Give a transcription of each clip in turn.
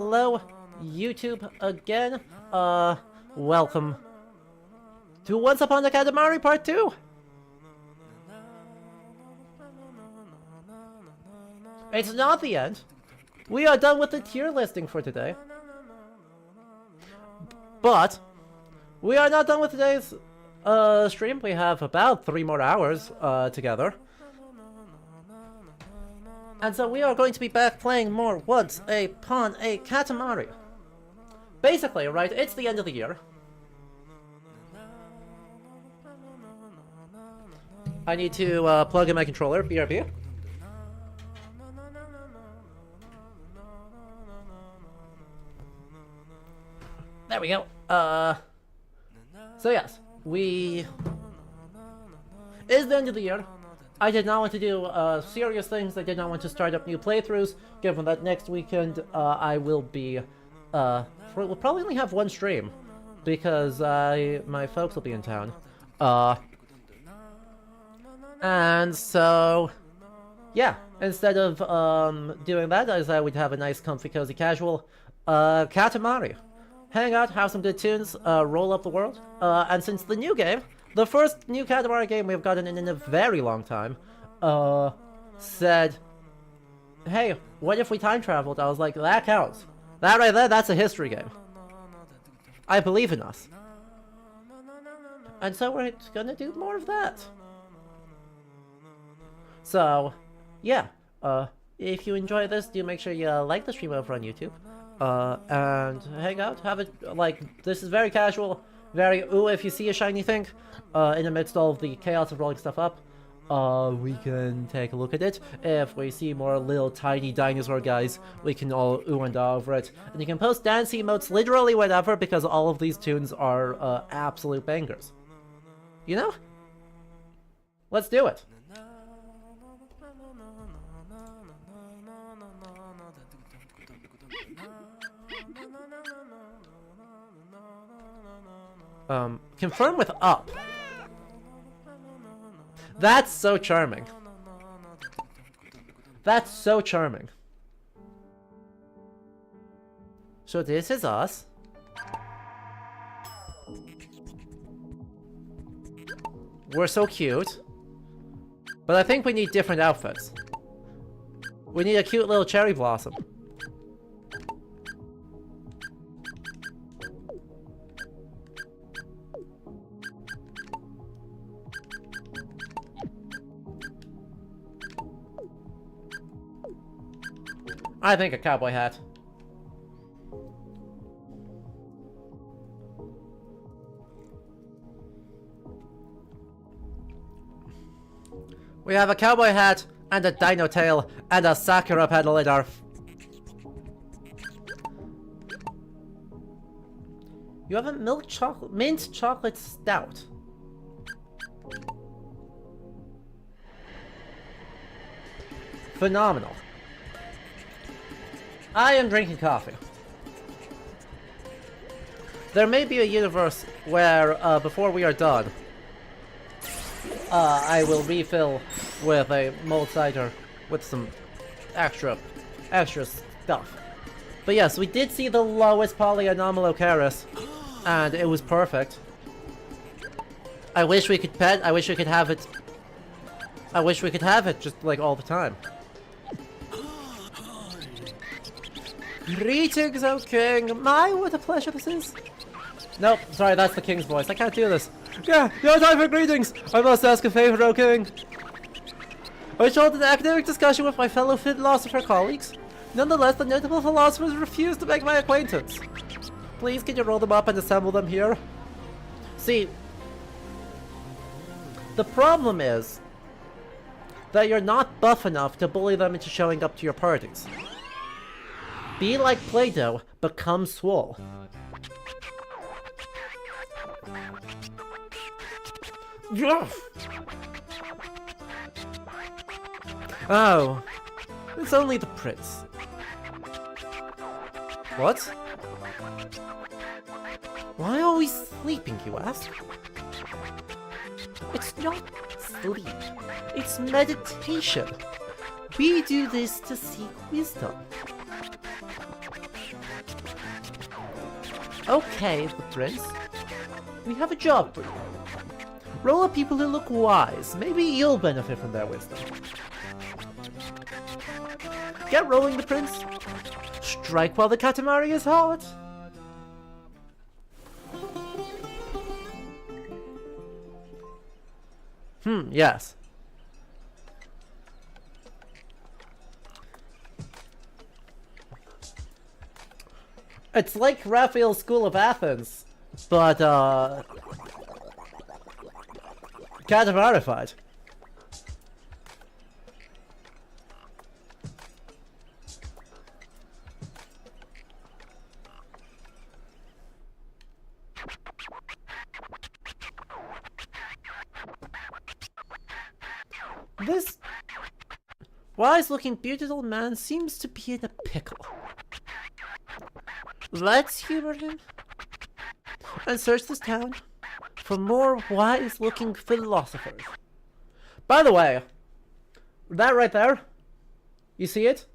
Hello, YouTube again. Welcome to Once Upon a Katamari Part 2. It's not the end. We are done with the tier listing for today. But we are not done with today's stream. We have about 3 more hours together. And so we are going to be back playing more Once Upon a Katamari. Basically, right, it's the end of the year. I need to plug in my controller, BRB. There we go. So yes, it's the end of the year. I did not want to do serious things. I did not want to start up new playthroughs, given that next weekend I will be, we'll probably only have one stream, because my folks will be in town. And so, yeah, instead of doing that, I would have a nice, comfy, cozy, casual Katamari. Hang out, have some good tunes, roll up the world. And since the new game, the first new Katamari game we've gotten in a very long time, said, hey, what if we time traveled? I was like, that counts. That right there, that's a history game. I believe in us. And so we're gonna do more of that. So, yeah, if you enjoy this, do make sure you like the stream over on YouTube. And hang out, have it, like, this is very casual, very, ooh, if you see a shiny thing, in the midst of all of the chaos of rolling stuff up, we can take a look at it. If we see more little tiny dinosaur guys, we can all ooh and ah over it. And you can post dance emotes literally whenever, because all of these tunes are, absolute bangers. You know? Let's do it. Confirm with up. That's so charming. That's so charming. So this is us. We're so cute. But I think we need different outfits. We need a cute little cherry blossom. I think a cowboy hat. We have a cowboy hat, and a dino tail, and a Sakura pedal in our... You have a mint chocolate stout. Phenomenal. I am drinking coffee. There may be a universe where, before we are done, I will refill with a mulled cider with some extra stuff. But yes, we did see the lowest polyanomal Ocaris, and it was perfect. I wish we could I wish we could have it. I wish we could have it just like all the time. Greetings, O King! My, what a pleasure this is! Nope, sorry, that's the King's voice. I can't do this. Yeah, no time for greetings! I must ask a favor, O King! I held an academic discussion with my fellow philosopher colleagues. Nonetheless, the notable philosophers refused to make my acquaintance. Please, can you roll them up and assemble them here? See, the problem is that you're not buff enough to bully them into showing up to your parties. Be like Play-Doh, become swole. Oh, it's only the prince. What? Why always sleeping, you ask? It's not sleep, it's meditation. We do this to seek wisdom. Okay, the prince. We have a job for you. Roll up people who look wise. Maybe you'll benefit from their wisdom. Get rolling, the prince. Strike while the Katamari is hot. Yes. It's like Raphael's School of Athens, but, Katamarified. This wise-looking beautiful man seems to be in a pickle. Let's humor him and search this town for more wise-looking philosophers. By the way, that right there, you see it?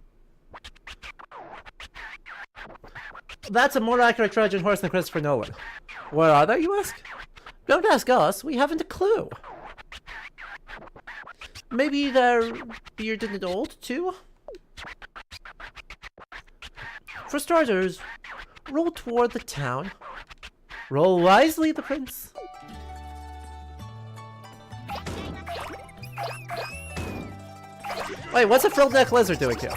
That's a more accurate Trojan horse than Christopher Nolan. Where are they, you ask? Don't ask us, we haven't a clue. Maybe they're bearded and old, too? For starters, roll toward the town. Roll wisely, the prince. Wait, what's a frilled neck lizard doing here?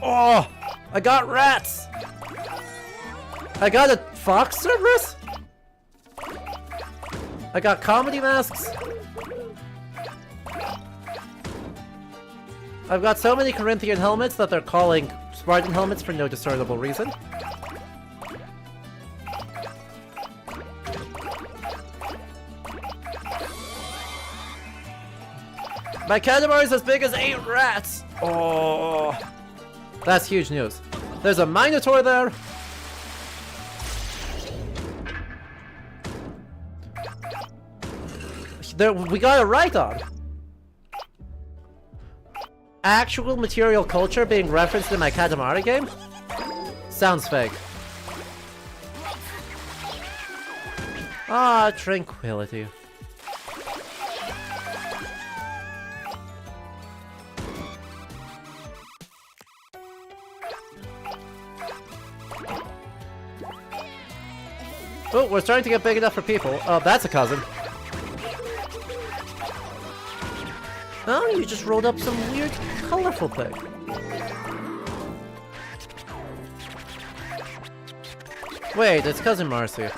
Oh! I got rats! I got a fox Cerberus? I got comedy masks. I've got so many Corinthian helmets that they're calling Spartan helmets for no discernible reason. My Katamari's as big as 8 rats! Oh, that's huge news. There's a Minotaur there. We got it right on. Actual material culture being referenced in my Katamari game? Sounds fake. Ah, tranquility. Oh, we're starting to get big enough for people. Oh, that's a cousin. Oh, you just rolled up some weird, colorful thing. Wait, it's Cousin Marcy.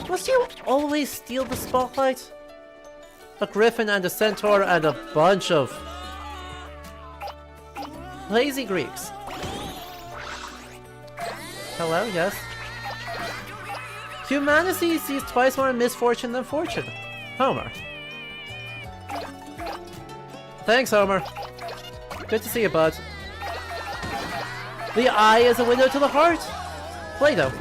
Must you always steal the spotlight? A griffin and a centaur and a bunch of lazy Greeks. Hello, yes? Humanity sees twice more misfortune than fortune. Homer. Thanks, Homer. Good to see you, bud. The eye is a window to the heart. Play-Doh.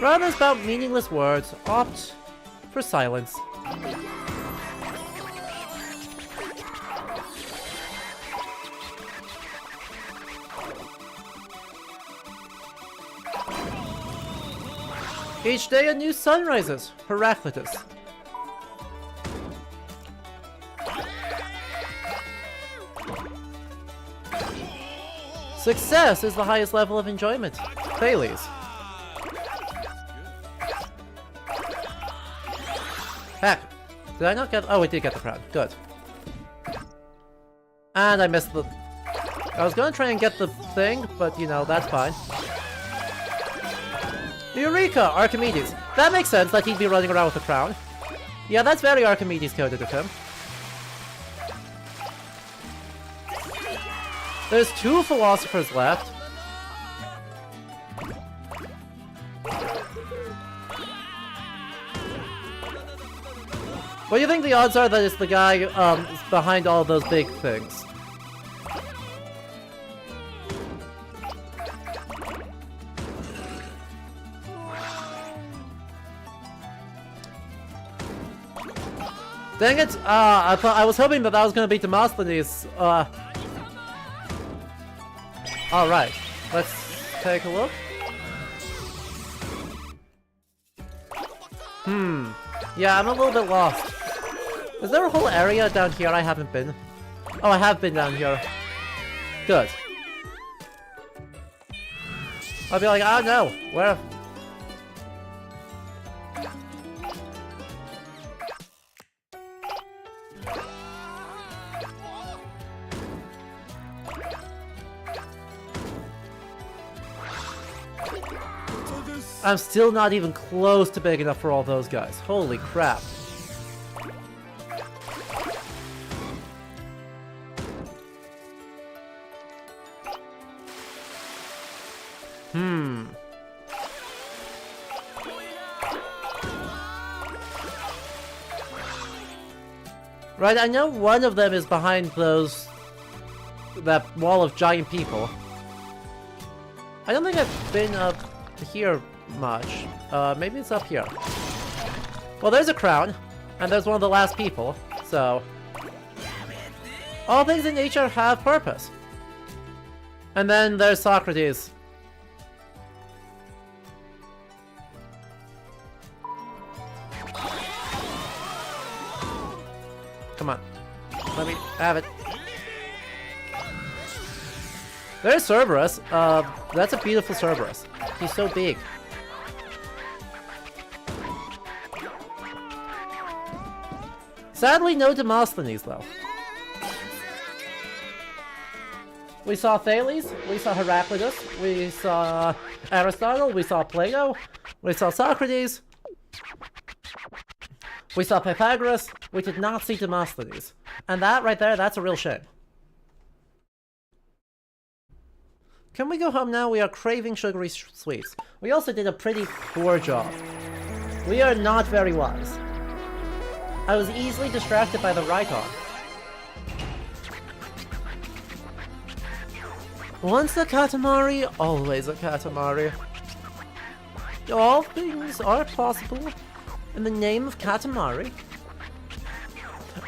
Rather than spout meaningless words, opt for silence. Each day a new sun rises, Heraclitus. Success is the highest level of enjoyment, Thales. Heck, did I not get... Oh, we did get the crown. Good. And I missed the... I was gonna try and get the thing, but, you know, that's fine. Eureka! Archimedes. That makes sense that he'd be running around with a crown. Yeah, that's very Archimedes coded of him. There's 2 philosophers left. What do you think the odds are that it's the guy behind all those big things? Dang it! I was hoping that was gonna be Demosthenes. Alright, let's take a look. Yeah, I'm a little bit lost. Is there a whole area down here I haven't been? Oh, I have been down here. Good. I'll be like, oh no, where? I'm still not even close to big enough for all those guys. Holy crap. Right, I know one of them is behind that wall of giant people. I don't think I've been up here much. Maybe it's up here. Well, there's a crown, and there's one of the last people, so... all things in nature have purpose. And then there's Socrates. Come on. Let me have it. There's Cerberus. That's a beautiful Cerberus. He's so big. Sadly, no Demosthenes, though. We saw Thales, we saw Heraclitus, we saw Aristotle, we saw Plato, we saw Socrates, we saw Pythagoras, we did not see Demosthenes. And that right there, that's a real shame. Can we go home now? We are craving sugary sweets. We also did a pretty poor job. We are not very wise. I was easily distracted by the right arm. Once a Katamari, always a Katamari. All things are possible in the name of Katamari.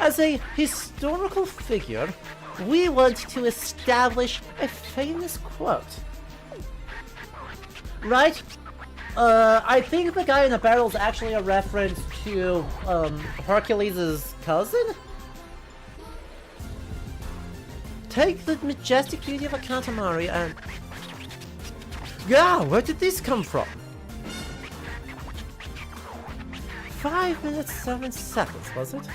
As a historical figure, we want to establish a famous quote. Right? I think the guy in the barrel is actually a reference to, Hercules' cousin? Take the majestic beauty of a Katamari and... yeah, where did this come from? 5 minutes 7 seconds, was it?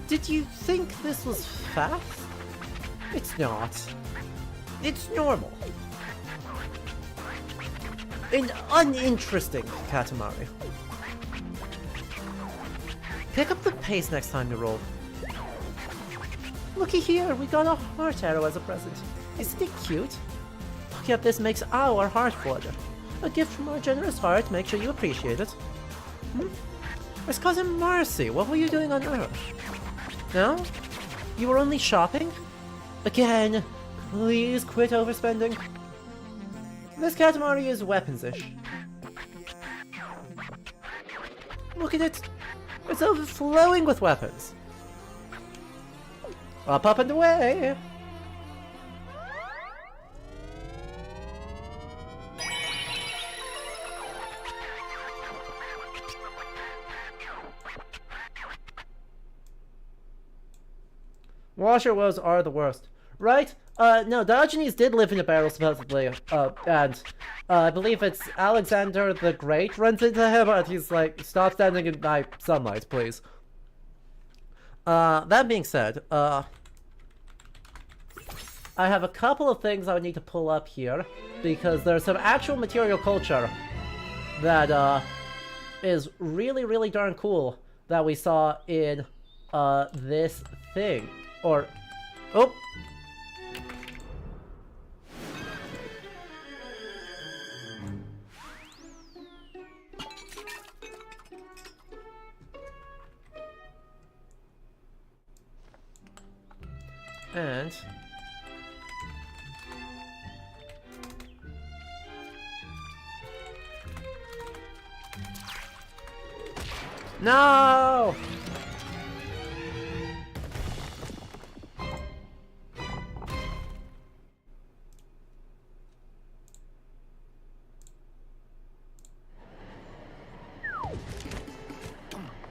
Did you think this was fast? It's not. It's normal. An uninteresting Katamari. Pick up the pace next time you roll. Looky here, we got a heart arrow as a present. Isn't it cute? Look at this makes our heart flutter. A gift from our generous heart, make sure you appreciate it. Where's Cousin Marcy? What were you doing on Earth? No? You were only shopping? Again, please quit overspending. This Katamari is weapons-ish. Look at it! It's overflowing with weapons! Up and away! Washer woes are the worst. Right? No, Diogenes did live in a barrel, supposedly. And I believe it's Alexander the Great runs into him, and he's like, stop standing in my sunlight, please. That being said, I have a couple of things I would need to pull up here, because there's some actual material culture that, is really, really darn cool that we saw in, this thing. Or... oh! And... No!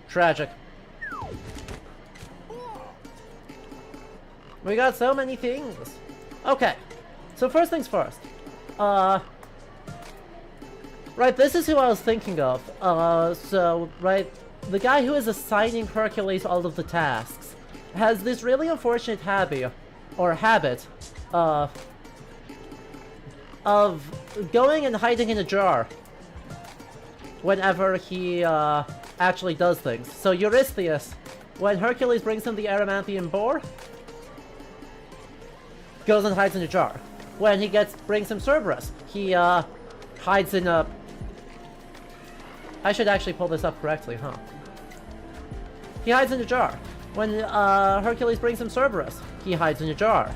Tragic. We got so many things. Okay. So first things first. Right, this is who I was thinking of. Right, the guy who is assigning Hercules all of the tasks has this really unfortunate habit, of going and hiding in a jar whenever he, actually does things. So Eurystheus, when Hercules brings him the Erymanthian boar, goes and hides in a jar. When he brings him Cerberus, he, hides in a... I should actually pull this up correctly, huh? He hides in a jar. When Hercules brings him Cerberus, he hides in a jar.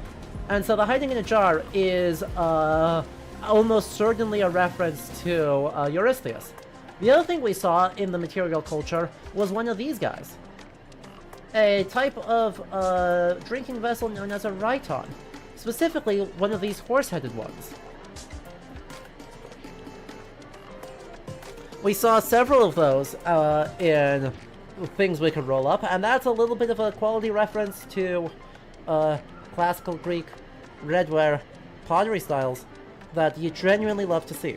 And so the hiding in a jar is almost certainly a reference to Eurystheus. The other thing we saw in the material culture was one of these guys. A type of drinking vessel known as a rhyton. Specifically, one of these horse-headed ones. We saw several of those in things we could roll up, and that's a little bit of a quality reference to classical Greek redware pottery styles that you genuinely love to see.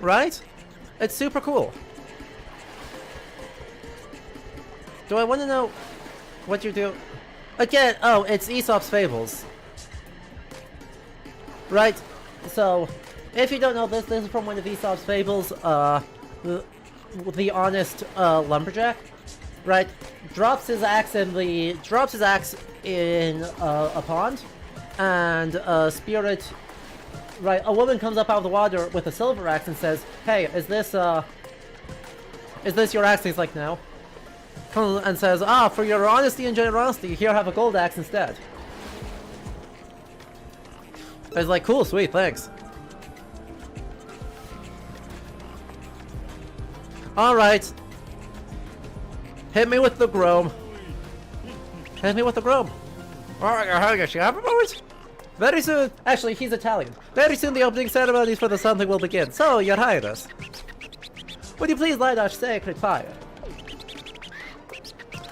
Right? It's super cool. Do I want to know what you do? Again, oh, it's Aesop's Fables. Right, so, if you don't know this is from one of Aesop's Fables, the honest, lumberjack, right, drops his axe in a pond, and a spirit, right, a woman comes up out of the water with a silver axe and says, hey, is this your axe? And he's like, no. And says, for your honesty and generosity, here, have a gold axe instead. I was like, cool, sweet, thanks. Alright. Hit me with the Grom. Hit me with the Grom. Alright, you have a moment? Very soon. Actually, he's Italian. Very soon the opening ceremonies for the something will begin. So, your highness, would you please light our sacred fire?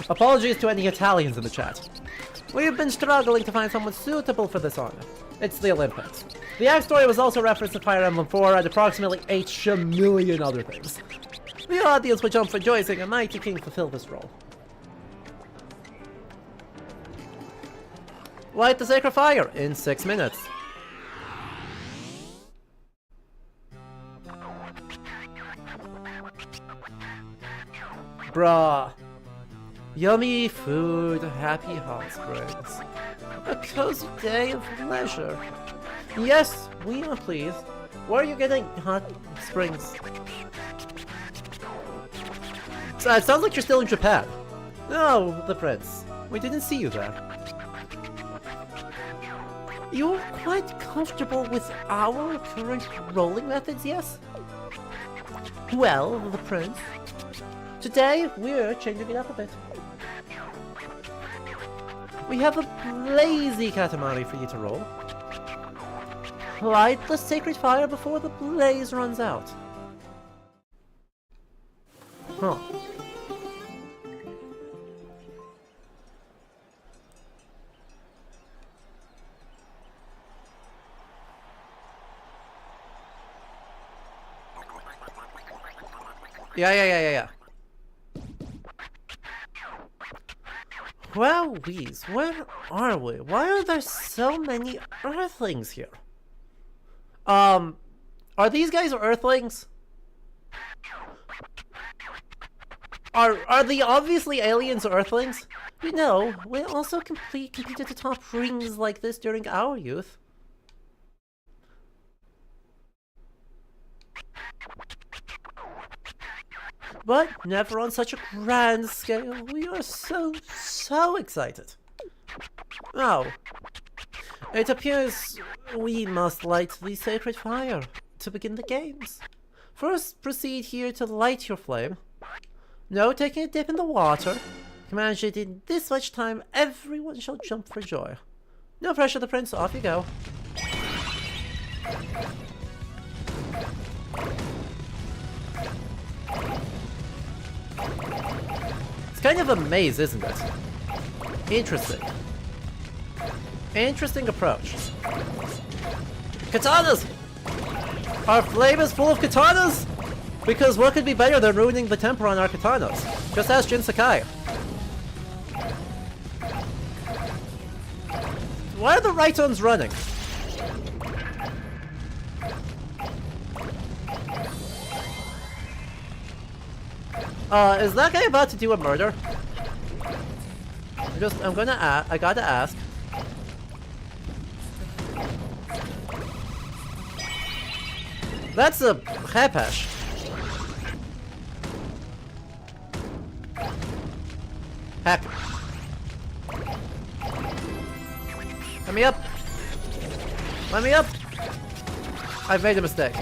Apologies to any Italians in the chat. We have been struggling to find someone suitable for this honor. It's the Olympics. The axe story was also referenced in Fire Emblem 4 and approximately 8 million other things. The audience will jump rejoicing a mighty king fulfill this role. Light the sacred fire in 6 minutes. Bruh. Yummy food, happy hot springs. A cozy day of leisure. Yes, we are pleased. Where are you getting hot springs? It sounds like you're still in Japan. No, the prince. We didn't see you there. You're quite comfortable with our current rolling methods, yes? Well, the prince. Today, we're changing it up a bit. We have a blazy Katamari for you to roll. Light the sacred fire before the blaze runs out. Huh. Yeah. Well, Weez, where are we? Why are there so many Earthlings here? Are these guys Earthlings? Are the obviously aliens Earthlings? You know, we also competed to top rings like this during our youth. but never on such a grand scale. We are so excited. Oh, it appears we must light the sacred fire to begin the games. First, proceed here to light your flame. No taking a dip in the water. Command that in this much time, everyone shall jump for joy. No pressure, the prince. Off you go. It's kind of a maze, isn't it? Interesting. Interesting approach. Katanas! Our flame is full of katanas? Because what could be better than ruining the temper on our katanas? Just ask Jin Sakai. Why are the Raitons running? Is that guy about to do a murder? I gotta ask. That's a Hepesh. Heck. Let me up! Let me up! I've made a mistake.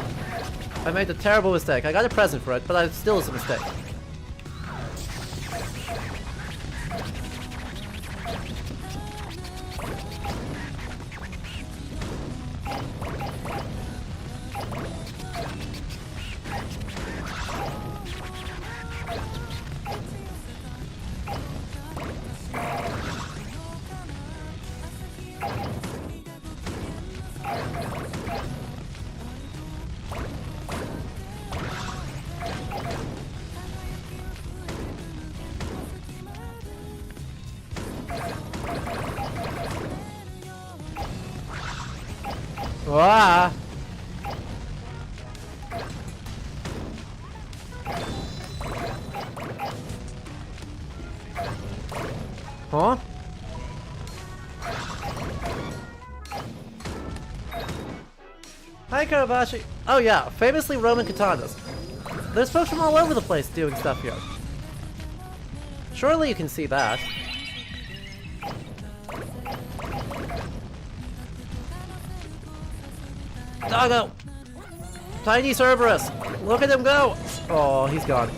I made a terrible mistake. I got a present for it, but it still is a mistake. Ah! Huh? Hi, Karabashi. Oh yeah, famously Roman katanas. There's folks from all over the place doing stuff here. Surely you can see that. Doggo! Tiny Cerberus! Look at him go! Oh, he's gone.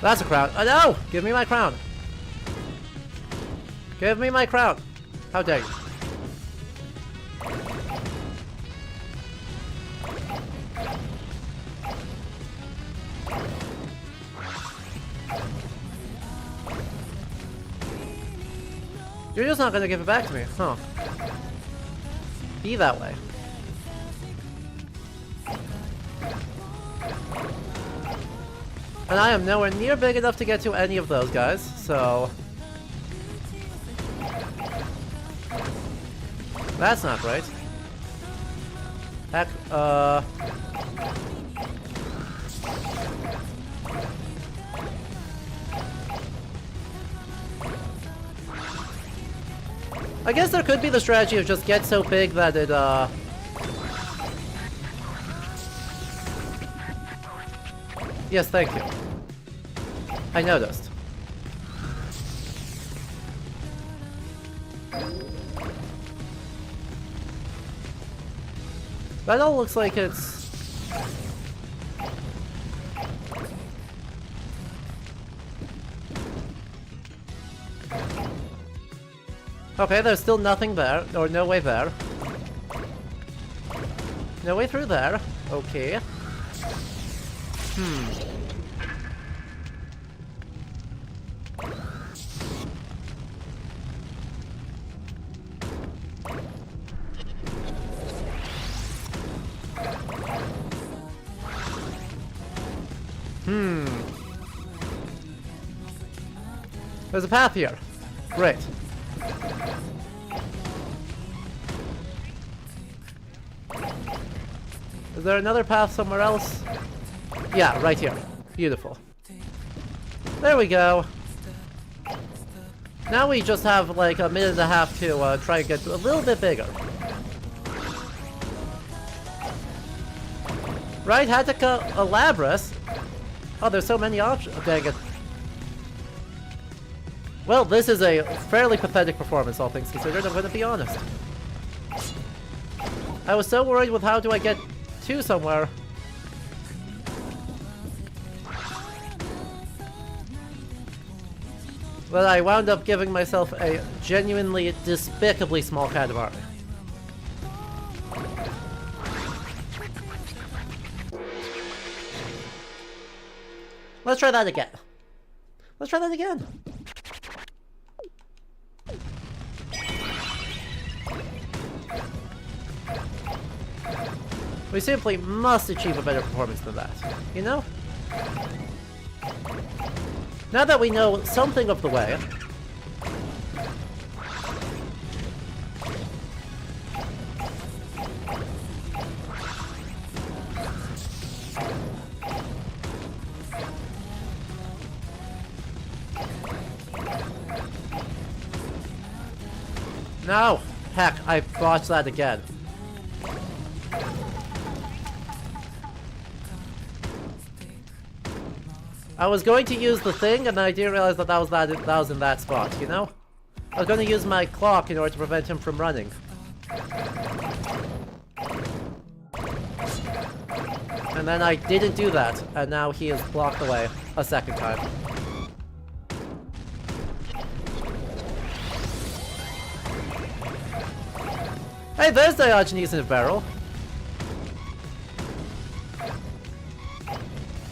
That's a crown. Oh no! Give me my crown! Give me my crown! How dare you? You're just not gonna give it back to me, huh? Be that way. And I am nowhere near big enough to get to any of those guys, so... That's not right. Heck, I guess there could be the strategy of just get so big that it, Yes, thank you. I noticed. That all looks like it's... Okay, there's still nothing there, or no way there. No way through there. Okay. There's a path here. Great. Is there another path somewhere else? Yeah, right here. Beautiful. There we go. Now we just have like a minute and a half to try and get a little bit bigger. Right, Hataka Labras? Oh, there's so many options. Oh, dang it. Well, this is a fairly pathetic performance, all things considered, I'm gonna be honest. I was so worried with how do I get to somewhere. But I wound up giving myself a genuinely despicably small Katamari. Let's try that again. Let's try that again. We simply must achieve a better performance than that, you know? Now that we know something of the way, no! Heck, I botched that again. I was going to use the thing, and I didn't realize that that was in that spot, you know? I was going to use my clock in order to prevent him from running. And then I didn't do that, and now he is blocked away a second time. Hey, there's Diogenes in a barrel.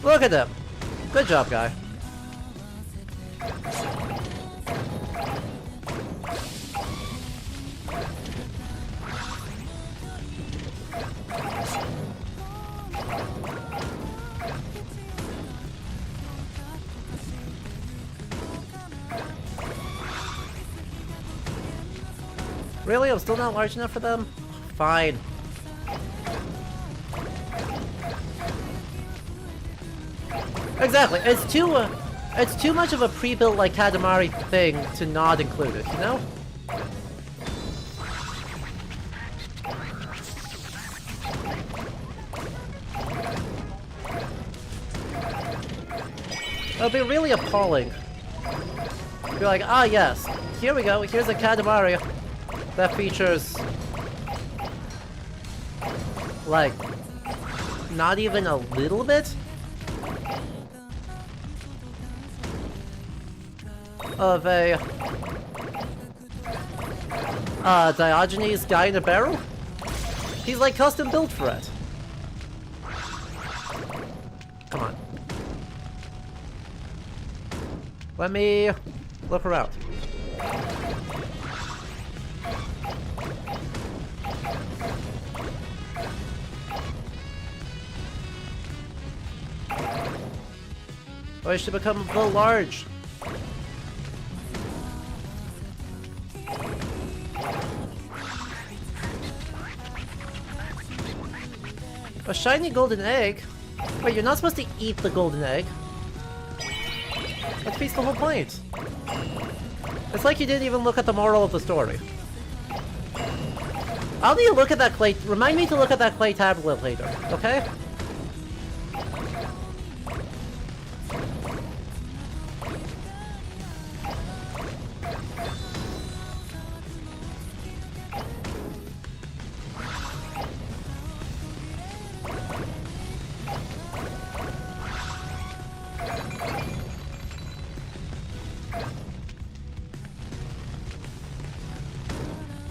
Look at him. Good job, guy. Really? I'm still not large enough for them? Fine. Exactly. It's too much of a pre-built like Katamari thing to not include it, you know? It would be really appalling. Be like, ah yes, here we go, here's a Katamari that features like not even a little bit of a Diogenes guy in a barrel? He's like custom built for it. Come on. Let me look around. I should become the large. A shiny golden egg? Wait, you're not supposed to eat the golden egg. That defeats the whole point. It's like you didn't even look at the moral of the story. I'll need to look at that clay. Remind me to look at that clay tablet later, okay?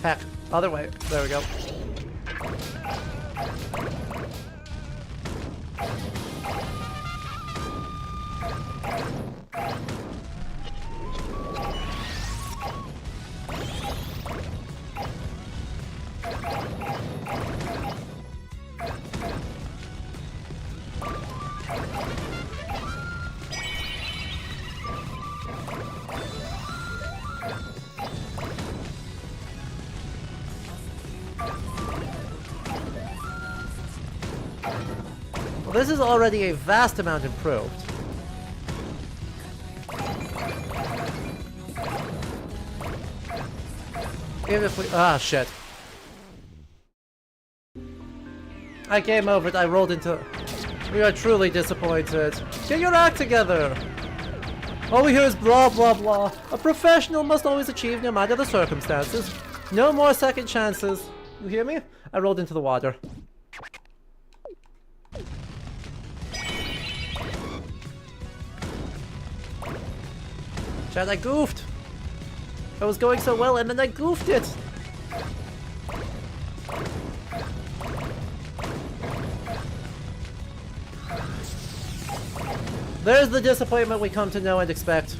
Heck, other way. There we go. Well, this is already a vast amount improved. Even if we... ah, shit. I came over it, I rolled into... We are truly disappointed. Get your act together! All we hear is blah blah blah. A professional must always achieve no matter the circumstances. No more second chances. You hear me? I rolled into the water. Chad, I goofed! I was going so well and then I goofed it! There's the disappointment we come to know and expect.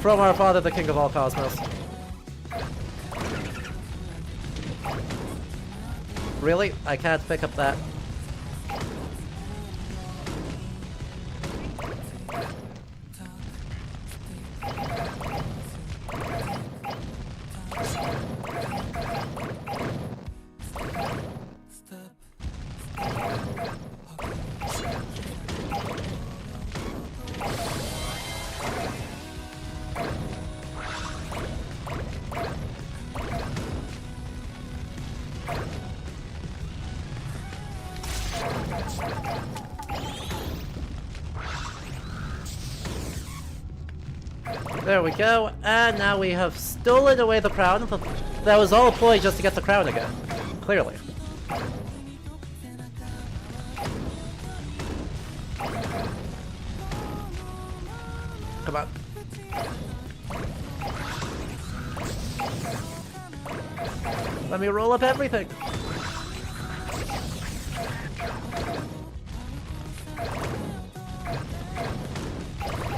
From our father, the king of all cosmos. Really? I can't pick up that. There we go, and now we have stolen away the crown. That was all a ploy just to get the crown again. Clearly. Come on. Let me roll up everything.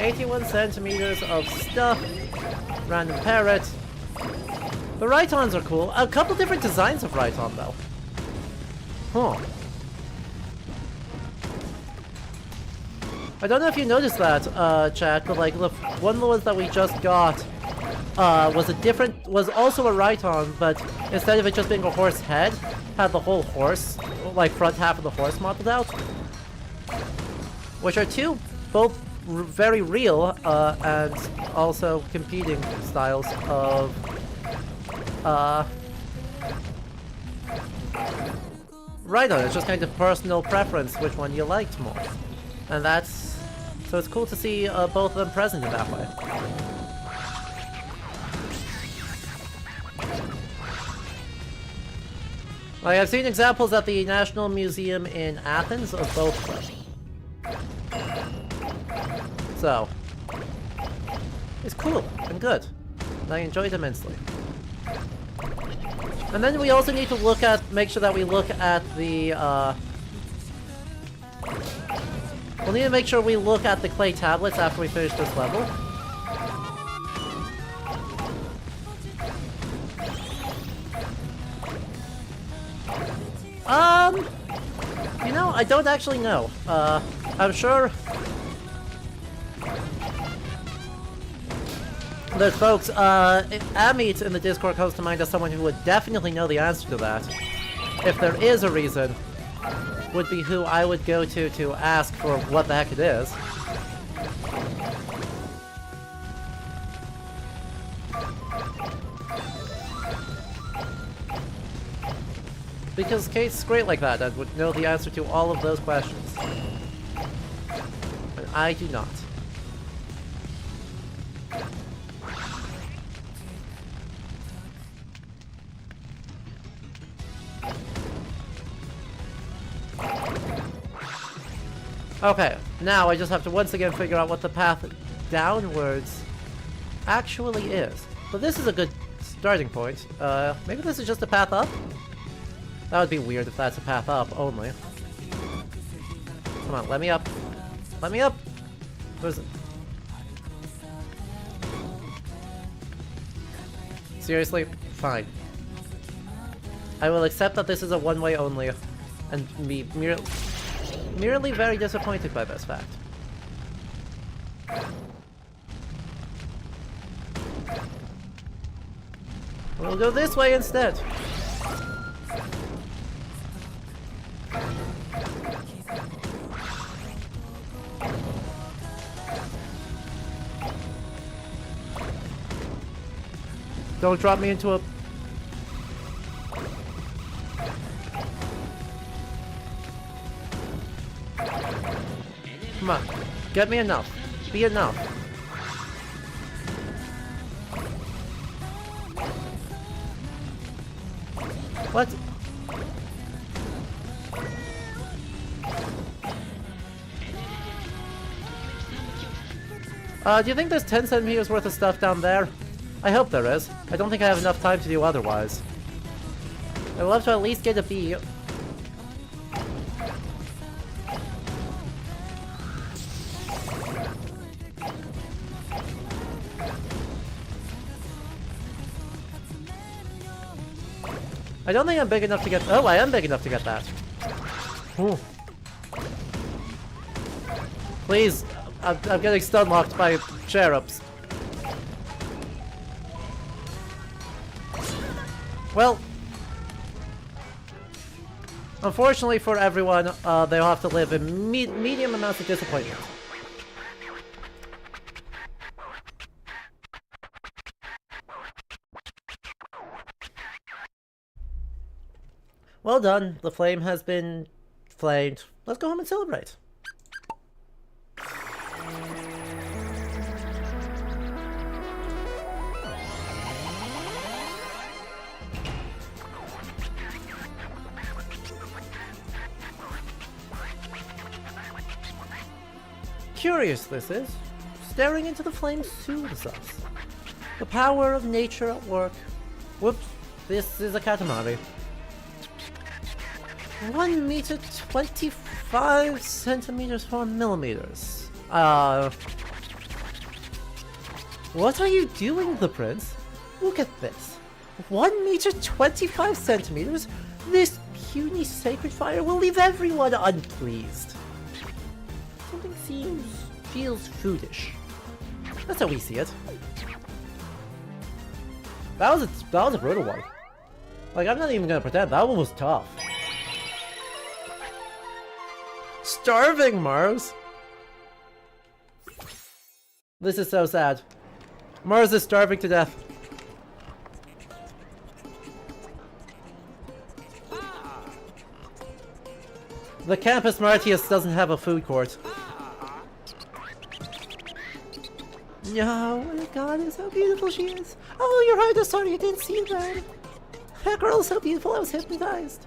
$81 of stuff. Random parrot. The Rhytons are cool. A couple different designs of Rhyton though. Huh. I don't know if you noticed that, chat, but like, look, one of the ones that we just got was also a Rhyton, but instead of it just being a horse head, had the whole horse, like front half of the horse modeled out. Which are both very real, and also competing styles of, Rhyton. It's just kind of personal preference which one you liked more. And so it's cool to see both of them present in that way. Like, I've seen examples at the National Museum in Athens of both of them. So, it's cool and good. I enjoyed immensely. And then we also need to make sure that we look at the, we'll need to make sure we look at the clay tablets after we finish this level. You know, I don't actually know. I'm sure there's folks, Amit in the Discord comes to mind as someone who would definitely know the answer to that. If there is a reason, would be who I would go to ask for what the heck it is. Because Kate's great like that and would know the answer to all of those questions. But I do not. Okay, now I just have to once again figure out what the path downwards actually is. But this is a good starting point. Maybe this is just a path up? That would be weird if that's a path up only. Come on, let me up. Let me up! Where's it? Seriously? Fine. I will accept that this is a one-way only, and be merely very disappointed by this fact. We'll go this way instead. Don't drop me into a... Come on. Get me enough. Be enough. What? Do you think there's 10 centimeters worth of stuff down there? I hope there is. I don't think I have enough time to do otherwise. I'd love to at least get a B. I don't think I'm big enough to get... Oh, I am big enough to get that. Ooh. Please, I'm getting stun-locked by cherubs. Well, unfortunately for everyone, they'll have to live in medium amounts of disappointment. Well done, the flame has been flamed. Let's go home and celebrate. Curious this is. Staring into the flames soothes us. The power of nature at work. Whoops, this is a Katamari. 1 meter 25 centimeters 4 millimeters. What are you doing, the prince? Look at this. 1 meter 25 centimeters? This puny sacred fire will leave everyone unpleased. Something feels foolish. That's how we see it. That was a brutal one. Like, I'm not even gonna pretend, that one was tough. Starving, Mars! This is so sad. Mars is starving to death. The Campus Martius doesn't have a food court. No, my god, how beautiful she is. Oh, Your Highness, sorry I didn't see that. That girl is so beautiful, I was hypnotized.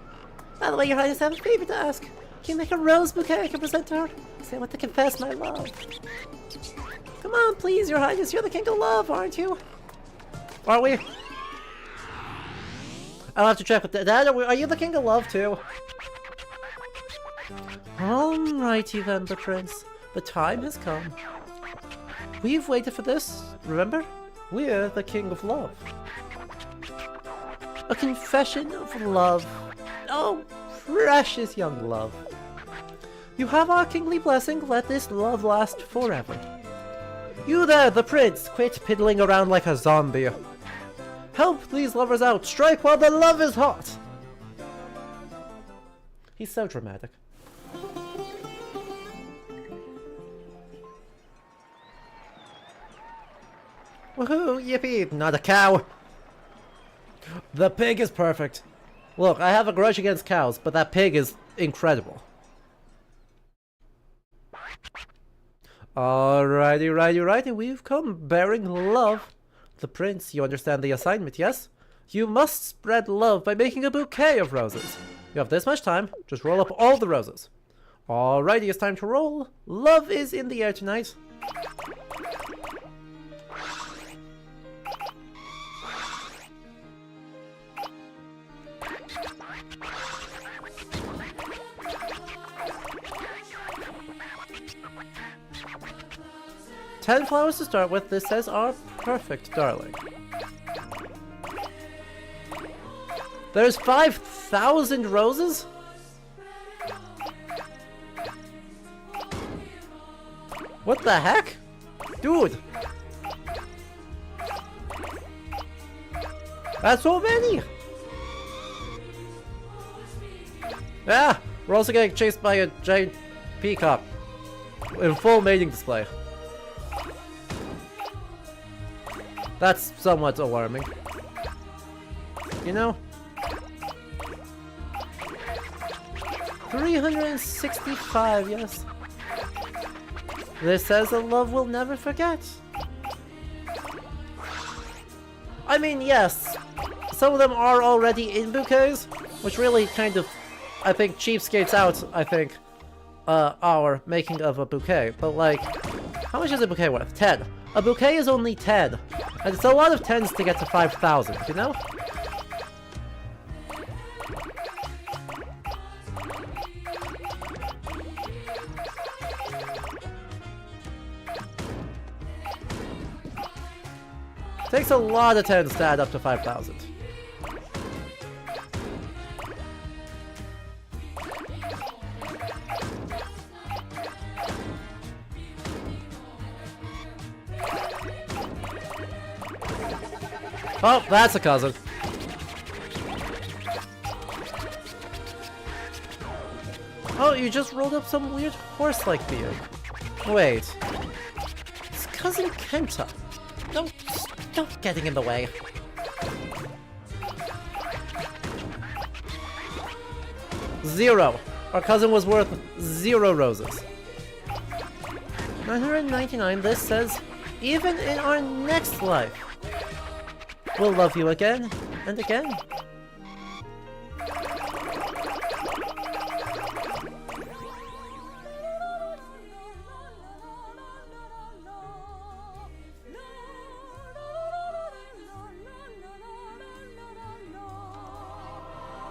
By the way, Your Highness, I have a favor to ask. Can you make a rose bouquet I can present to her? Say I want to confess my love. Come on, please, Your Highness, you're the king of love, aren't you? Are we? I'll have to check with that. Dad, are you the king of love, too? Alrighty then, the prince. The time has come. We've waited for this, remember? We're the king of love. A confession of love. Oh, precious young love. You have our kingly blessing, let this love last forever. You there, the prince, quit piddling around like a zombie. Help these lovers out, strike while the love is hot! He's so dramatic. Woohoo, yippee, not a cow! The pig is perfect. Look, I have a grudge against cows, but that pig is incredible. Alrighty, we've come bearing love. The prince, you understand the assignment, yes? You must spread love by making a bouquet of roses. You have this much time, just roll up all the roses. Alrighty, it's time to roll. Love is in the air tonight. Ten flowers to start with, this says our perfect darling. There's 5,000 roses? What the heck? Dude! That's so many! Ah! We're also getting chased by a giant peacock in full mating display. That's somewhat alarming. You know? 365, yes. This says a love will never forget. I mean, yes, some of them are already in bouquets, which really kind of, I think, cheapskates out, I think, our making of a bouquet. But, like, how much is a bouquet worth? 10. A bouquet is only 10. And it's a lot of 10s to get to 5,000, you know? Takes a lot of 10s to add up to 5,000. Oh, that's a cousin. Oh, you just rolled up some weird horse-like beard. Wait. It's Cousin Kenta. Don't getting in the way. Zero. Our cousin was worth 0 roses. 999, this says, even in our next life, we'll love you again and again.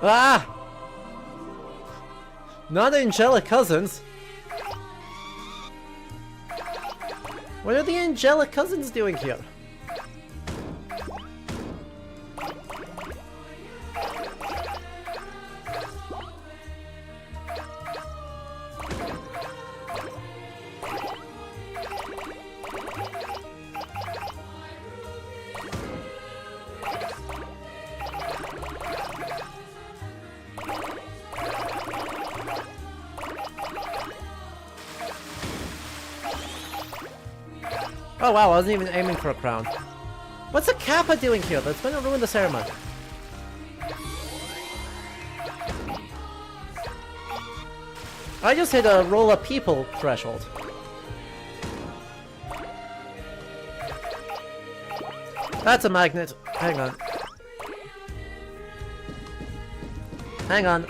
Ah! Not angelic cousins. What are the angelic cousins doing here? Oh wow, I wasn't even aiming for a crown. What's a Kappa doing here? That's gonna ruin the ceremony. I just hit a roll of people threshold. That's a magnet. Hang on. Hang on.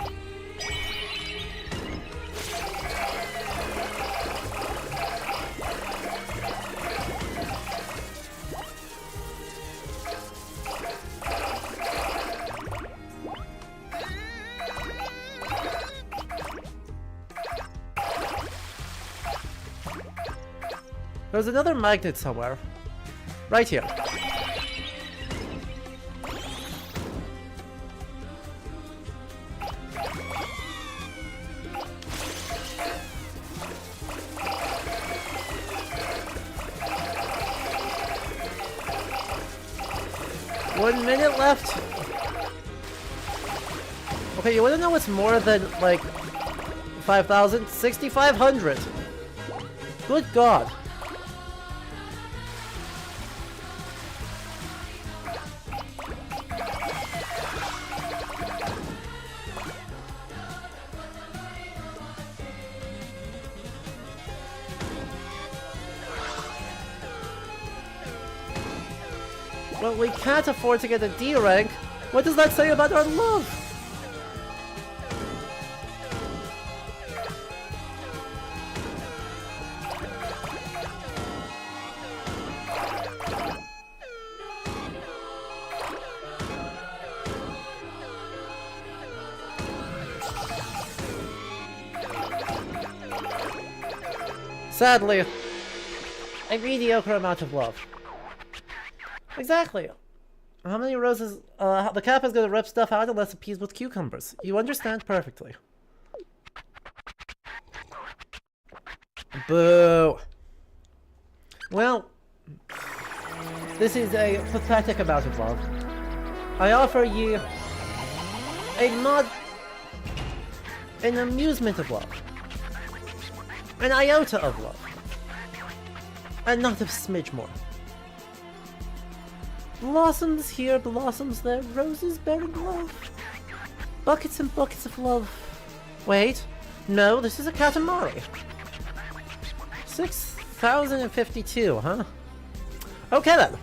There's another magnet somewhere. Right here. One minute left. Okay, you wanna know what's more than, like, 5,000? 6,500. Good God. Well, we can't afford to get a D rank. What does that say about our love? Sadly, a mediocre amount of love. Exactly. How many roses? The Kappa's gonna rip stuff out unless appeased with cucumbers. You understand perfectly. Boo. Well, this is a pathetic amount of love. I offer you an amusement of love. An iota of love. And not a smidge more. Blossoms here, blossoms there, roses bearing love. Buckets and buckets of love. Wait, no, this is a Katamari. 1,052, huh? Okay then.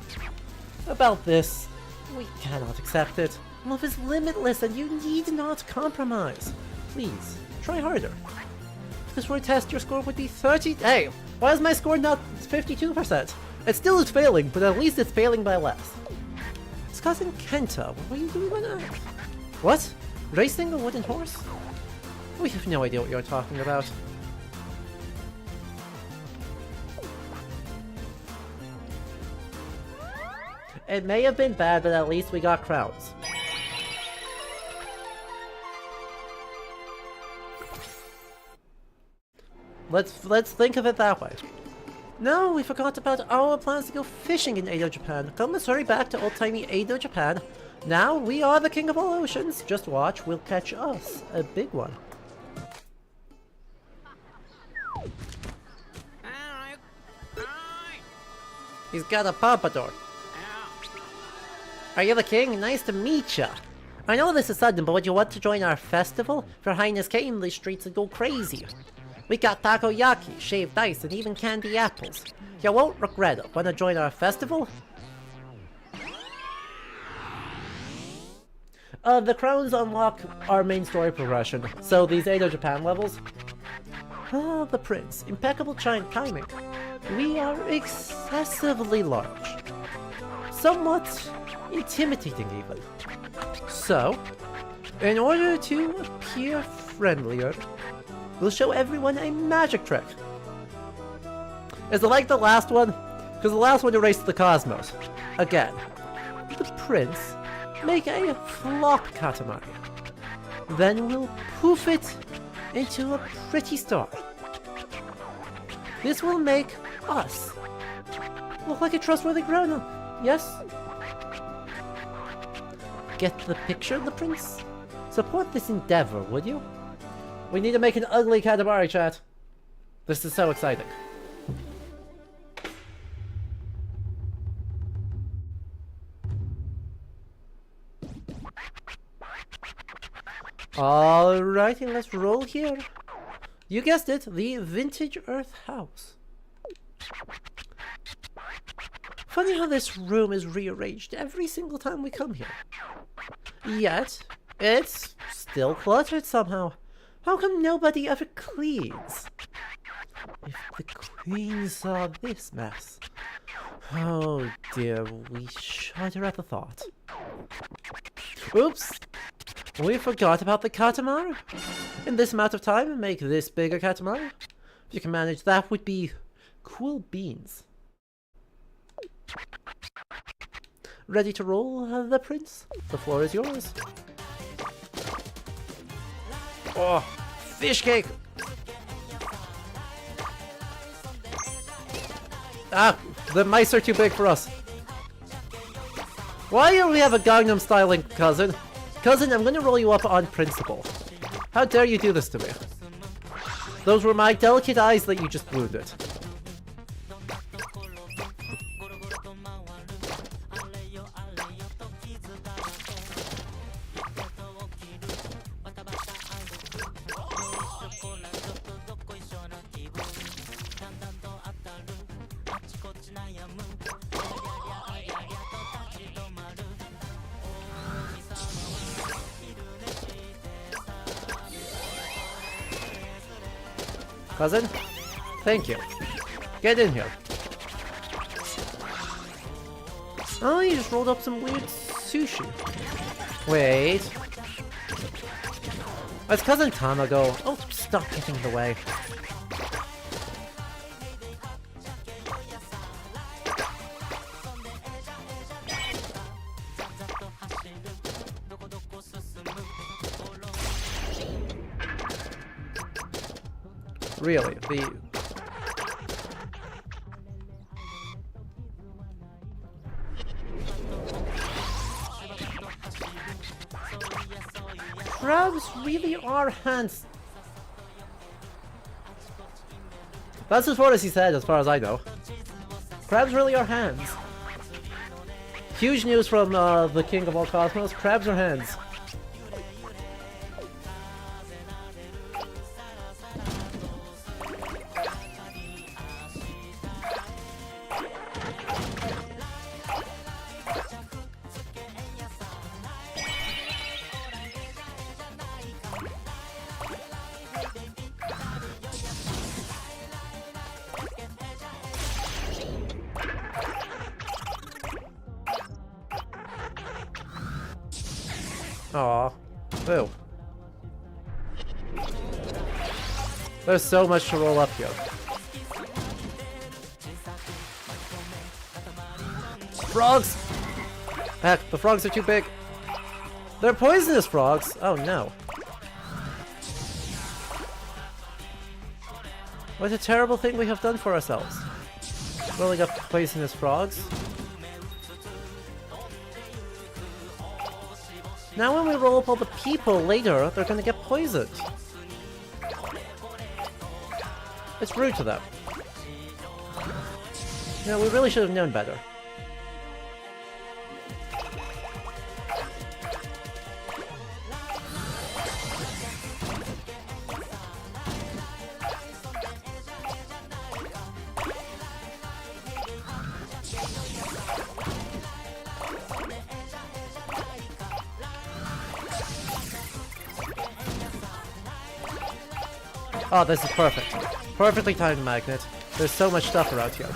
About this, we cannot accept it. Love is limitless and you need not compromise. Please, try harder. If this were a test, your score would be 30. Hey, why is my score not 52%? It still is failing, but at least it's failing by less. It's cousin Kenta. What are you doing on Earth? What? Racing a wooden horse? We have no idea what you're talking about. It may have been bad, but at least we got crowns. Let's think of it that way. No, we forgot about our plans to go fishing in Edo, Japan. Come, let's hurry back to old-timey Edo, Japan. Now, we are the king of all oceans. Just watch, we'll catch us a big one. He's got a pompadour. Are you the king? Nice to meet ya. I know this is sudden, but would you want to join our festival? If your highness came, the streets would go crazy. We got takoyaki, shaved ice, and even candy apples. You won't regret it. Wanna join our festival? The crowns unlock our main story progression. So these Edo Japan levels. Ah, the prince. Impeccable timing. We are excessively large. Somewhat intimidating even. So, in order to appear friendlier, we'll show everyone a magic trick. Is it like the last one? Because the last one erased the cosmos. Again, the prince make a flop Katamari. Then we'll poof it into a pretty star. This will make us look like a trustworthy grown-up, yes? Get the picture, the prince? Support this endeavor, would you? We need to make an ugly Katamari, chat. This is so exciting. Alrighty, let's roll here. You guessed it, the Vintage Earth House. Funny how this room is rearranged every single time we come here. Yet, it's still cluttered somehow. How come nobody ever cleans? If the queen saw this mess... Oh dear, we shudder at the thought. Oops! We forgot about the Katamari. In this amount of time, make this bigger Katamari. If you can manage that, would be cool beans. Ready to roll, the prince? The floor is yours. Oh, fish cake! Ah, the mice are too big for us. Why do we have a Gangnam styling cousin? Cousin, I'm gonna roll you up on principle. How dare you do this to me? Those were my delicate eyes that you just wounded. Cousin? Thank you. Get in here. Oh, you just rolled up some weird sushi. Wait. It's Cousin Tamago. Oh, stop getting in the way. Really, the... Crabs really are hands. That's as far as he said, as far as I know. Crabs really are hands. Huge news from the king of all cosmos. Crabs are hands. Aw. Ooh. There's so much to roll up here. Frogs! Heck, the frogs are too big. They're poisonous frogs! Oh no. What a terrible thing we have done for ourselves. Rolling up poisonous frogs. Now when we roll up all the people later, they're gonna get poisoned. It's rude to them. Yeah, we really should have known better. Oh, this is perfect. Perfectly timed magnet. There's so much stuff around here.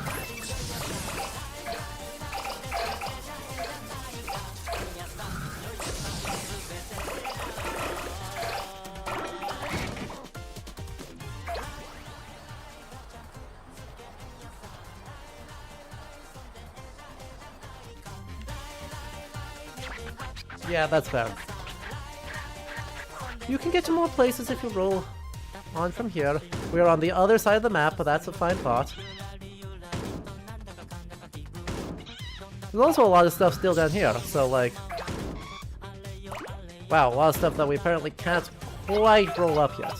Yeah, that's fair. You can get to more places if you roll on from here. We are on the other side of the map, but that's a fine thought. There's also a lot of stuff still down here, so like... Wow, a lot of stuff that we apparently can't quite roll up yet.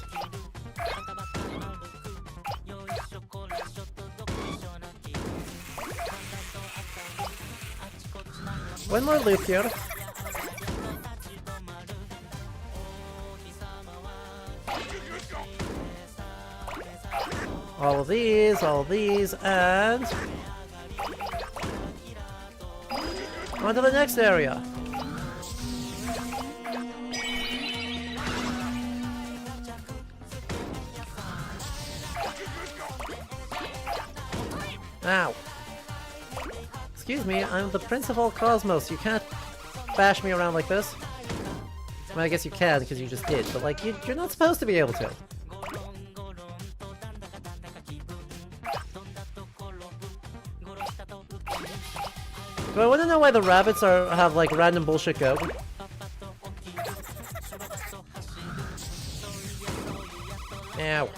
One more loop here. All of these, and... on to the next area! Ow! Excuse me, I'm the Prince of all Cosmos, you can't bash me around like this. Well, I guess you can, because you just did, but like, you're not supposed to be able to. Do I want to know why the rabbits have like random bullshit go? Ow.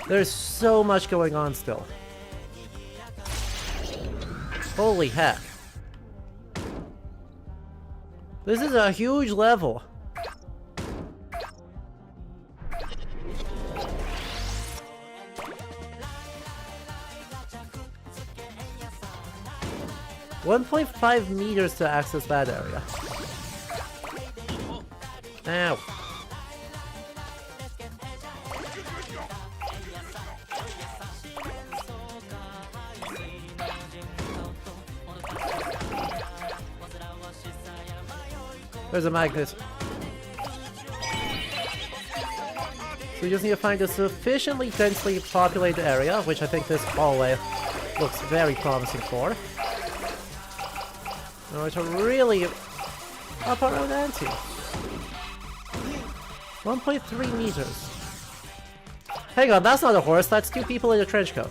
There's so much going on still. Holy heck. This is a huge level. $1.5 meters to access that area. Ow. There's a magnet. So we just need to find a sufficiently densely populated area, which I think this hallway looks very promising for. In order to really up our own ante. 1.3 meters. Hang on, that's not a horse, that's two people in a trench coat.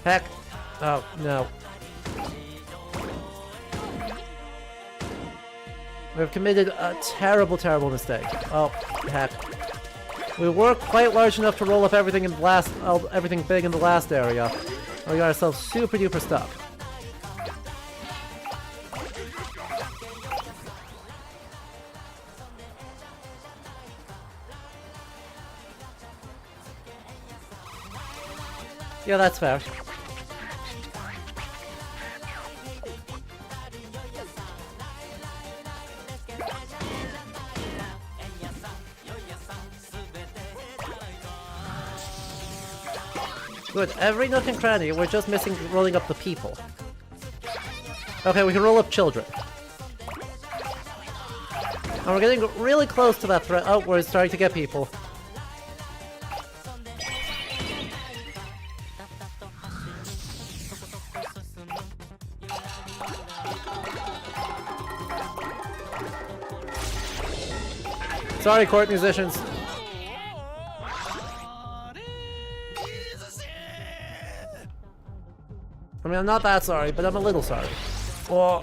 Heck. Oh, no. We've committed a terrible, terrible mistake. Oh, heck. We were quite large enough to roll up everything in the last, everything big in the last area. We got ourselves super duper stuck. Yeah, that's fair. Good, every nook and cranny, we're just missing rolling up the people. Okay, we can roll up children. And we're getting really close to that threat. Oh, we're starting to get people. Sorry, court musicians. I mean, I'm not that sorry, but I'm a little sorry. Oh.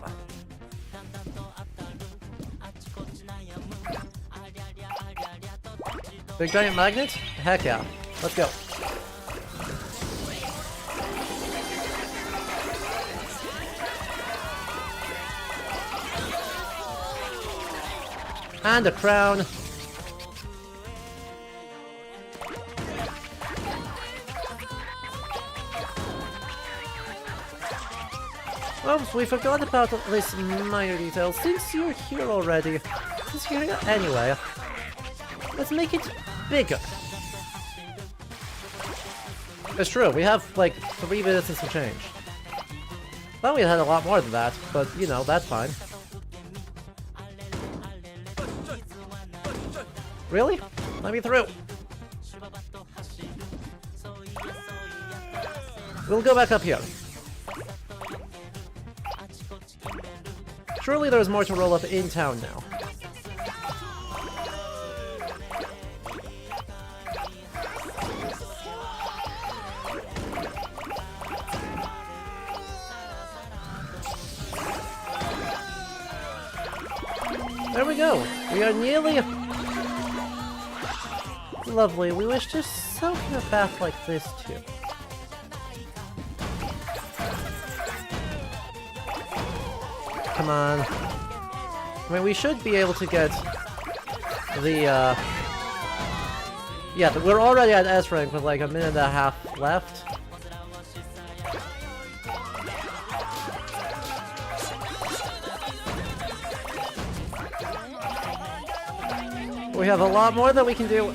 Big giant magnet? Heck yeah. Let's go. And a crown. Oops, we forgot about this minor detail. Since you're here already, anyway, let's make it bigger. It's true, we have like 3 minutes and some change. Thought we had a lot more than that, but you know, that's fine. Really? Let me through. We'll go back up here. Surely there's more to roll up in town now. There we go. We are nearly... Lovely. We wish to soak in a bath like this too. Come on. I mean, we should be able to get the, yeah, we're already at S rank with like a minute and a half left. We have a lot more that we can do.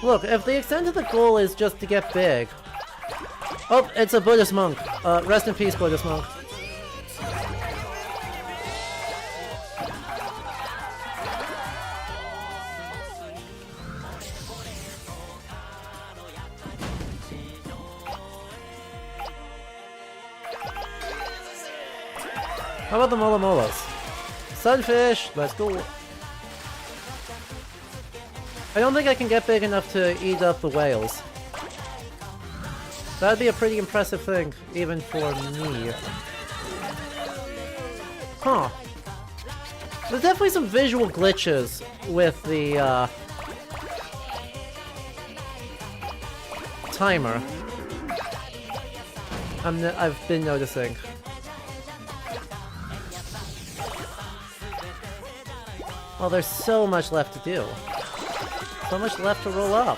Look, if the extent of the goal is just to get big... Oh, it's a Buddhist monk. Rest in peace, Buddhist monk. How about the Mola Molas? Sunfish, let's go. I don't think I can get big enough to eat up the whales. That'd be a pretty impressive thing, even for me. Huh. There's definitely some visual glitches with the, timer. I've been noticing. Well, there's so much left to do. So much left to roll up.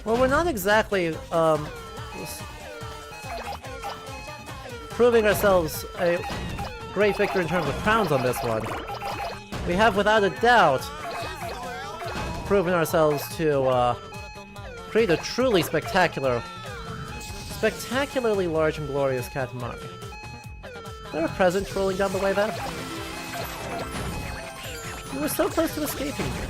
Well, we're not exactly, proving ourselves a great victor in terms of crowns on this one. We have, without a doubt, proven ourselves to, create a truly spectacularly large and glorious Katamari. Is there a present rolling down the way there? We were so close to escaping here.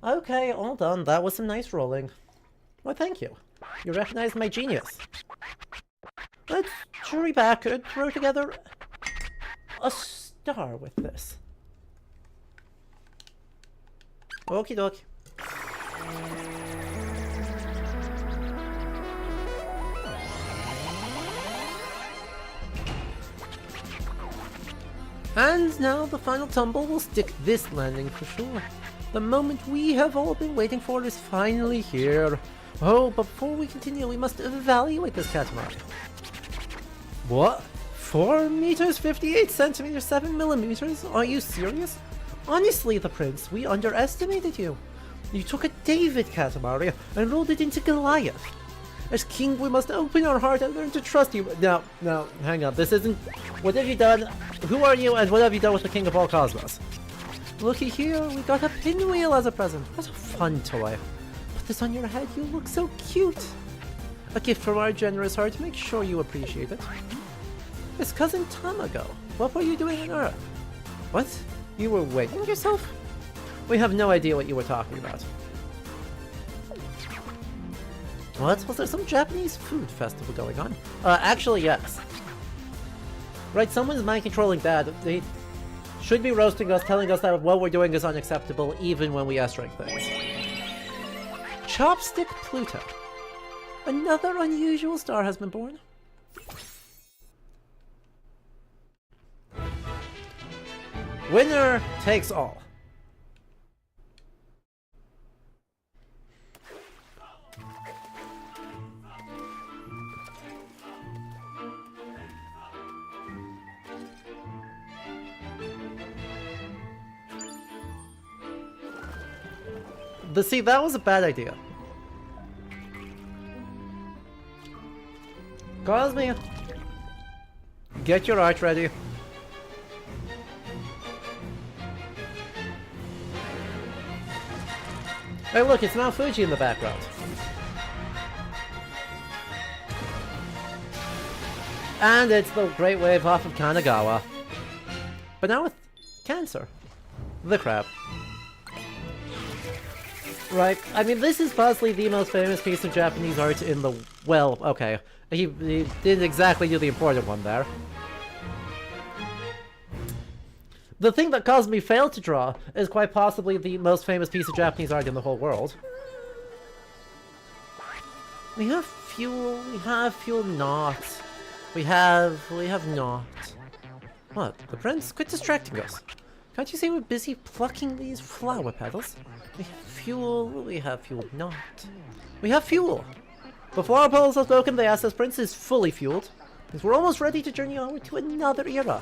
Okay, all done. That was some nice rolling. Well, thank you. You recognized my genius. Let's jury back and throw together a star with this. Okie dokie. And now the final tumble will stick this landing for sure. The moment we have all been waiting for is finally here. Oh, but before we continue, we must evaluate this Katamari. What? 4 meters, 58 centimeters, 7 millimeters? Are you serious? Honestly, the Prince, we underestimated you. You took a David Katamari and rolled it into Goliath. As king, we must open our heart and learn to trust you. No, no, hang on. This isn't... What have you done? Who are you and what have you done with the king of all cosmos? Looky here, we got a pinwheel as a present. What a fun toy. Put this on your head, you look so cute. A gift from our generous heart, make sure you appreciate it. Miss Cousin Tamago, what were you doing on Earth? What? You were waiting yourself? We have no idea what you were talking about. What? Was there some Japanese food festival going on? Actually, yes. Right, someone's mind-controlling Dad. They should be roasting us, telling us that what we're doing is unacceptable, even when we S-rank things. Chopstick Pluto. Another unusual star has been born. Winner takes all. See, that was a bad idea. Cosme, get your art ready. Hey look, it's Mount Fuji in the background. And it's the Great Wave off of Kanagawa. But now with cancer. The crab. Right, I mean, this is possibly the most famous piece of Japanese art in the... Well, okay. He didn't exactly do the important one there. The thing that Cosme failed to draw is quite possibly the most famous piece of Japanese art in the whole world. We have fuel not. We have not. What? The prince? Quit distracting us. Can't you see we're busy plucking these flower petals? We have fuel not. We have fuel! Before our poles are spoken, the SS Prince is fully fueled, because we're almost ready to journey onward to another era.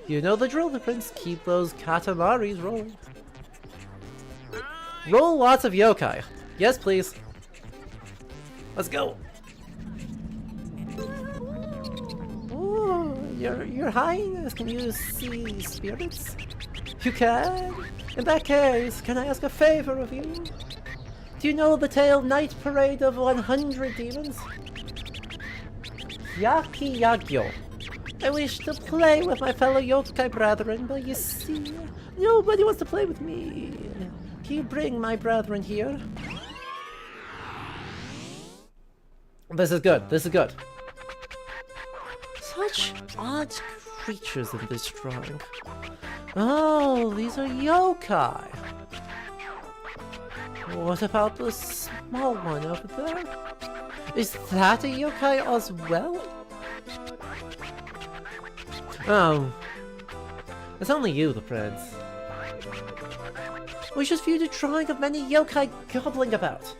You know the drill, the Prince. Keep those Katamaris rolling. Roll lots of yokai. Yes, please. Let's go. Ooh, your Highness, can you see spirits? You can? In that case, can I ask a favor of you? Do you know the tale Night Parade of 100 Demons? Yaki Yagyo. I wish to play with my fellow yokai brethren, but you see, nobody wants to play with me. Can you bring my brethren here? This is good, this is good. Such odd creatures in this drawing. Oh, these are yokai. What about the small one over there? Is that a yokai as well? Oh. It's only you, the prince. We just viewed a drawing of many yokai gobbling about.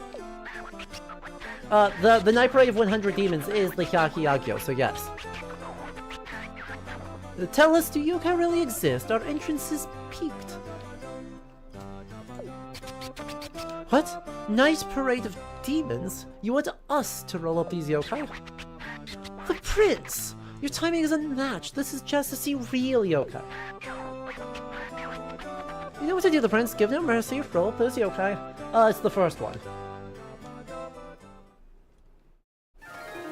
The Night Parade of 100 Demons is the Hyaki Agyo, so yes. Tell us, do yokai really exist? Our entrance is peaked. What? Night Parade of Demons? You want us to roll up these yokai? The prince! Your timing is unmatched. This is just to see real yokai. You know what to do, the prince. Give no mercy. Roll up this yokai. It's the first one.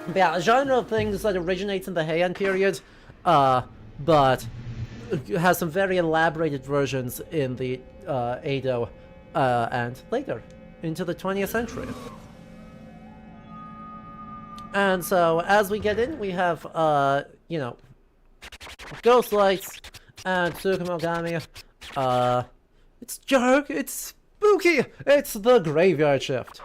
But yeah, a genre of things that originates in the Heian period, but has some very elaborated versions in the Edo and later into the 20th century. And so, as we get in, we have, you know, Ghost Lights and Tsukumogami. It's dark, it's spooky, it's the graveyard shift.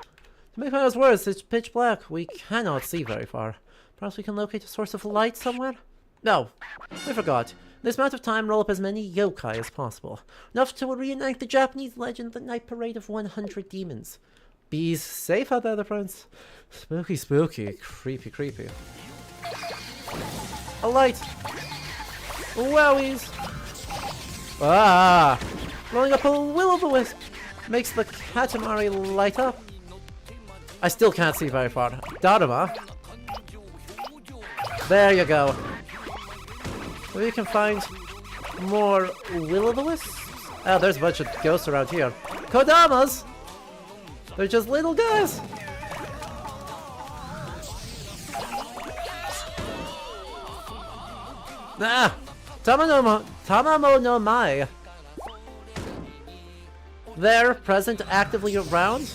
To make matters worse, it's pitch black. We cannot see very far. Perhaps we can locate a source of light somewhere? No, I forgot. In this amount of time, roll up as many yokai as possible. Enough to reenact the Japanese legend, the Night Parade of 100 Demons. Be safe out there, the prince. Spooky, spooky. Creepy, creepy. A light! Wowies! Ah! Rolling up a will-o'-the-wisp makes the Katamari light up. I still can't see very far. Dharma. There you go. Maybe you can find more will-o'-the-wisps? Oh, there's a bunch of ghosts around here. Kodamas! They're just little guys! Ah! Tamamo no Mai. There, present, actively around.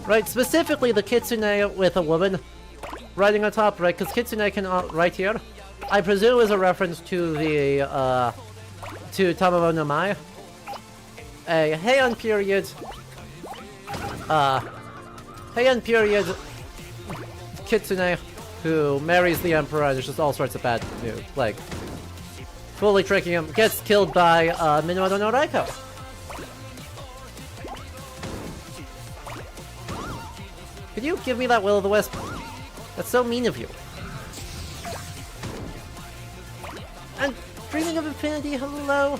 Right, specifically the kitsune with a woman riding on top, right? Because kitsune can right here, I presume is a reference to the to Tamamo no Mai, a Heian period kitsune who marries the emperor, and there's just all sorts of bad news, like fully tricking him, gets killed by Minamoto no Raiko. Could you give me that will-o'-the-wisp? That's so mean of you. And Dreaming of Infinity, hello!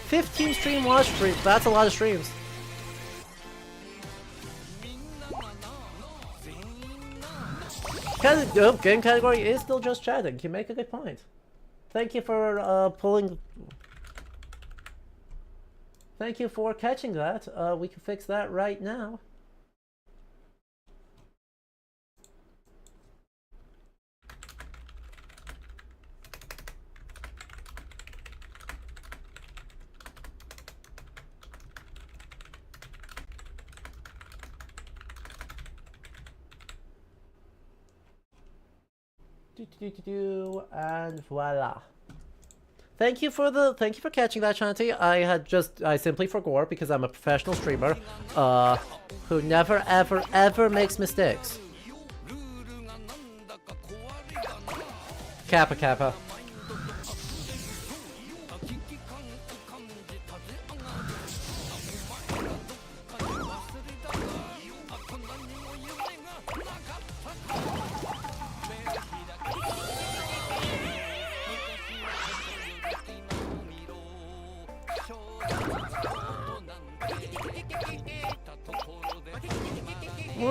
15 stream watch streams, that's a lot of streams. Game category is still just chatting, you make a good point. Thank you for Thank you for catching that, we can fix that right now. And voila. Thank you for catching that, Shanti. I simply forgot because I'm a professional streamer, who never ever makes mistakes. Kappa Kappa.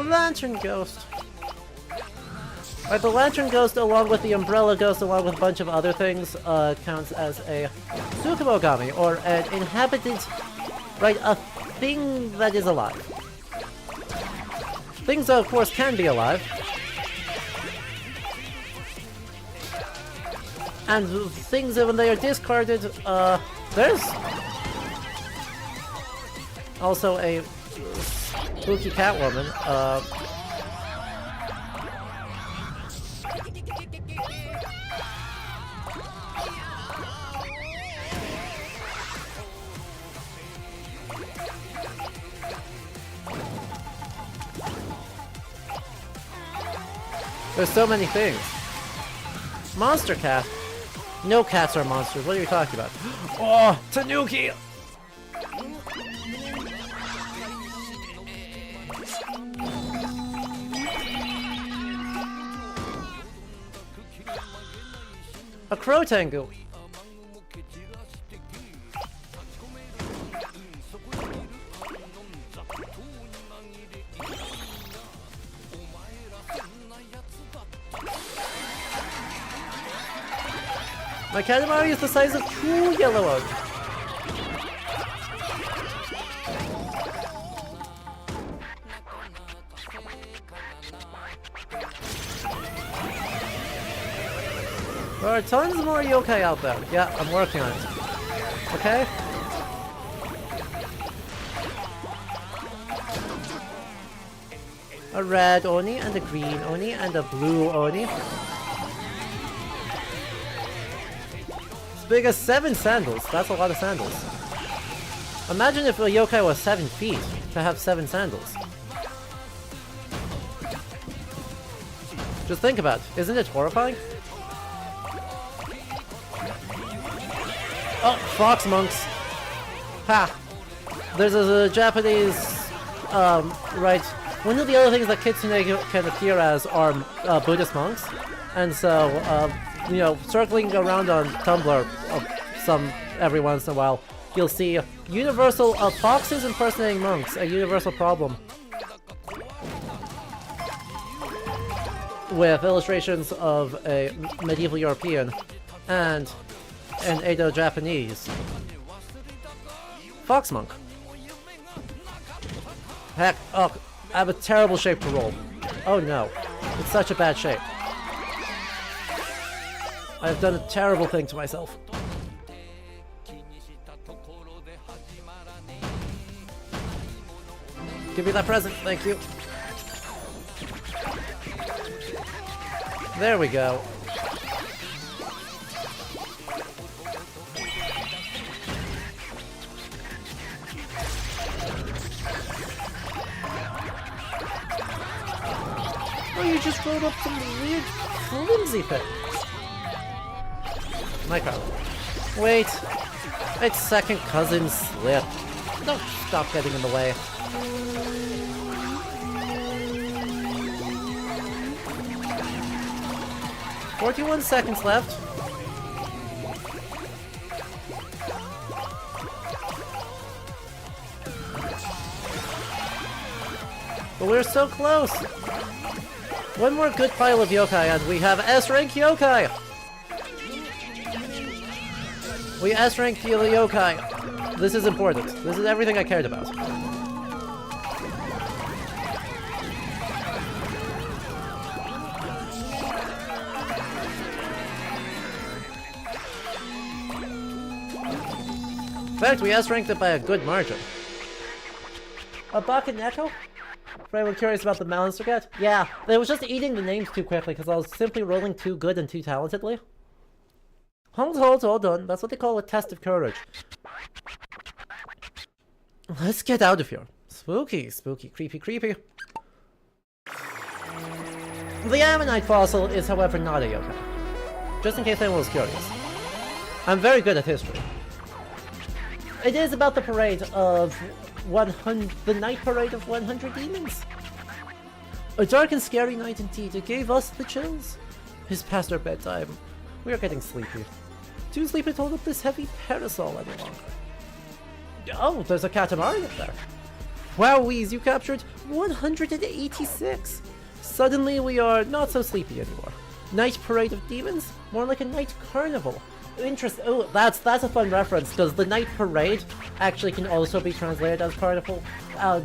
Lantern Ghost. Right, the Lantern Ghost, along with the Umbrella Ghost, along with a bunch of other things, counts as a Tsukumogami, or an inhabited, right, a thing that is alive. Things, of course, can be alive. And things, when they are discarded, there's also a spooky Catwoman, there's so many things. Monster cat. No cats are monsters. What are you talking about? Oh, Tanuki! A crow tango. My Katamari is the size of 2 yellow ones. There are tons more yokai out there. Yeah, I'm working on it. Okay? A red Oni, and a green Oni, and a blue Oni. As big as 7 sandals. That's a lot of sandals. Imagine if a yokai was 7 feet to have 7 sandals. Just think about it. Isn't it horrifying? Oh, fox monks. Ha! There's a Japanese, right. One of the other things that kitsune can appear as are Buddhist monks. And so, you know, circling around on Tumblr every once in a while, you'll see universal foxes impersonating monks, a universal problem. With illustrations of a medieval European and an Edo Japanese fox monk. Heck, oh, I have a terrible shape to roll. Oh no, it's such a bad shape. I've done a terrible thing to myself. Give me that present, thank you. There we go. Oh, you just rolled up some weird flimsy things. Micro. Wait. It's second cousin slip. Don't stop getting in the way. "41 seconds left." But we're so close! One more good pile of yokai and we have S-rank yokai! We S-ranked the yokai. This is important. This is everything I cared about. In fact, we S-ranked it by a good margin. A Bakaneko? For anyone curious about the Mountain Circuit? Yeah, they was just eating the names too quickly because I was simply rolling too good and too talentedly. Hold on. That's what they call a test of courage. Let's get out of here. Spooky, creepy. The Ammonite fossil is, however, not a yokai. Just in case anyone was curious. I'm very good at history. It is about the parade of 100... the night parade of 100 demons. A dark and scary night indeed. It gave us the chills. It's past our bedtime. We are getting sleepy. Too sleepy to hold up this heavy parasol any longer. Oh, there's a Katamari up there. Wow, Weez, you captured 186. Suddenly we are not so sleepy anymore. Night parade of demons? More like a night carnival. Interesting. Oh, that's a fun reference, because the night parade actually can also be translated as carnival.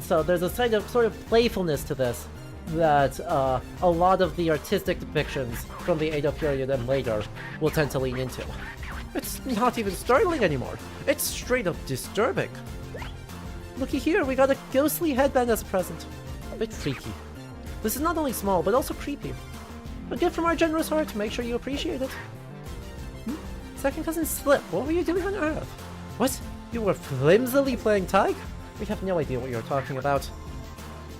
So there's a sort of playfulness to this that a lot of the artistic depictions from the Edo period and later will tend to lean into. It's not even startling anymore. It's straight up disturbing. Looky here, we got a ghostly headband as a present. A bit freaky. This is not only small, but also creepy. A gift from our generous heart, make sure you appreciate it. Second cousin Slip, what were you doing on Earth? What? You were flimsily playing tag? We have no idea what you're talking about.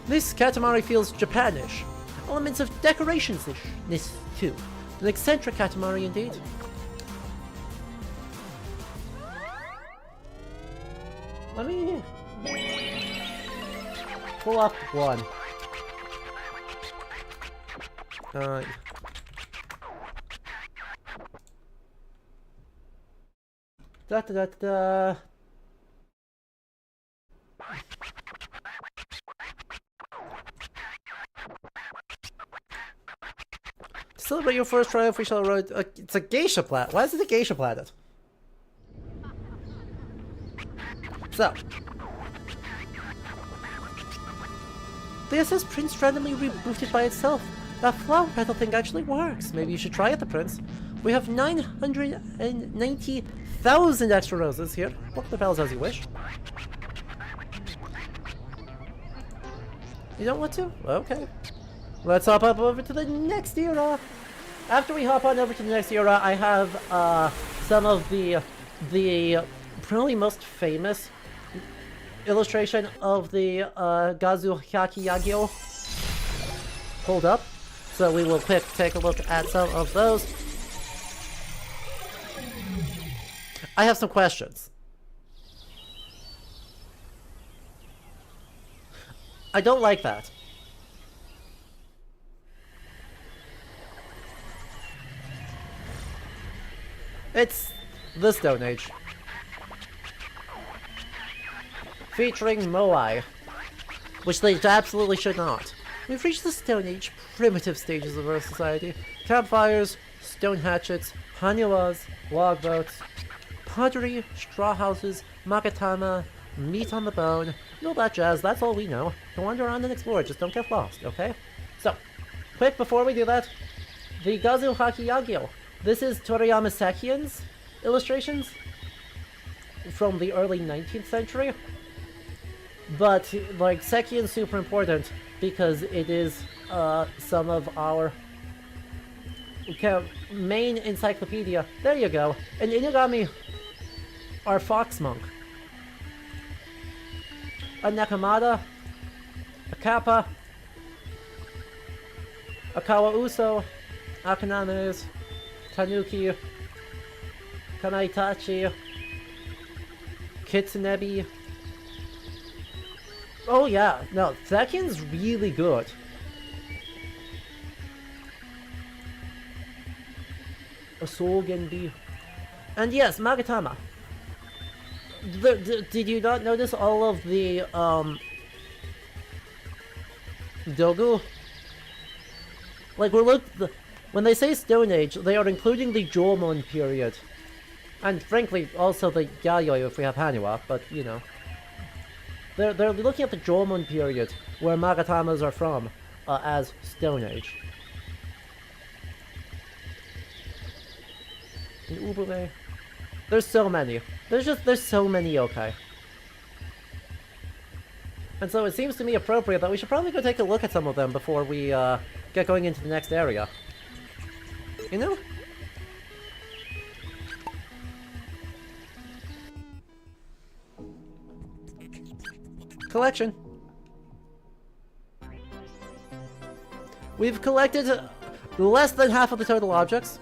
This Katamari feels Japanish. Elements of decorations-ishness, too. An eccentric Katamari indeed. Let me pull up one. Da. To celebrate your first triumph, we shall ride. It's a geisha planet. Why is it a geisha planet? So, the SS Prince randomly rebooted by itself. That flower petal thing actually works. Maybe you should try it, the Prince. We have 990,000 extra roses here. Look the bells as you wish. You don't want to? Okay. Let's hop up over to the next era. After we hop on over to the next era, I have some of the probably most famous illustration of the Gazu Hyaki Yagyo pulled up. So we will take a look at some of those. I have some questions. I don't like that. It's the Stone Age. featuring Moai, which they absolutely should not. We've reached the Stone Age primitive stages of our society. Campfires, stone hatchets, haniwas, log boats, pottery, straw houses, makatama, meat on the bone, and all that jazz. That's all we know. To wander around and explore, just don't get lost, okay? So, quick before we do that, the Gazu Haki Yagyo. This is Toriyama Sekien's illustrations from the early 19th century. But, like, Sekien's super important because it is some of our main encyclopedia. There you go. And Inugami, our fox monk. A Nakamada, a Kappa, a Kawauso, Akanames, Tanuki, Kanaitachi, Kitsunebi. Oh yeah, no, Sekien's really good. A Soul Genbi. And yes, Magatama. Did you not notice all of the, Dogu? Like, when they say Stone Age, they are including the Jomon period. And frankly, also the Yayoi if we have Haniwa, but, you know. They're looking at the Jomon period, where Magatamas are from, as Stone Age. And Ubume. There's so many. There's so many yokai. And so it seems to me appropriate that we should probably go take a look at some of them before we, get going into the next area. You know? Collection. We've collected less than half of the total objects.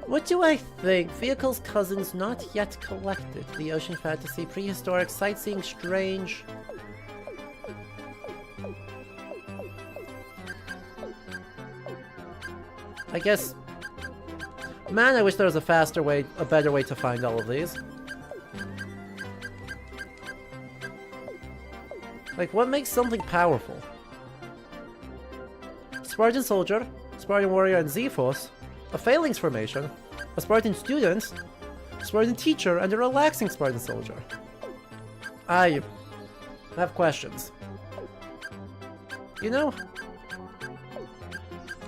What do I think? Vehicles cousins not yet collected. The ocean fantasy, prehistoric, sightseeing, strange. I guess... Man, I wish there was a faster way, a better way to find all of these. Like, what makes something powerful? Spartan soldier, Spartan warrior and Zephos, a phalanx formation, a Spartan student, Spartan teacher, and a relaxing Spartan soldier. I have questions. You know?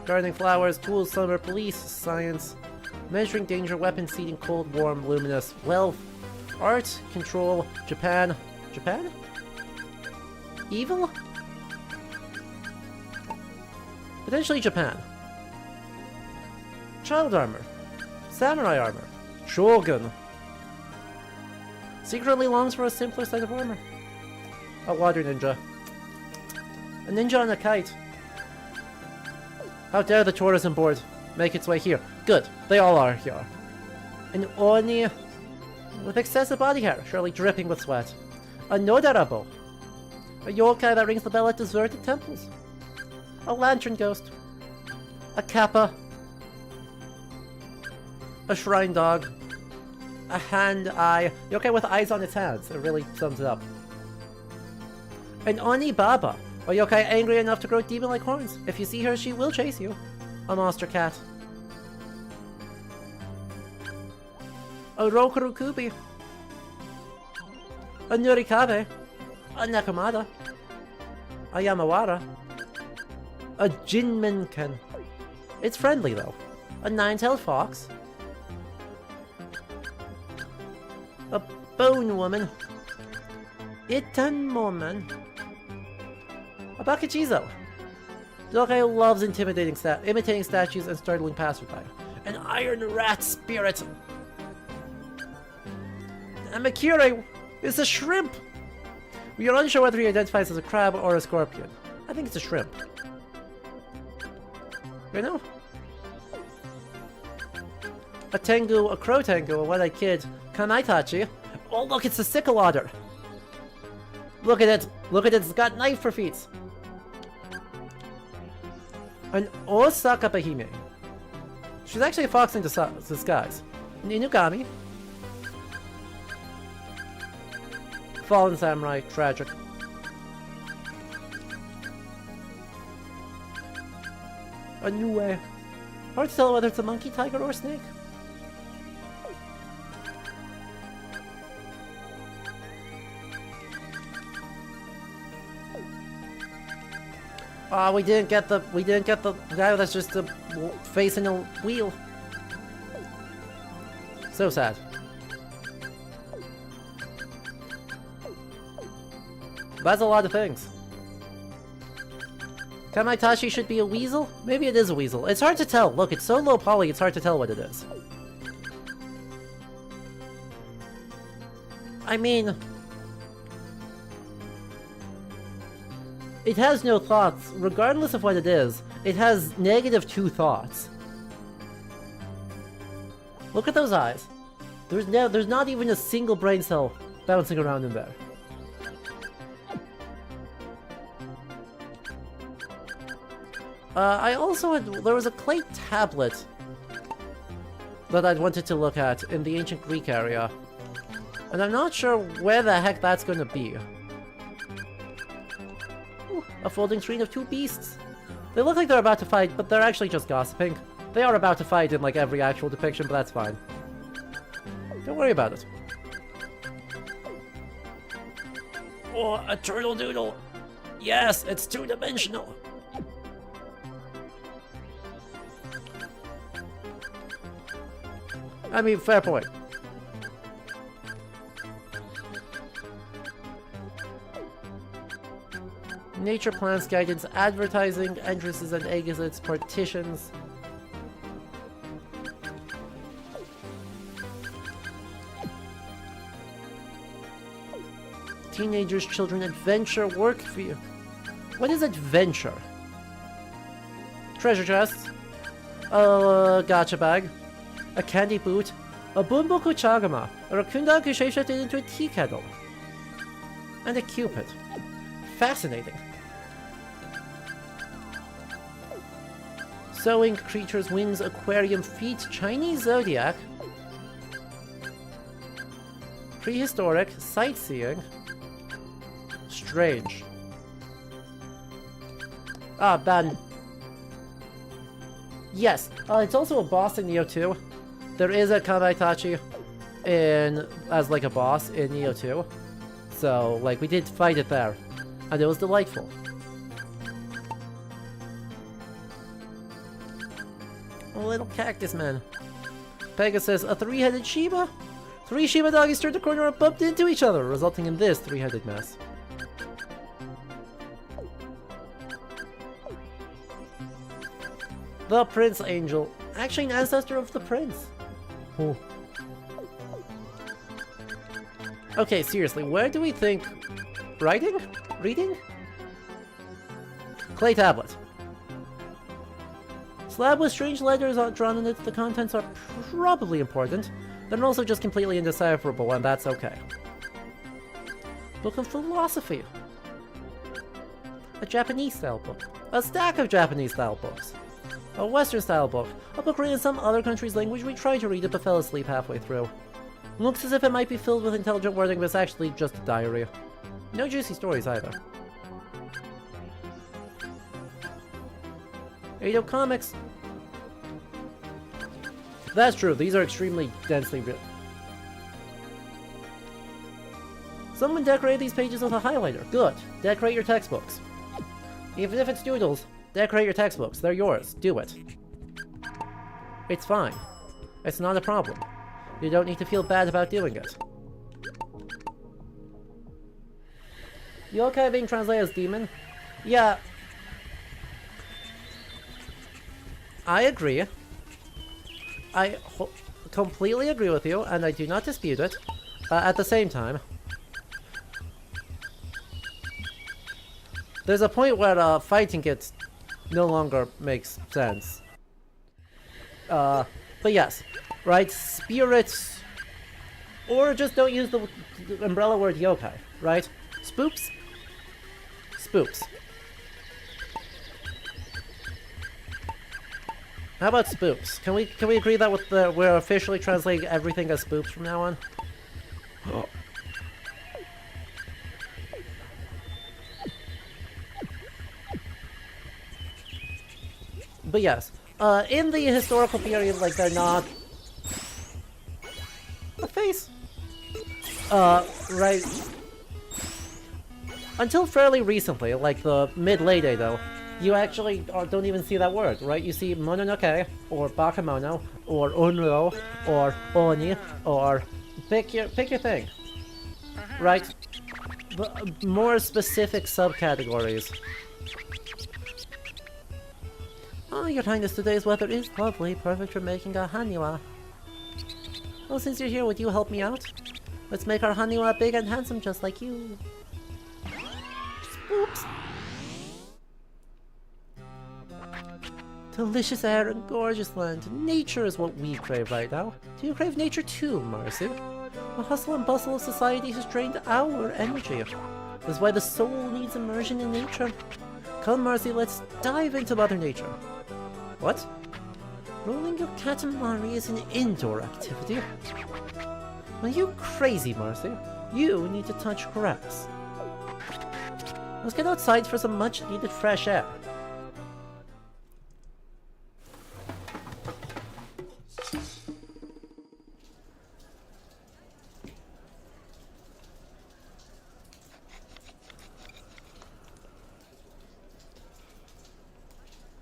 Gardening flowers, tools, summer, police, science, measuring danger, weapon, seeding, cold, warm, luminous, wealth, art, control, Japan. Japan? Evil? Potentially Japan. Child armor. Samurai armor. Shogun. Secretly longs for a simpler set of armor. A water ninja. A ninja on a kite. How dare the tourism board make its way here? Good, they all are here. An Oni with excessive body hair, surely dripping with sweat. A Nodarabo. A yokai that rings the bell at deserted temples. A lantern ghost. A kappa. A shrine dog. A hand eye. Yokai with eyes on its hands. It really sums it up. An Oni Baba. A yokai angry enough to grow demon-like horns. If you see her, she will chase you. A monster cat. A Rokuru Kubi. A Nurikabe. A Nakamada. A Yamawara. A Jinmenken. It's friendly though. A nine-tailed fox. A bone woman. Itan woman. A Bakachizo. Dokai loves imitating statues and startling passerby. An iron rat spirit. A Makire is a shrimp. We are unsure whether he identifies as a crab or a scorpion. I think it's a shrimp. You know? A Tengu, a crow Tengu, a one-eyed kid, Kanaitachi. Oh look, it's a sickle otter. Look at it. Look at it, it's got knife for feet. An Osaka Bahime. She's actually a fox in disguise. An Inugami. Fallen samurai, tragic. A new way. Hard to tell whether it's a monkey, tiger, or snake. Ah, we didn't get the guy that's just facing a wheel. So sad. That's a lot of things. Kamaitachi should be a weasel? Maybe it is a weasel. It's hard to tell. Look, it's so low poly, it's hard to tell what it is. I mean... it has no thoughts. Regardless of what it is, it has -2 thoughts. Look at those eyes. There's not even a single brain cell bouncing around in there. There was a clay tablet that I'd wanted to look at in the ancient Greek area. And I'm not sure where the heck that's gonna be. Ooh, a folding screen of 2 beasts. They look like they're about to fight, but they're actually just gossiping. They are about to fight in like every actual depiction, but that's fine. Don't worry about it. Oh, a turtle doodle! Yes, it's 2-dimensional! I mean, fair point. Nature plants, guidance, advertising, entrances and exits, partitions. Teenagers, children, adventure, work for you. What is adventure? Treasure chests. A gacha bag. A candy boot. A bunboku chagama. A rakundaku shapeshifted into a tea kettle. And a cupid. Fascinating. Sewing, creatures, wings, aquarium, feet, Chinese zodiac. Prehistoric, sightseeing. Strange. Ah, bad. Yes, it's also a boss in Neo 2. There is a Kamaitachi as like a boss in Neo 2. So, like, we did fight it there. And it was delightful. A little cactus man. Pegasus, a 3-headed Shiba? 3 Shiba doggies turned a corner and bumped into each other, resulting in this 3-headed mess. The Prince Angel. Actually an ancestor of the Prince. Oh. Okay, seriously, where do we think... writing? Reading? Clay tablet. Slab with strange letters drawn on it. The contents are probably important. They're also just completely indecipherable, and that's okay. Book of Philosophy. A Japanese-style book. A stack of Japanese-style books. A Western-style book. A book written in some other country's language. We tried to read it but fell asleep halfway through. Looks as if it might be filled with intelligent wording, but it's actually just a diary. No juicy stories either. Edo Comics. That's true, these are extremely densely written. Someone decorate these pages with a highlighter. Good. Decorate your textbooks. Even if it's doodles, decorate your textbooks. They're yours. Do it. It's fine. It's not a problem. You don't need to feel bad about doing it. Yokai being translated as demon? Yeah. I agree. I completely agree with you, and I do not dispute it. At the same time, there's a point where fighting it no longer makes sense. But yes, right? Spirits, or just don't use the umbrella word yokai, right? Spooks? Spooks. How about spooks? Can we agree that we're officially translating everything as spooks from now on? But yes, in the historical period, like, they're not... A face? Right... Until fairly recently, like the mid-late Edo, you actually don't even see that word, right? You see Mononoke, or Bakemono, or Unro, or Oni, or... Pick your thing. Right? More specific subcategories. Oh, Your Highness, today's weather is lovely, perfect for making a haniwa. Well, since you're here, would you help me out? Let's make our haniwa big and handsome just like you. Oops. Delicious air and gorgeous land. Nature is what we crave right now. Do you crave nature too, Marcy? The hustle and bustle of society has drained our energy. That's why the soul needs immersion in nature. Come, Marcy, let's dive into Mother Nature. What? Rolling your Katamari is an indoor activity. Are you crazy, Marcy? You need to touch grass. Let's get outside for some much-needed fresh air.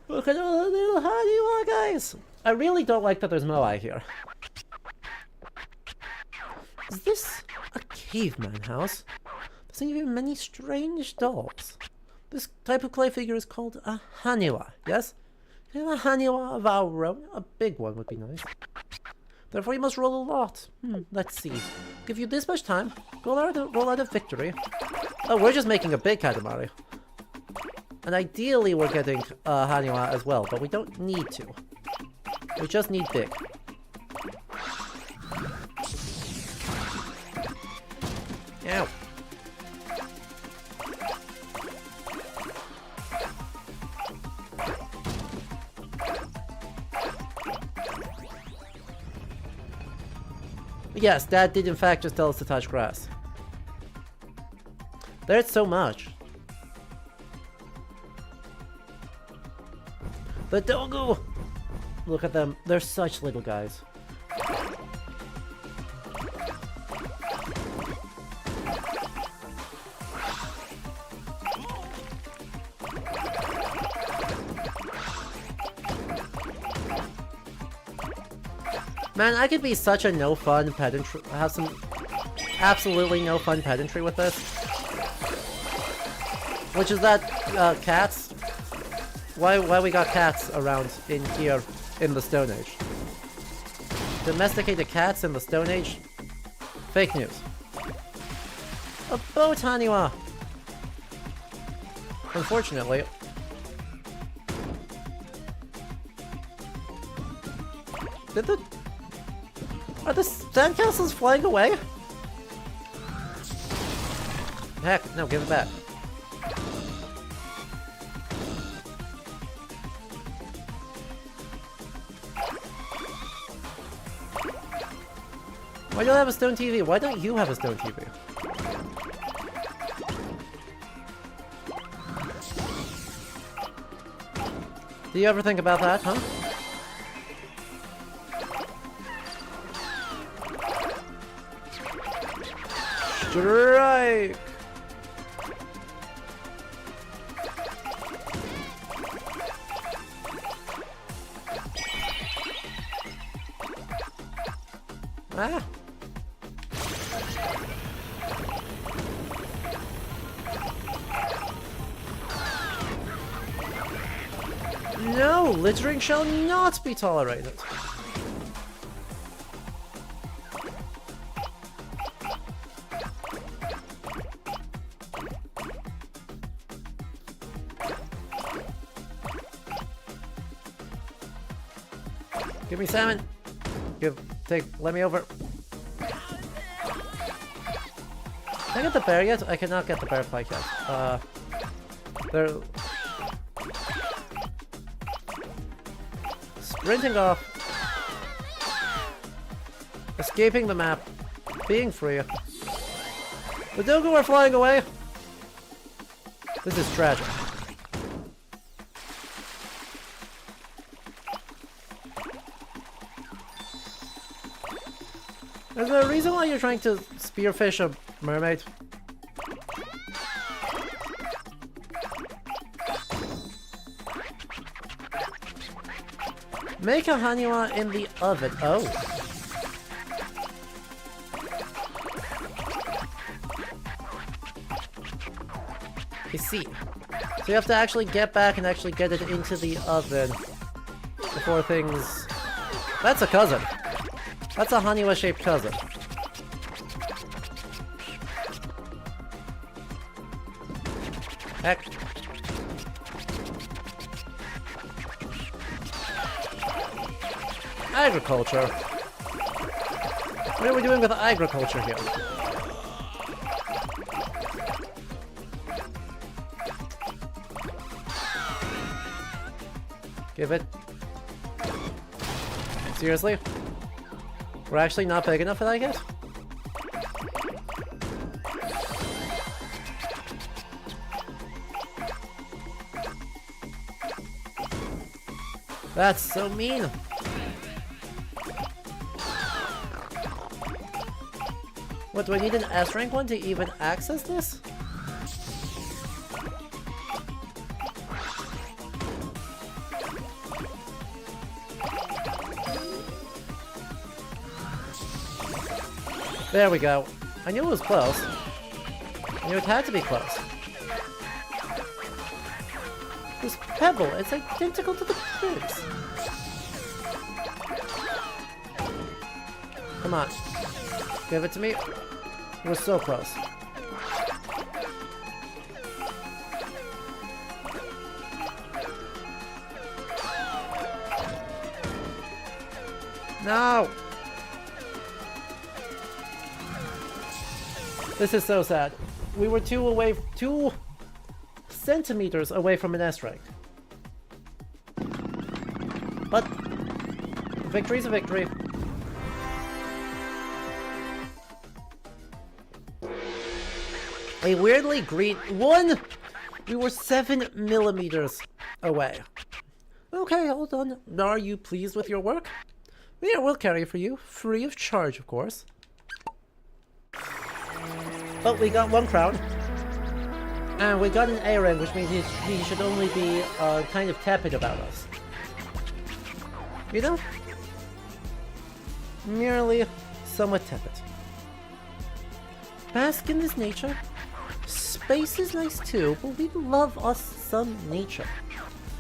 Look at all the little haniwa guys! I really don't like that there's Moai here. Is this a caveman house? There's even many strange dolls. This type of clay figure is called a haniwa, yes? And a haniwa of our own. A big one would be nice. Therefore you must roll a lot. Let's see. Give you this much time. Roll out a victory. Oh, we're just making a big Katamari. And ideally we're getting haniwa as well, but we don't need to. We just need big. Ow. Yes, Dad did in fact just tell us to touch grass. There's so much. The Dogu! Look at them, they're such little guys. Man, I could be such a no-fun pedantry, have some absolutely no fun pedantry with this. Which is that, cats? Why we got cats around in here in the Stone Age? Domesticated cats in the Stone Age? Fake news. A boat haniwa! Unfortunately. Are the sandcastles flying away? Heck, no, give it back. Why do I have a stone TV? Why don't you have a stone TV? Do you ever think about that, huh? Strike! Ah! No! Littering shall not be tolerated! Give me salmon! Let me over. Can I get the bear yet? I cannot get the bear pike yet. They're... Sprinting off. Escaping the map. Being free. The Dogu are flying away! This is tragic. Is there a reason why you're trying to spearfish a mermaid? Make a haniwa in the oven. Oh. I see. So you have to actually get back and actually get it into the oven before things... That's a cousin. That's a haniwa-shaped cousin. Heck. Agriculture. What are we doing with agriculture here? Give it. Seriously? We're actually not big enough for that yet? That's so mean! What, do I need an S rank one to even access this? There we go. I knew it was close. I knew it had to be close. This pebble, it's identical to the prince. Come on. Give it to me. We're so close. No! This is so sad. We were 2 centimeters away from an S rank. But victory's a victory. A weirdly green one. We were 7 millimeters away. Okay, hold on. Are you pleased with your work? Yeah, we'll carry it for you, free of charge, of course. But we got 1 crown. And we got an A rank, which means he should only be kind of tepid about us. You know? Merely somewhat tepid. Bask in this nature. Space is nice too, but we love us some nature.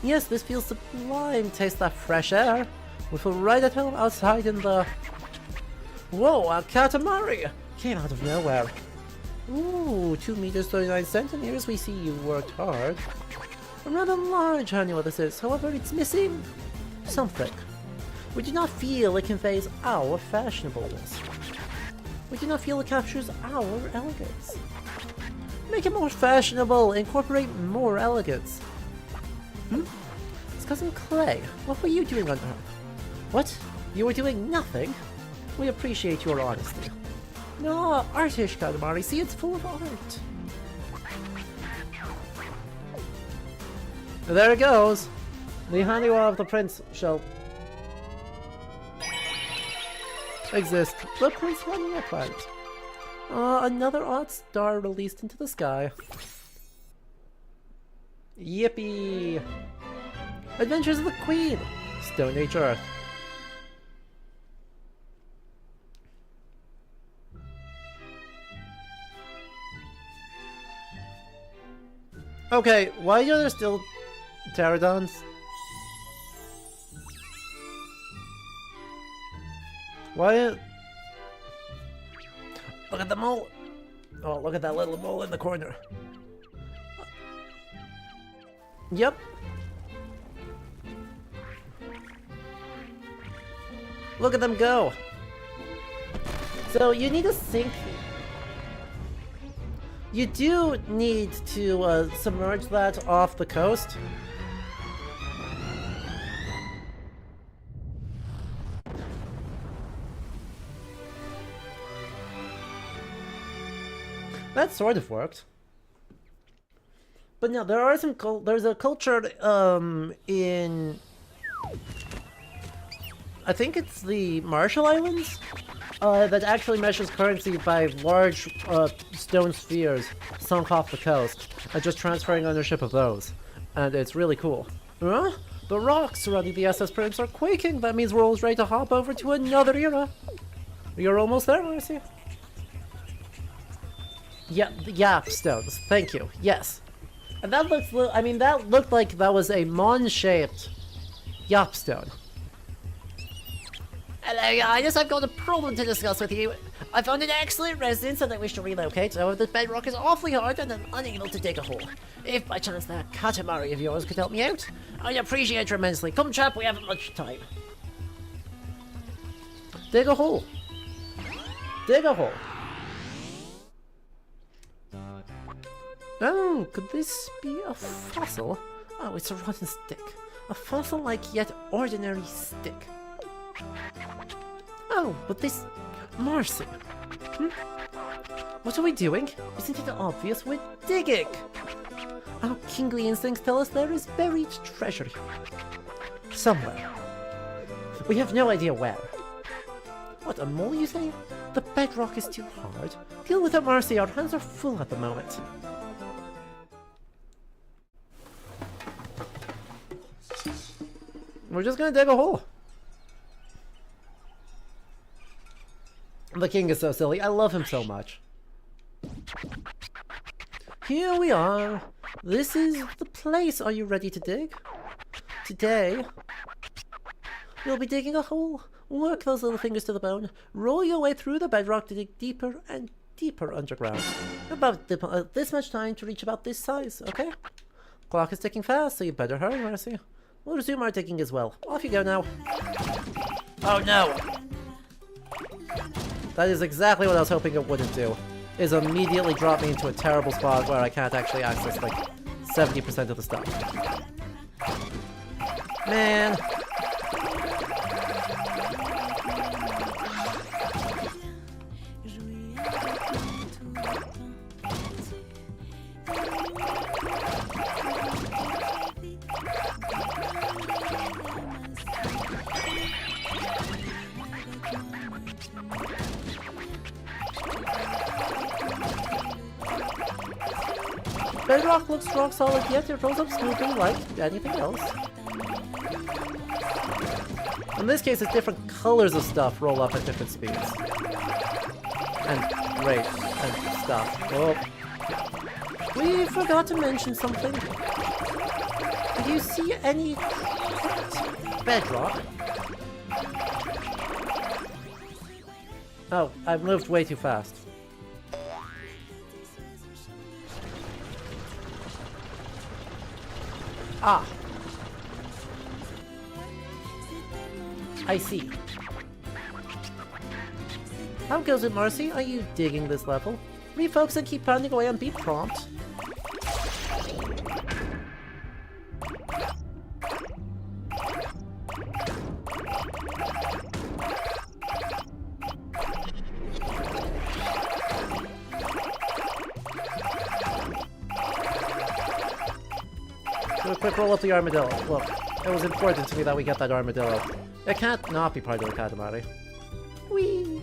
Yes, this feels sublime. Taste that fresh air. We feel right at home outside in the... Whoa, a Katamari! Came out of nowhere. Ooh, 2 meters 39 centimeters. We see you worked hard. A rather large haniwa this is, however, it's missing something. We do not feel it conveys our fashionableness. We do not feel it captures our elegance. Make it more fashionable, incorporate more elegance. It's Cousin Clay. What were you doing on Earth? What? You were doing nothing? We appreciate your honesty. No, artish, Katamari. See, it's full of art. There it goes. The haniwa of the prince shall exist. The Prince Haniwa plant. Another odd star released into the sky. Yippee! Adventures of the Queen! Stone Age Earth. Okay, why are there still pterodons? Why? Look at the mole! Oh, look at that little mole in the corner. Yep. Look at them go! So you need to sink... You do need to submerge that off the coast. That sort of worked. But no, there are some there's a culture in... I think it's the Marshall Islands? that actually measures currency by large stone spheres sunk off the coast and just transferring ownership of those. And it's really cool. Huh? The rocks surrounding the SS Prince are quaking. That means we're almost ready to hop over to another era. You're almost there, Marcy. Yeah, stones. Thank you. Yes. And that looks, that looked like that was a Mon-shaped Yapstone. Hello guys, I've got a problem to discuss with you. I found an excellent residence and I wish to relocate, however the bedrock is awfully hard and I'm unable to dig a hole. If by chance that Katamari of yours could help me out, I'd appreciate it tremendously. Come chap, we haven't much time. Dig a hole. Dig a hole. Oh, could this be a fossil? Oh, it's a rotten stick. A fossil-like yet ordinary stick. Oh, but this... Marcy. What are we doing? Isn't it obvious? We're digging! Our kingly instincts tell us there is buried treasure. Somewhere. We have no idea where. What, a mole, you say? The bedrock is too hard. Deal with it, Marcy. Our hands are full at the moment. We're just gonna dig a hole. The king is so silly. I love him so much. Here we are. This is the place. Are you ready to dig? Today, you'll be digging a hole. Work those little fingers to the bone. Roll your way through the bedrock to dig deeper and deeper underground. About this much time to reach about this size, okay? Clock is ticking fast, so you better hurry, Marcy. We'll resume our digging as well. Off you go now. Oh no! That is exactly what I was hoping it wouldn't do. Is immediately drop me into a terrible spot where I can't actually access like 70% of the stuff. Man. Bedrock looks rock solid, yet it rolls up smoothly like anything else. In this case, it's different colors of stuff roll up at different speeds. And rate and stuff. Oh. We forgot to mention something. Do you see any bedrock? Oh, I've moved way too fast. Ah. I see. How goes it, Marcy? Are you digging this level? Refocus and keep pounding away and be prompt. Do a quick roll up the armadillo. Look, it was important to me that we get that armadillo. It can't not be part of the Katamari. Whee!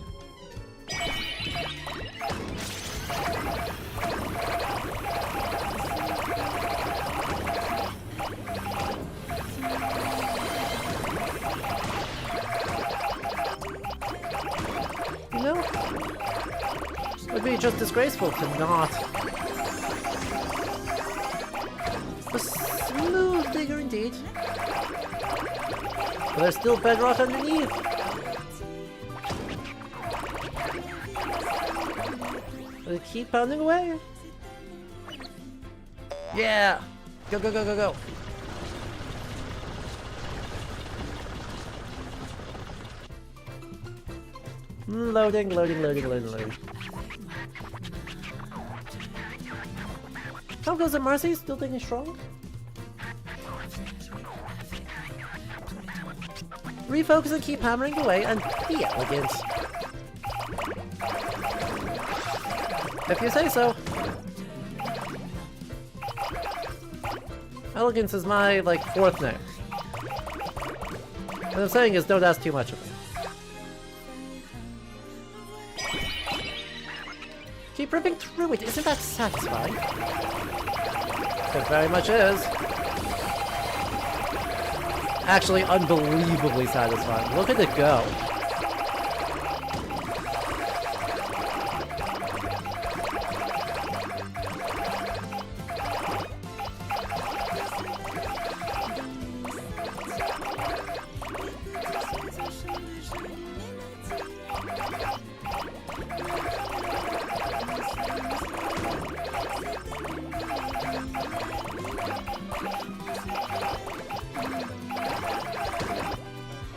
You know, it would be just disgraceful to not. A smooth digger indeed. But there's still bedrock underneath. But keep pounding away. Yeah! Go, go, go, go, go. Loading, loading, loading, loading, loading. How goes it, Marcy? Still thinking strong? Refocus and keep hammering away and be elegant. If you say so. Elegance is my, like, 4th name. What I'm saying is don't ask too much of me. Keep ripping through it. Isn't that satisfying? It very much is. Actually, unbelievably satisfying. Look at it go.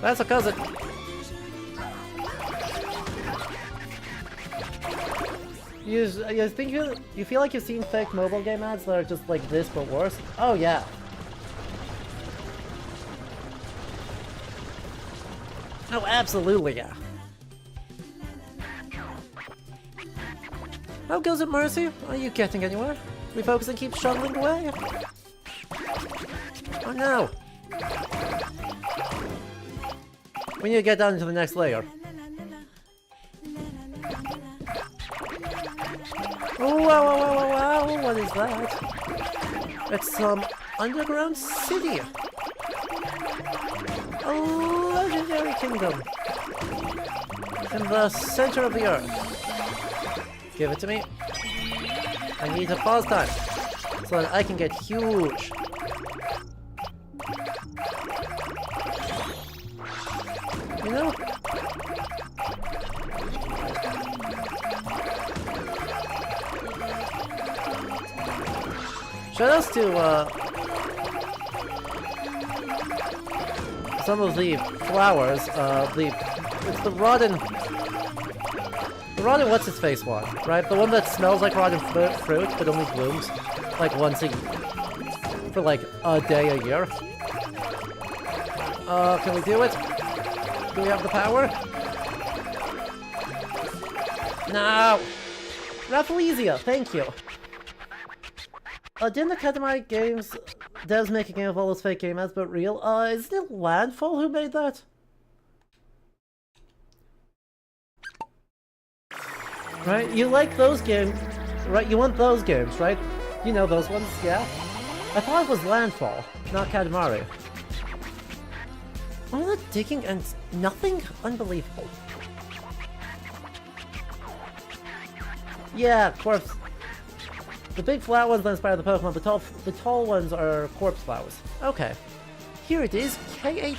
That's a cousin. You think you feel like you've seen fake mobile game ads that are just like this but worse? Oh yeah. Oh, absolutely yeah. How goes it, Mercy? Are you getting anywhere? We focus and keep shuttling away? Oh no! We need to get down into the next layer. Oh, wow, what is that? It's some underground city. A legendary kingdom. In the center of the earth. Give it to me. I need to pause time so that I can get huge. You know? Shoutouts to some of the flowers. It's the rotten what's its face one, right? The one that smells like rotten fruit but only blooms like once for like a day a year. Can we do it? Do we have the power? No! Rafflesia, thank you. Didn't the Katamari games devs make a game of all those fake game ads but real? Is it Landfall who made that? Right? You like those games, right? You want those games, right? You know those ones, yeah? I thought it was Landfall, not Katamari. All that digging and nothing? Unbelievable. Yeah, corpse. The big flat ones that inspire the Pokemon, the tall ones are corpse flowers. Okay. Here it is, Katamari.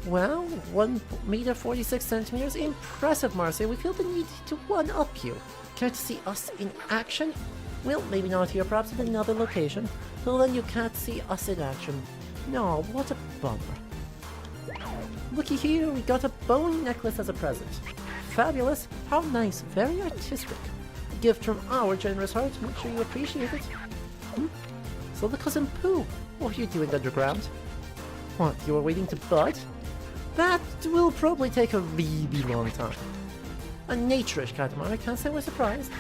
Wow, 1 meter 46 centimeters. Impressive, Marcy. We feel the need to one-up you. Care to see us in action? Well, maybe not here, perhaps in another location. Till then, you can't see us in action. No, what a bummer. Looky here, we got a bone necklace as a present. Fabulous. How nice. Very artistic. A gift from our generous heart. Make sure you appreciate it. So the cousin Pooh, what are you doing underground? What, you were waiting to bud? That will probably take a really long time. A nature-ish Katamari, can't say we're surprised.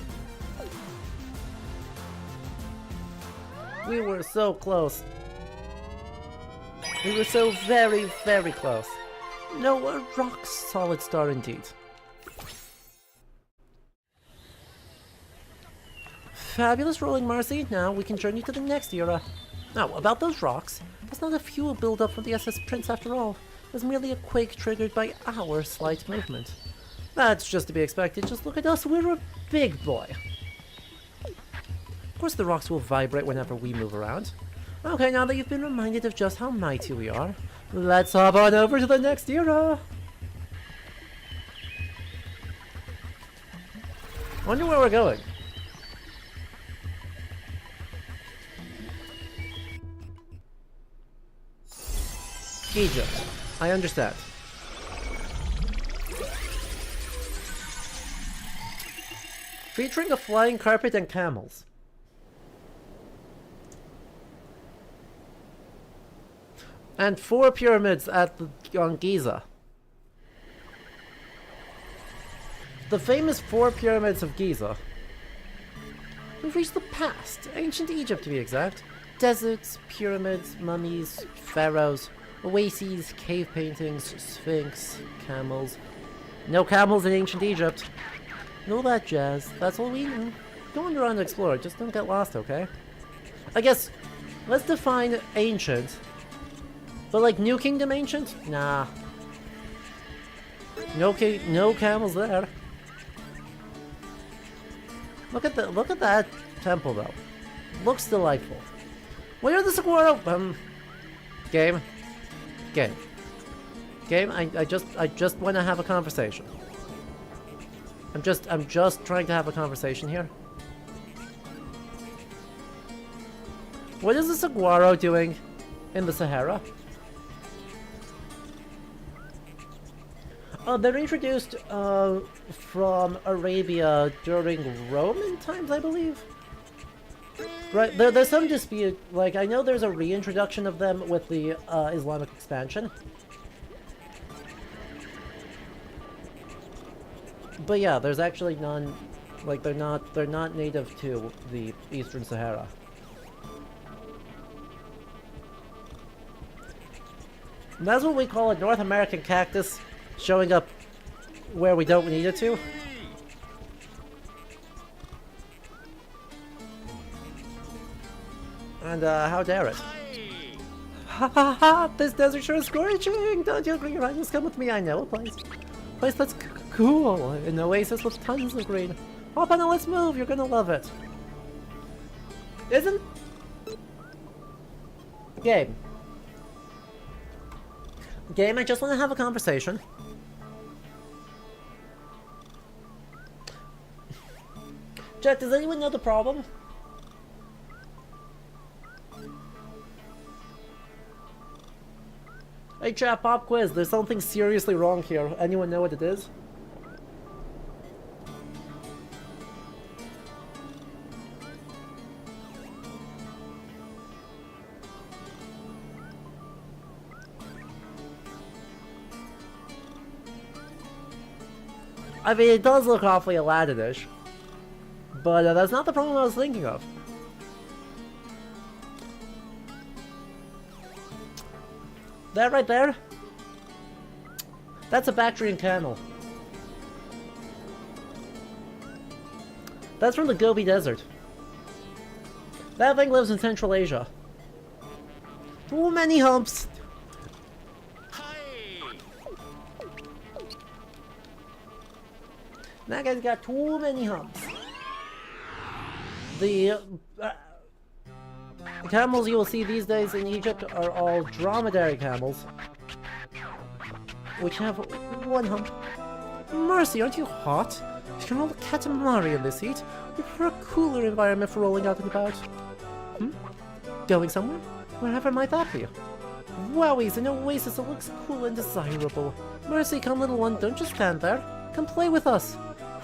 We were so close. We were so very, very close. No, a rock-solid star indeed. Fabulous rolling, Marcy. Now we can journey to the next era. Now, about those rocks, that's not a fuel build-up from the SS Prince after all. It was merely a quake triggered by our slight movement. That's just to be expected. Just look at us, we're a big boy. Of course the rocks will vibrate whenever we move around. Okay, now that you've been reminded of just how mighty we are, let's hop on over to the next era! Wonder where we're going. Egypt. I understand. Featuring a flying carpet and camels. And 4 pyramids on Giza. The famous 4 pyramids of Giza. We've reached the past, ancient Egypt to be exact. Deserts, pyramids, mummies, pharaohs. oases, cave paintings, sphinx, camels. No camels in ancient Egypt. And all that jazz. That's all we know. Go on around and explore. Just don't get lost, okay? I guess, let's define ancient. But like New Kingdom ancient? Nah. No camels there. Look at that temple though. Looks delightful. Where are the saguaro? Game. I just want to have a conversation. I'm just trying to have a conversation here. What is the saguaro doing in the Sahara? They're introduced from Arabia during Roman times, I believe. Right, there's some dispute. Like, I know there's a reintroduction of them with the Islamic expansion. But yeah, there's actually none. Like, they're not native to the Eastern Sahara. And that's what we call a North American cactus showing up where we don't need it to. And how dare it? Ha ha ha! This desert sure is scorching! Don't you agree, Rhinos? Come with me, I know a place. Place that's cool. An oasis with tons of green. Hop on and let's move, you're gonna love it. Isn't... Game, I just want to have a conversation. Chat, does anyone know the problem? Hey chat, pop quiz, there's something seriously wrong here. Anyone know what it is? I mean, it does look awfully Aladdin-ish. But that's not the problem I was thinking of. That right there? That's a Bactrian camel. That's from the Gobi Desert. That thing lives in Central Asia. Too many humps. That guy's got too many humps. The camels you will see these days in Egypt are all dromedary camels, which have one hump. Mercy, aren't you hot? You can roll a Katamari in this heat. We prefer a cooler environment for rolling out and about. Going somewhere? Wherever might that be? Wowies, an oasis that looks cool and desirable. Mercy, come little one, don't just stand there. Come play with us.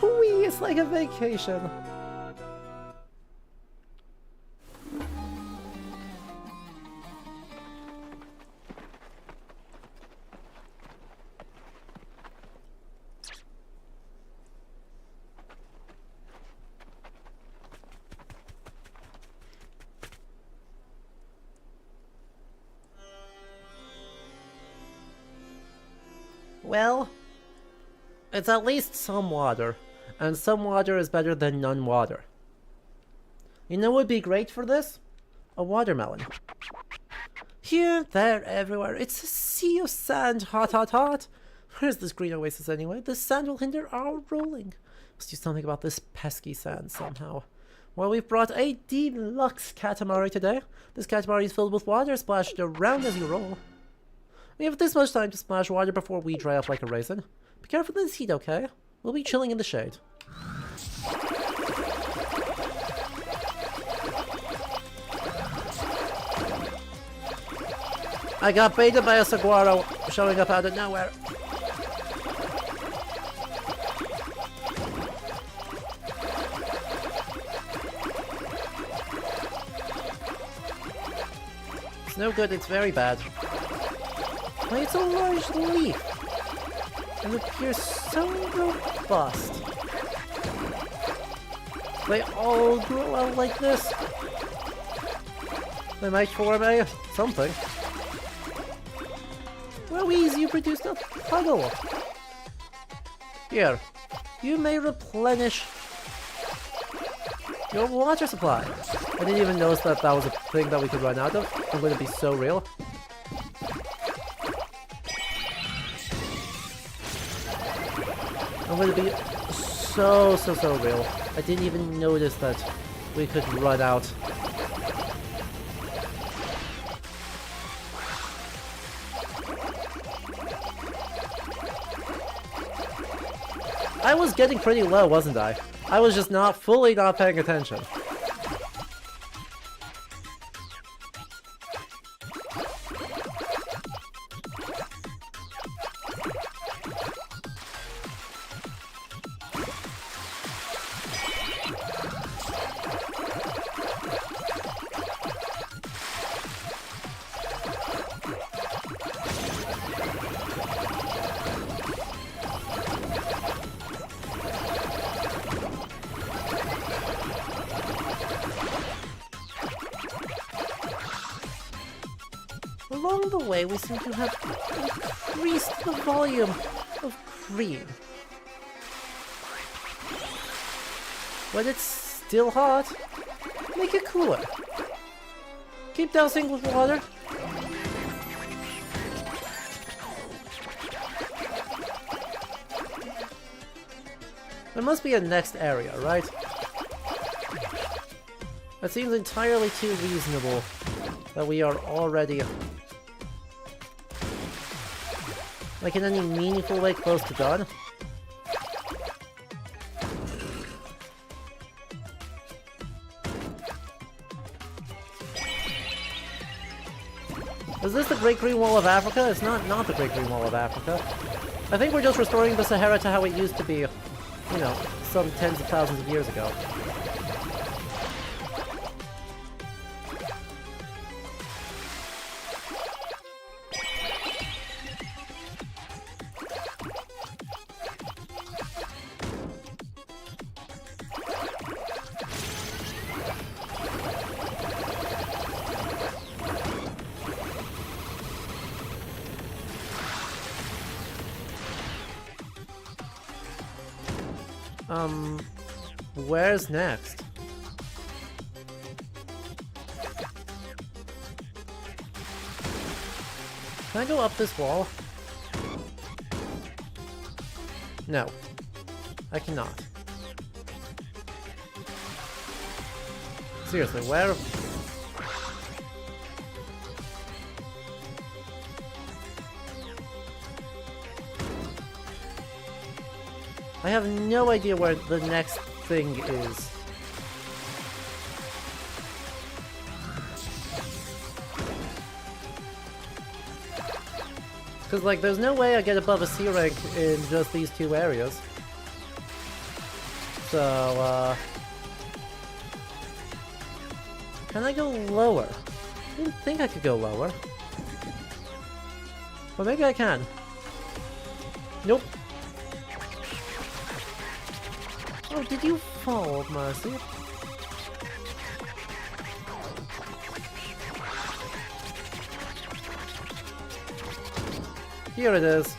Whee, it's like a vacation. Well, it's at least some water, and some water is better than none water. You know what would be great for this? A watermelon. Here, there, everywhere, it's a sea of sand, hot, hot, hot. Where's this green oasis anyway? The sand will hinder our rolling. Must do something about this pesky sand somehow. Well, we've brought a deluxe Katamari today. This Katamari is filled with water splashed around as you roll. We have this much time to splash water before we dry up like a raisin. Be careful in this heat, okay? We'll be chilling in the shade. I got baited by a saguaro showing up out of nowhere. It's no good, it's very bad. It's a large leaf, and it appears so robust. They all grow out like this. They might form a something. Louise, you produced a puddle! Here, you may replenish your water supply. I didn't even notice that that was a thing that we could run out of. I'm gonna be so real. I'm gonna be so real. I didn't even notice that we could run out. I was getting pretty low, wasn't I? I was just fully not paying attention. Along the way, we seem to have increased the volume of cream. When it's still hot, make it cooler. Keep dousing with water. There must be a next area, right? That seems entirely too reasonable that we are already, like, in any meaningful way close to done. Is this the Great Green Wall of Africa? It's not the Great Green Wall of Africa. I think we're just restoring the Sahara to how it used to be, you know, some tens of thousands of years ago. Where's next? Can I go up this wall? No. I cannot. Seriously, where... I have no idea where the next thing is. Because, like, there's no way I get above a C rank in just these two areas. So, can I go lower? I didn't think I could go lower. But maybe I can. Nope. Oh, did you fall, Mercy? Here it is.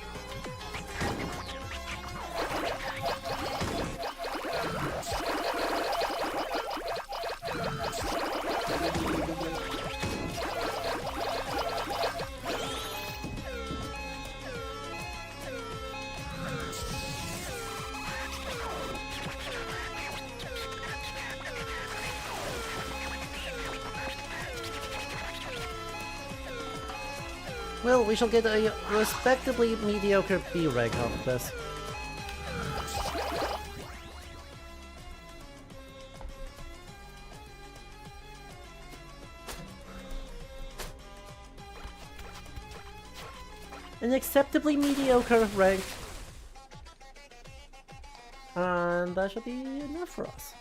Well, we shall get a respectably mediocre B rank out of this. An acceptably mediocre rank. And that should be enough for us.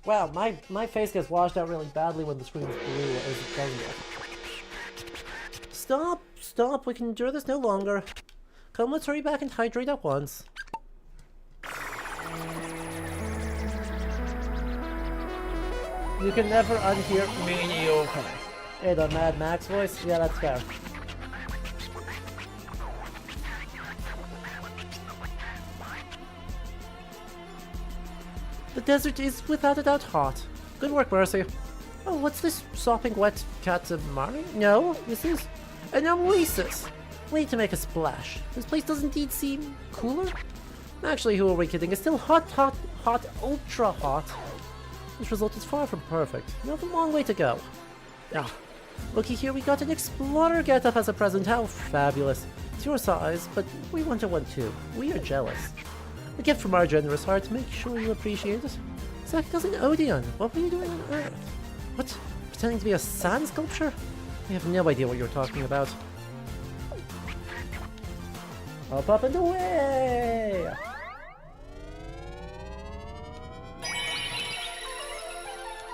Wow, my face gets washed out really badly when the screen is blue as it doesn't. Stop, we can endure this no longer. Come, let's hurry back and hydrate at once. You can never unhear mediocre. Hey, the Mad Max voice? Yeah, that's fair. The desert is without a doubt hot. Good work, Mercy. Oh, what's this sopping wet Katamari? No, this is an oasis. Way to make a splash. This place does indeed seem cooler. Actually, who are we kidding? It's still hot, hot, hot, ultra hot. This result is far from perfect. You have a long way to go. Ah, looky here, we got an explorer getup as a present. How fabulous. It's your size, but we wanted one too. We are jealous. A gift from our generous heart. Make sure you appreciate it. Second cousin Odeon, what were you doing on Earth? What? Pretending to be a sand sculpture? I have no idea what you're talking about. Up and away!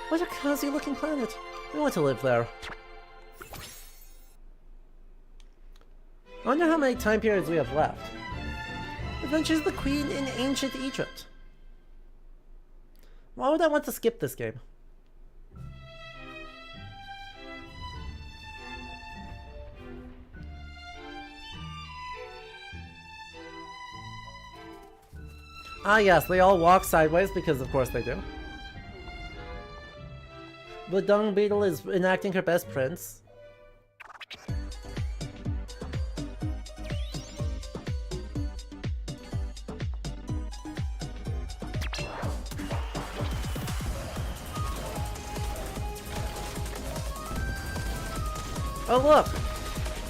What a cozy looking planet. We want to live there. I wonder how many time periods we have left. Adventures of the Queen in Ancient Egypt. Why would I want to skip this game? Ah yes, they all walk sideways because of course they do. The dung beetle is enacting her best prince. Oh look!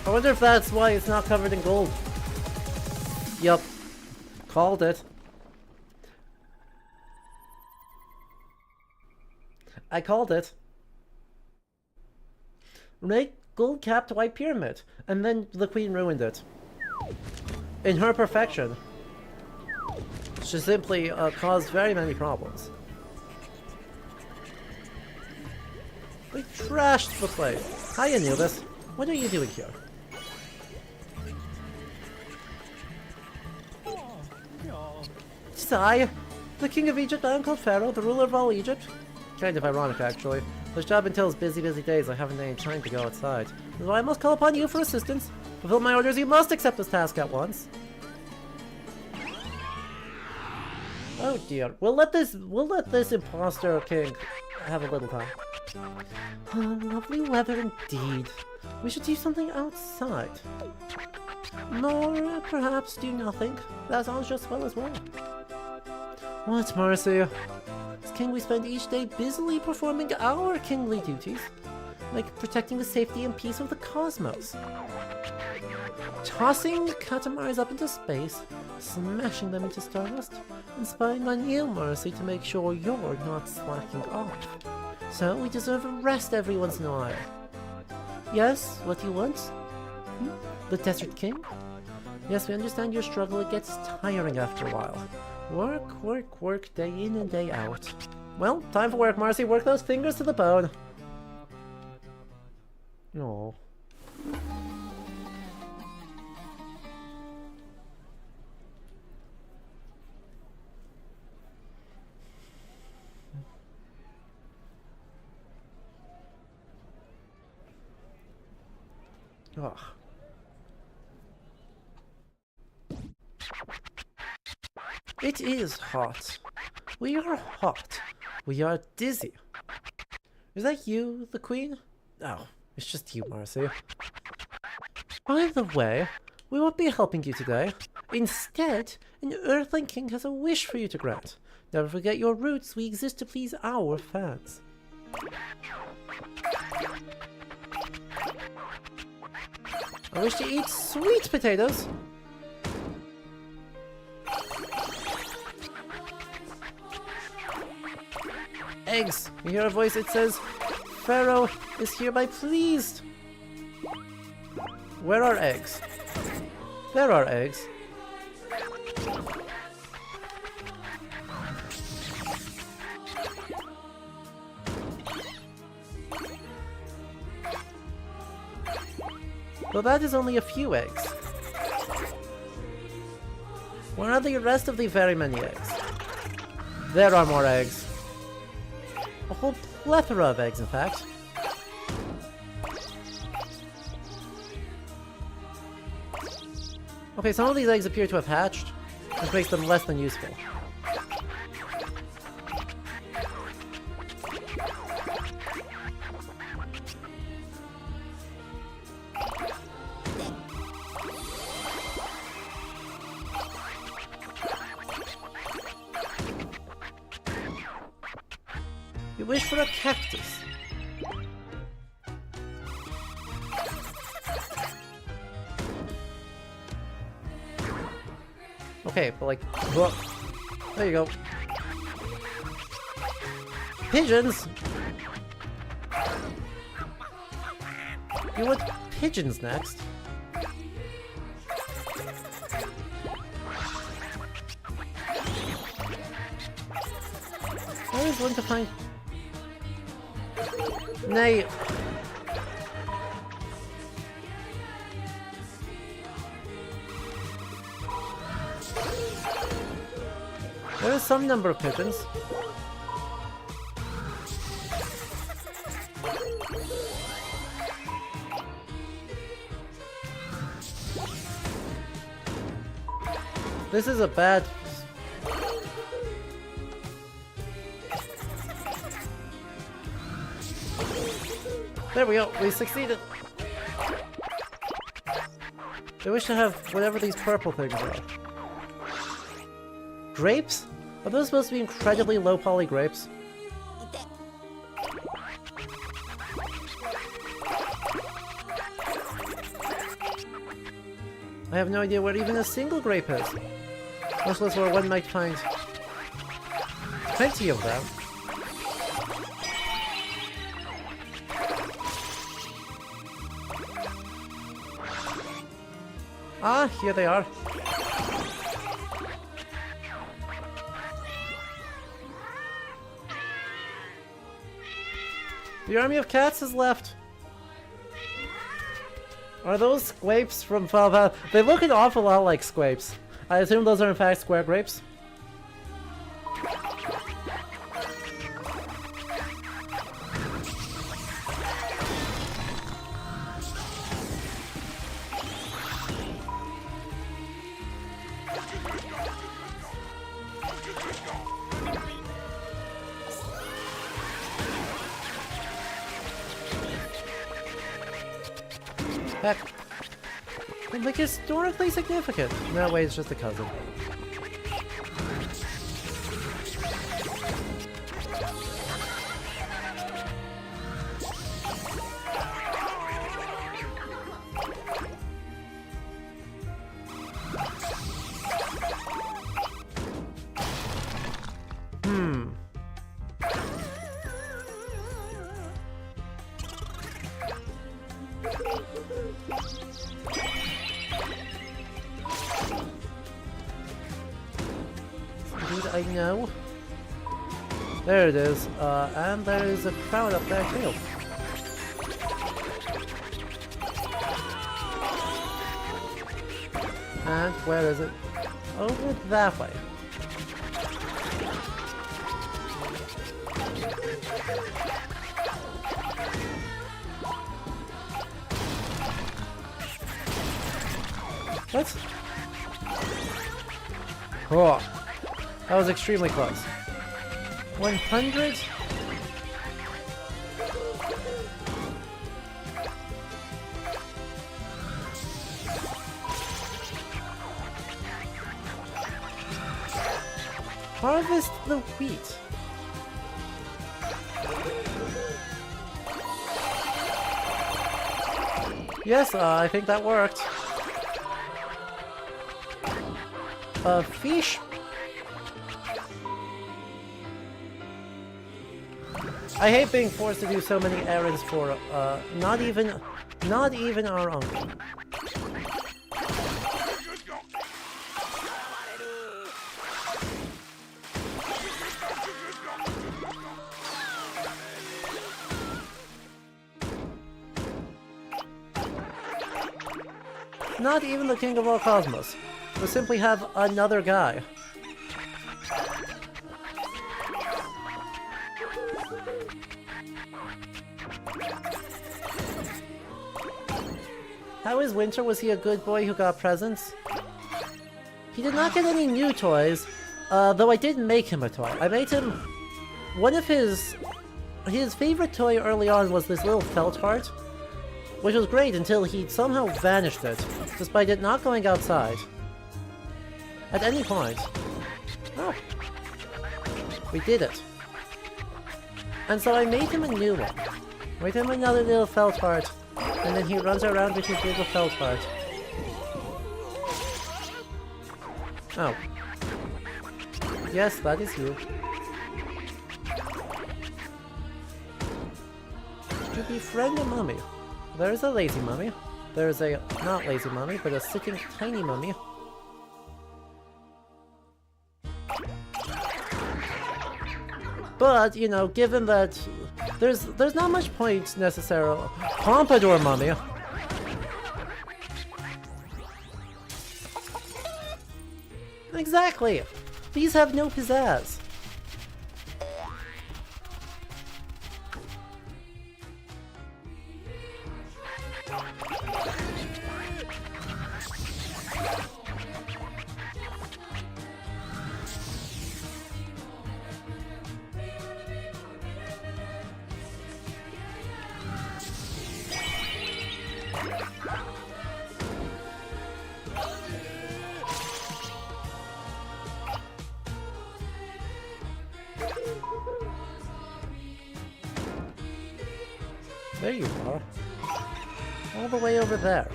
I wonder if that's why it's not covered in gold. Yup. Called it. I called it. Right? Gold-capped white pyramid. And then the queen ruined it. In her perfection. She simply caused very many problems. We trashed the place. Hi Anubis. What are you doing here? Sigh. The king of Egypt, I am called Pharaoh, the ruler of all Egypt. Kind of ironic, actually. This job entails busy days. I haven't any time to go outside. That's why I must call upon you for assistance. Fulfill my orders, you must accept this task at once. Oh dear. We'll let this imposter king have a little time. Oh, lovely weather indeed. We should do something outside. Nor perhaps do nothing. That sounds just well as well. What mercy? As king, we spend each day busily performing our kingly duties, like protecting the safety and peace of the cosmos. Tossing Katamaris up into space, smashing them into stardust, and spying on you, Mercy, to make sure you're not slacking off. So we deserve a rest every once in a while. Yes, what do you want? The Desert King? Yes, we understand your struggle. It gets tiring after a while. Work, work, work, day in and day out. Well, time for work, Marcy. Work those fingers to the bone. No. Ugh. It is hot. We are hot. We are dizzy. Is that you, the queen? Oh, it's just you, Marcy. By the way, we won't be helping you today. Instead, an Earthling King has a wish for you to grant. Never forget your roots. We exist to please our fans. I wish to eat sweet potatoes. Eggs. You hear a voice, it says, Pharaoh is hereby pleased. Where are eggs? There are eggs. Well, that is only a few eggs. Where are the rest of the very many eggs? There are more eggs. A whole plethora of eggs, in fact. Okay, some of these eggs appear to have hatched, which makes them less than useful. wish for a cactus. Okay, but like, whoa. There you go. Pigeons? You want pigeons next? I always want to find... Nay. There is some number of pigeons. This is a bad... There we go, we succeeded! I wish to have whatever these purple things are. Grapes? Are those supposed to be incredibly low poly grapes? I have no idea where even a single grape is. Much less where one might find plenty of them. Ah, here they are. The army of cats is left. Are those squapes from Final Fantasy? They look an awful lot like squapes. I assume those are in fact square grapes. Heck. Like, historically significant. No, wait, it's just a cousin. I know. There it is, and there is a crowd up there too. And where is it? Over that way. What? Oh. That was extremely close. 100? Harvest the wheat. Yes, I think that worked. Fish? I hate being forced to do so many errands for, not even our uncle. Not even the king of all cosmos. We'll simply have another guy. How is Winter? Was he a good boy who got presents? He did not get any new toys, though I did make him a toy. I made him... One of his favorite toy early on was this little felt heart, which was great until he somehow vanished it, despite it not going outside. At any point. Oh. We did it. And so I made him a new one. Made him another little felt heart. And then he runs around with his little felt heart. Oh. Yes, that is you. To befriend a mummy. There is a lazy mummy. There is a not lazy mummy, but a sitting tiny mummy. But, you know, given that there's not much point necessarily. Pompadour mummy. Exactly. These have no pizzazz. There you are. All the way over there.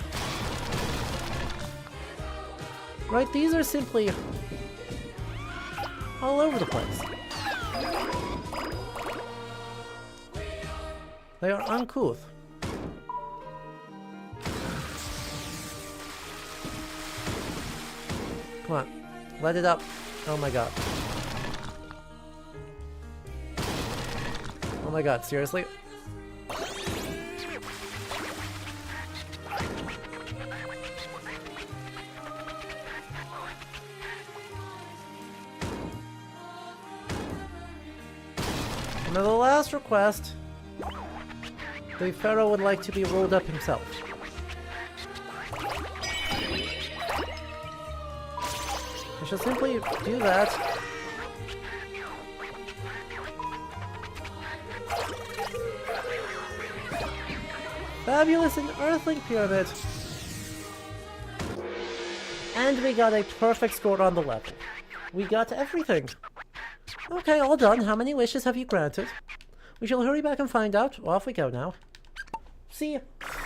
Right, these are simply all over the place. They are uncouth. Come on, let it up. Oh my god. Oh my god, seriously? Now the last request, the Pharaoh would like to be rolled up himself. I shall simply do that. Fabulous, an Earthling pyramid! And we got a perfect score on the level. We got everything. Okay, all done. How many wishes have you granted? We shall hurry back and find out. Off we go now. See,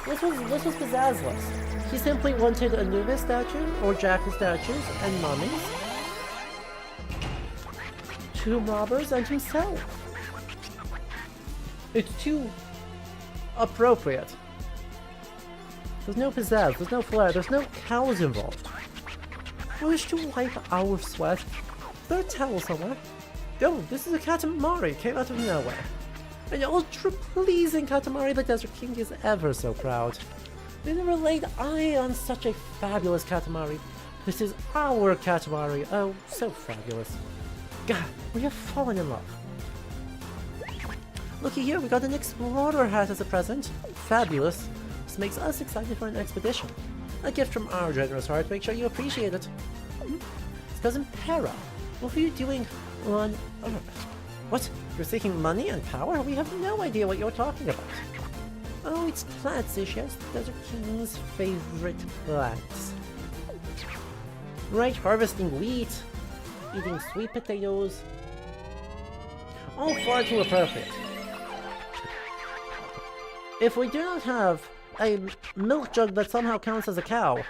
this was Pizzazzless. He simply wanted Anubis statues, or jackal statues, and mummies. Tomb robbers and himself. It's too appropriate. There's no pizzazz, there's no flair, there's no cows involved. I wish to wipe our sweat. Is there a towel somewhere? Oh, this is a Katamari, came out of nowhere. An ultra-pleasing Katamari the Desert King is ever so proud. They never laid eye on such a fabulous Katamari. This is our Katamari, oh, so fabulous. God, we have fallen in love. Looky here, we got an explorer hat as a present. Fabulous. This makes us excited for an expedition. A gift from our generous heart, make sure you appreciate it. It's Cousin Para. What are you doing on Earth? What? You're seeking money and power? We have no idea what you're talking about. Oh, it's plants, yes, the Desert King's favorite plants. Right, harvesting wheat, eating sweet potatoes. All far too appropriate. If we do not have a milk jug that somehow counts as a cow,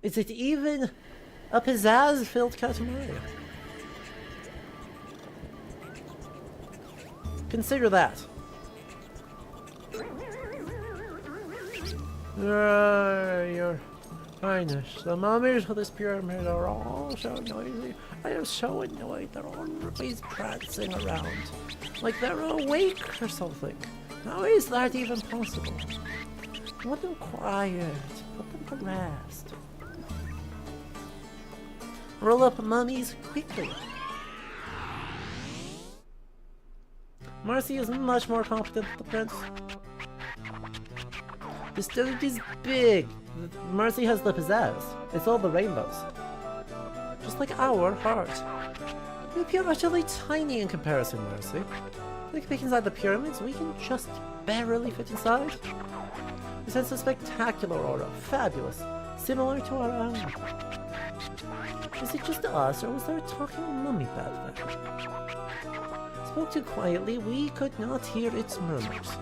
is it even a pizzazz-filled Katamari? Consider that. Your Highness, the mummies of this pyramid are all so noisy. I am so annoyed. They're always prancing around, like they're awake or something. How is that even possible? Put them quiet. Put them to rest. Roll up mummies quickly. Marcy is much more competent than the prince. This desert is big. Marcy has the pizzazz. It's all the rainbows. Just like our heart. You appear utterly tiny in comparison, Marcy. We can peek inside the pyramids, we can just barely fit inside. You sense a spectacular aura, fabulous, similar to our own. Is it just us, or was there a talking mummy back there? spoke too quietly, we could not hear its murmurs.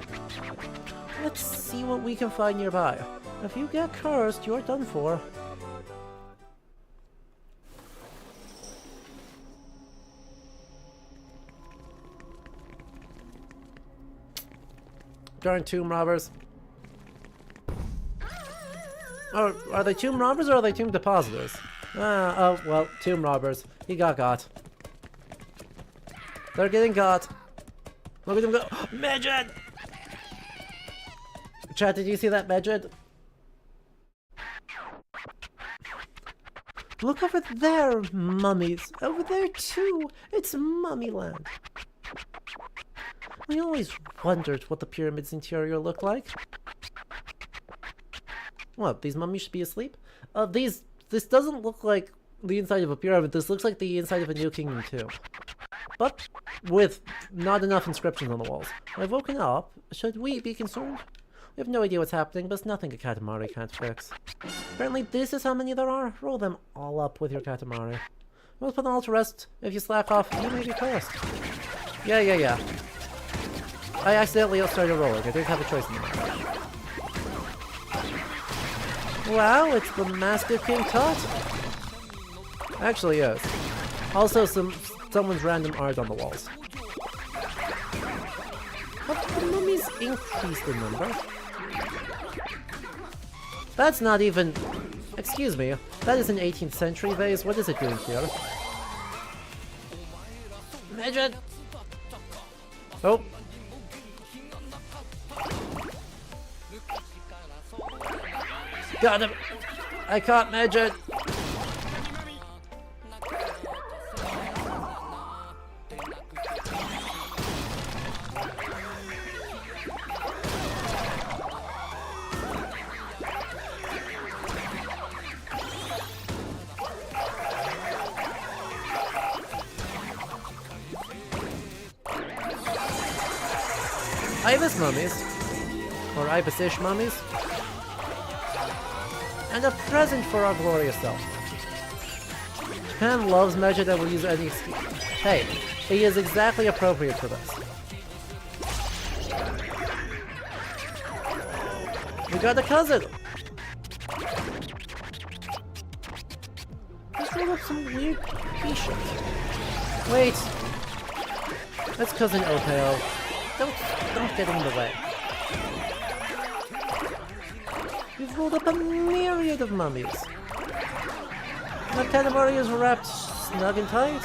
Let's see what we can find nearby. If you get cursed, you're done for. Darn tomb robbers. Oh, are they tomb robbers or are they tomb depositors? Oh, well, tomb robbers. He got. They're getting got. Look at them go. Midget! Chat, did you see that midget? Look over there, mummies. Over there too. It's mummy land. I always wondered what the pyramid's interior looked like. What, these mummies should be asleep? This doesn't look like the inside of a pyramid. This looks like the inside of a New Kingdom too. But with not enough inscriptions on the walls. I've woken up. Should we be concerned? We have no idea what's happening, but it's nothing a Katamari can't fix. Apparently this is how many there are. Roll them all up with your Katamari. We'll put them all to rest. If you slack off, you may be cursed. Yeah. I accidentally started rolling. I didn't have a choice in that. Wow, it's the Mask of King Tut. Actually, yes. Also, someone's random art on the walls. Have the mummies increased in number? That's not even... Excuse me, that is an 18th century vase. What is it doing here? Midget! Oh. Got him! I caught Midget! Ibis mummies, or Ibis-ish mummies, and a present for our glorious self. Japan loves Meja that will use any excuse. Hey, he is exactly appropriate for this. We got a cousin! Let's roll up some weird t-shirt. Wait! That's Cousin Opeo. Don't get in the way. You've rolled up a myriad of mummies. That Katamari is wrapped snug and tight.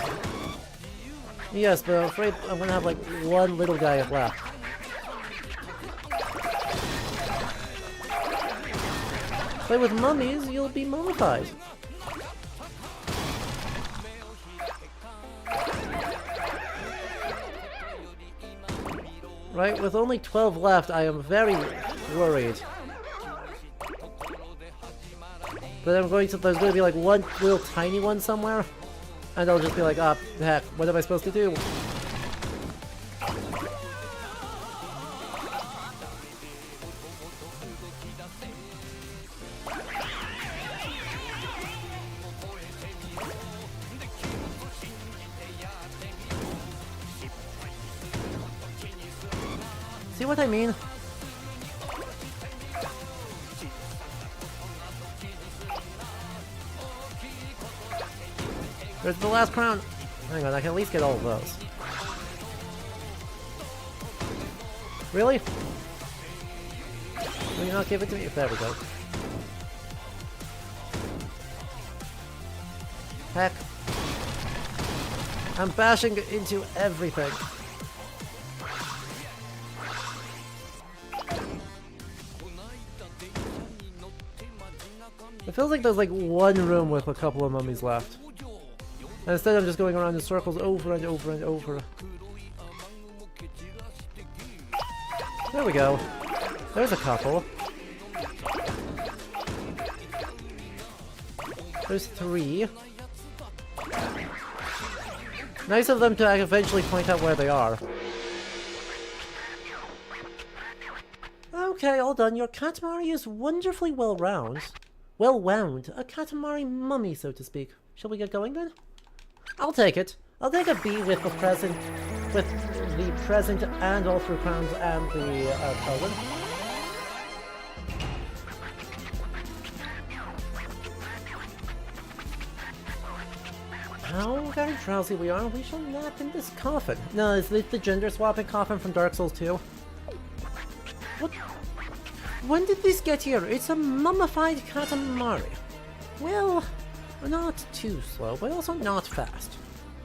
Yes, but I'm afraid I'm gonna have like one little guy left. Play with mummies, you'll be mummified. Right, with only 12 left, I am very worried. But there's going to be like one little tiny one somewhere, and I'll just be like, ah, heck, what am I supposed to do? See what I mean? There's the last crown. Hang on, I can at least get all of those. Really? Will you not give it to me? There we go. Heck. I'm bashing into everything. It feels like there's like one room with a couple of mummies left. And instead I'm just going around in circles over and over and over. There we go. There's a couple. There's 3. Nice of them to eventually point out where they are. Okay, all done. Your Katamari is wonderfully well-wound. A Katamari mummy, so to speak. Shall we get going then? I'll take it. I'll take a B with the present and all three crowns and the colon. How very drowsy we are, we shall nap in this coffin. No, is this the gender-swapping coffin from Dark Souls 2? What? When did this get here? It's a mummified Katamari. Well, not too slow, but also not fast.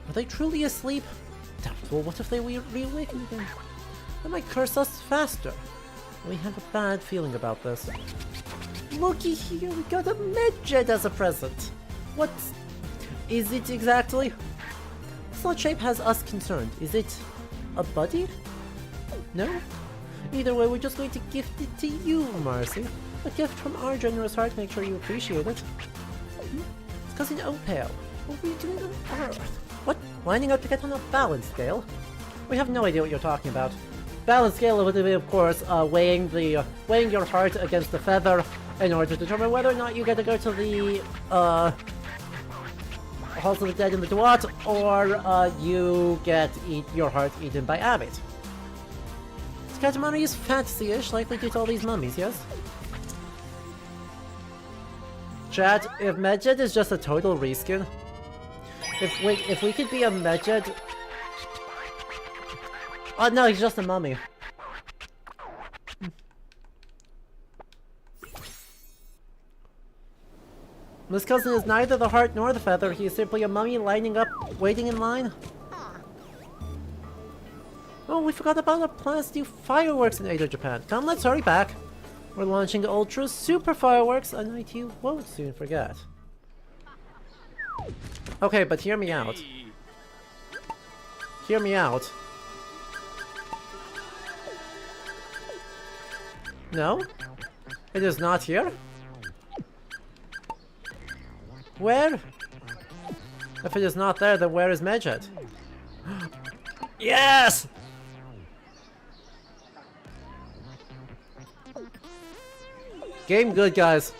Are they truly asleep? Doubtful. What if they reawaken again? That might curse us faster. We have a bad feeling about this. Looky here, we got a medjed as a present. What is it exactly? Slot shape has us concerned. Is it a buddy? No? Either way, we're just going to gift it to you, Marcy. A gift from our generous heart. Make sure you appreciate it. It's cousin Opale. What are you doing on Earth? What? Lining up to get on a balance scale? We have no idea what you're talking about. Balance scale would be, of course, weighing your heart against the feather in order to determine whether or not you get to go to the Halls of the Dead in the Duat, or you get your heart eaten by Abbott. Katamari is fantasy-ish, likely due to all these mummies, yes? Chat, if Medjed is just a total reskin, if we could be a Medjed... Oh no, he's just a mummy. This cousin is neither the heart nor the feather, he is simply a mummy lining up, waiting in line. Oh, we forgot about our plans to do fireworks in Edo, Japan. Come, let's hurry back. We're launching Ultra Super Fireworks, a night you won't soon forget. Okay, but hear me out. Hear me out. No? It is not here? Where? If it is not there, then where is Medjed? Yes! Game good, guys.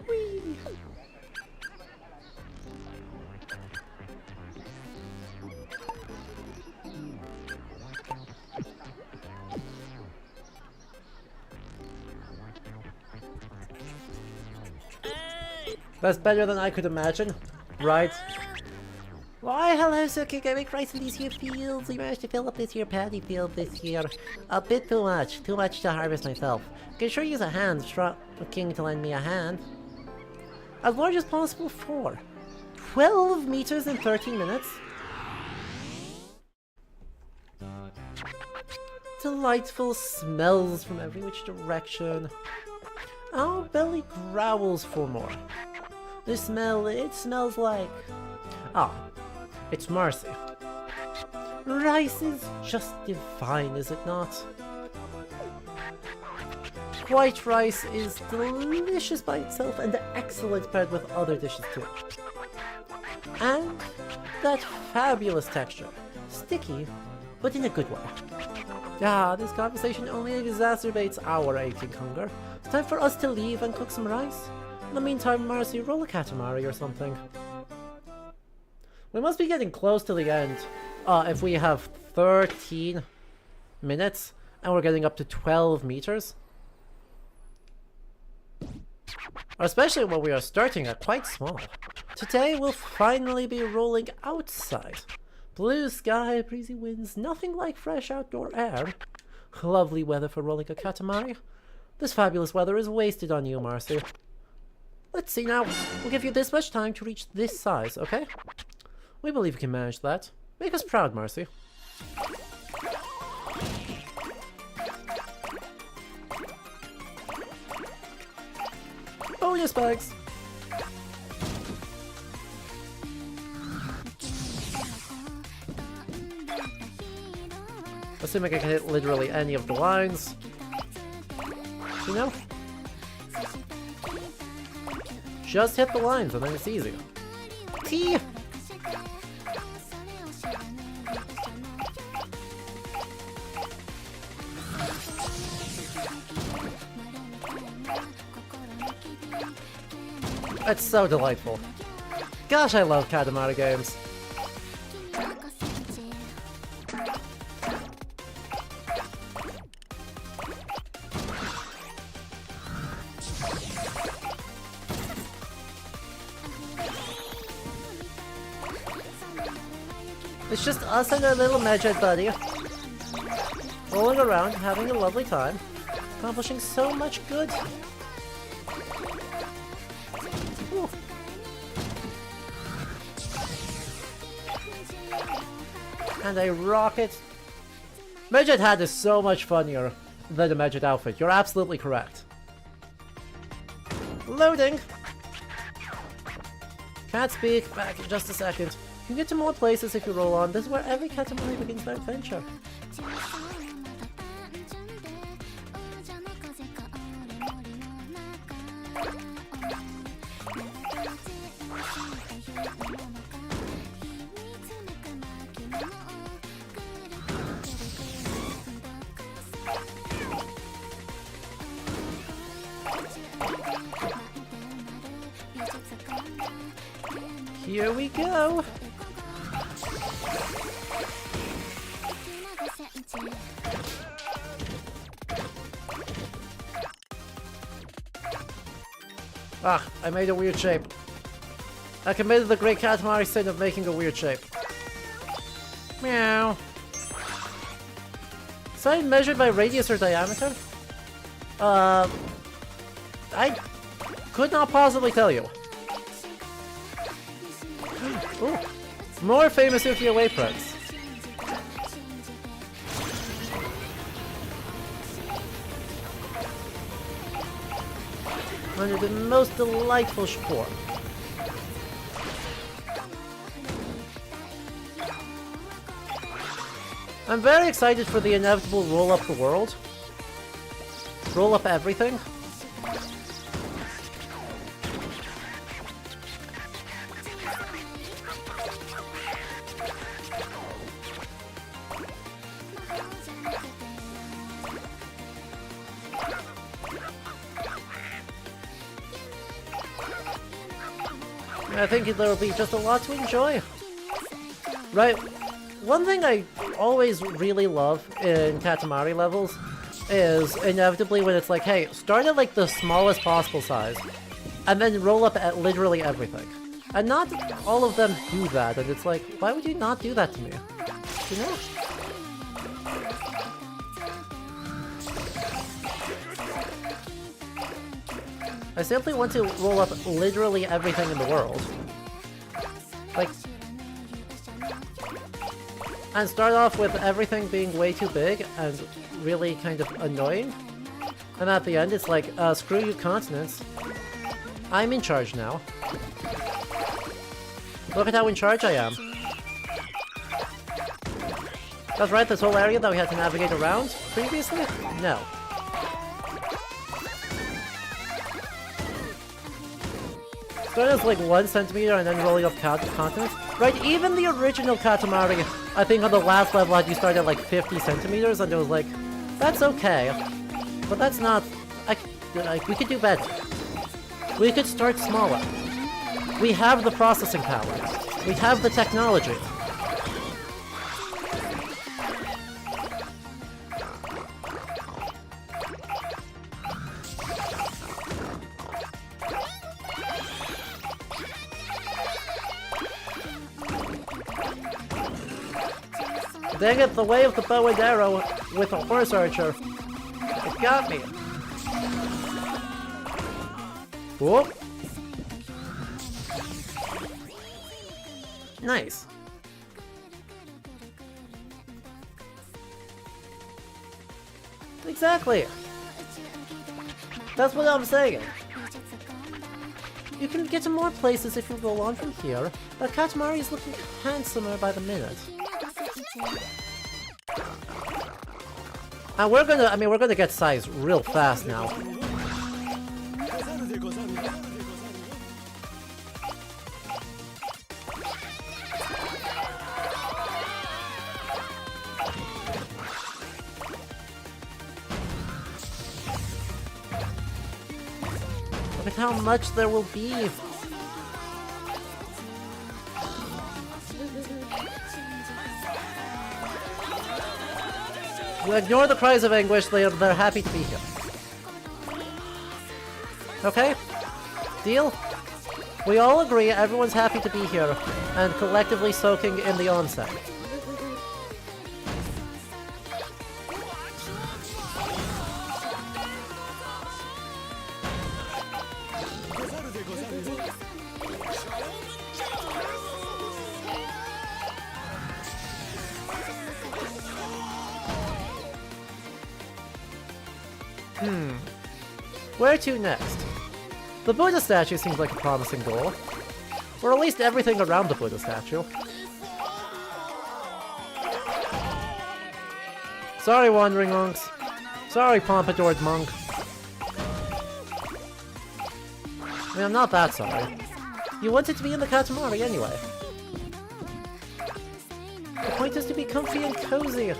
Whee! That's better than I could imagine, right? Why, hello, Suki, getting rice in these here fields. We managed to fill up this here paddy field this year. A bit too much to harvest myself. Can sure use a hand, King to lend me a hand. As large as possible for 12 meters in 13 minutes. Delightful smells from every which direction. Our belly growls for more. It smells like... Ah, it's Marcy. Rice is just divine, is it not? White rice is delicious by itself and excellent paired with other dishes too. And that fabulous texture. Sticky, but in a good way. Ah, this conversation only exacerbates our aching hunger. It's time for us to leave and cook some rice. In the meantime, Marcy, roll a Katamari or something. We must be getting close to the end. If we have 13 minutes and we're getting up to 12 meters. Especially when we are starting at quite small. Today we'll finally be rolling outside. Blue sky, breezy winds, nothing like fresh outdoor air. Lovely weather for rolling a Katamari. This fabulous weather is wasted on you, Marcy. Let's see now. We'll give you this much time to reach this size, okay? We believe you can manage that. Make us proud, Marcy. Bonus bags! Assuming I can hit literally any of the lines. You know? Just hit the lines and then it's easy. T! It's so delightful. Gosh, I love Katamari games. It's just us and our little Medjed buddy, rolling around, having a lovely time, accomplishing so much good. Ooh. And a rocket. Medjed hat is so much funnier than the Medjed outfit. You're absolutely correct. Loading! Can't speak. Back in just a second. You can get to more places if you roll on. This is where every Katamari begins their adventure. Here we go! Ah, I made a weird shape. I committed the great Katamari sin of making a weird shape. Meow. Side measured by radius or diameter? I could not possibly tell you. Ooh. More famous ukiyo-e aprons. Under the most delightful form. I'm very excited for the inevitable roll up the world. Roll up everything. I think there will be just a lot to enjoy. Right, one thing I always really love in Katamari levels is inevitably when it's like, hey, start at like the smallest possible size, and then roll up at literally everything. And not all of them do that, and it's like, why would you not do that to me? You know? I simply want to roll up literally everything in the world. Like... and start off with everything being way too big and really kind of annoying. And at the end it's like, screw you continents. I'm in charge now. Look at how in charge I am. That's right, this whole area that we had to navigate around previously? No. Start as like 1 centimeter and then rolling up continents. Right, even the original Katamari, I think on the last level had you start at like 50 centimeters and it was like, that's okay. But that's not... we could do better. We could start smaller. We have the processing power. We have the technology. Dang it, the way of the bow and arrow with a horse archer. It got me. Whoop. Nice. Exactly. That's what I'm saying. You can get to more places if you go on from here, but Katamari is looking handsomer by the minute. And we're gonna get size real fast now. Look at how much there will be Ignore the cries of anguish, they're happy to be here. Okay? Deal? We all agree everyone's happy to be here, and collectively soaking in the onsen. Where to next? The Buddha statue seems like a promising goal. Or at least everything around the Buddha statue. Sorry, wandering monks. Sorry, pompadoured monk. I mean, I'm not that sorry. You wanted to be in the Katamari anyway. The point is to be comfy and cozy.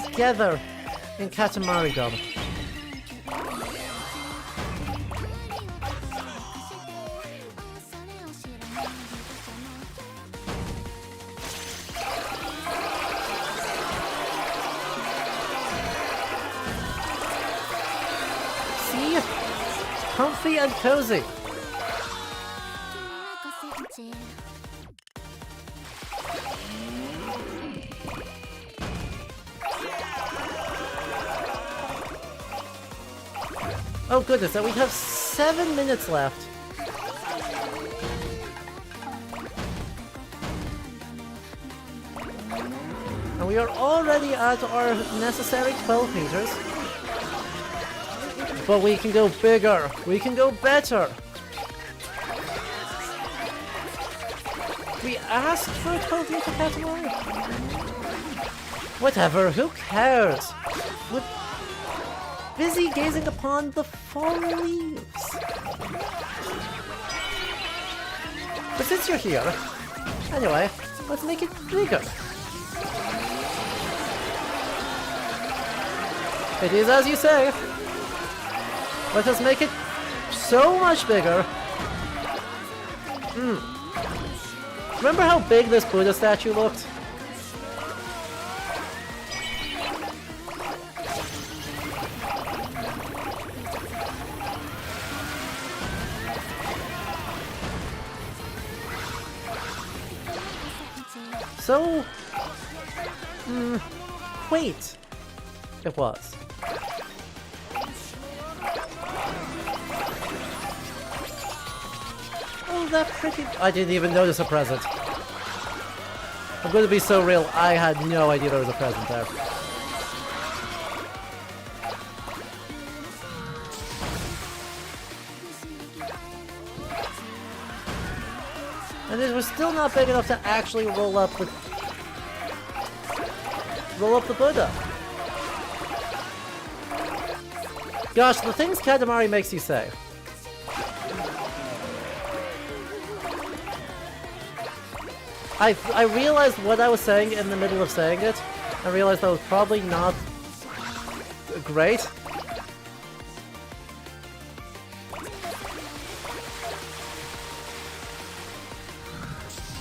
Together in Katamari-dom. Comfy and cozy. Oh goodness, and we have 7 minutes left. And we are already at our necessary 12 meters. But we can go bigger. We can go better. We asked for a 12-meter Katamari. Whatever, who cares? We're busy gazing upon the fallen leaves. But since you're here, anyway, let's make it bigger. It is as you say. Let us make it so much bigger. Remember how big this Buddha statue looked? So... wait. It was. Oh, that pretty... I didn't even notice a present. I'm going to be so real, I had no idea there was a present there. And it was still not big enough to actually roll up the Buddha. Gosh, the things Katamari makes you say. I realized what I was saying in the middle of saying it. I realized that was probably not great.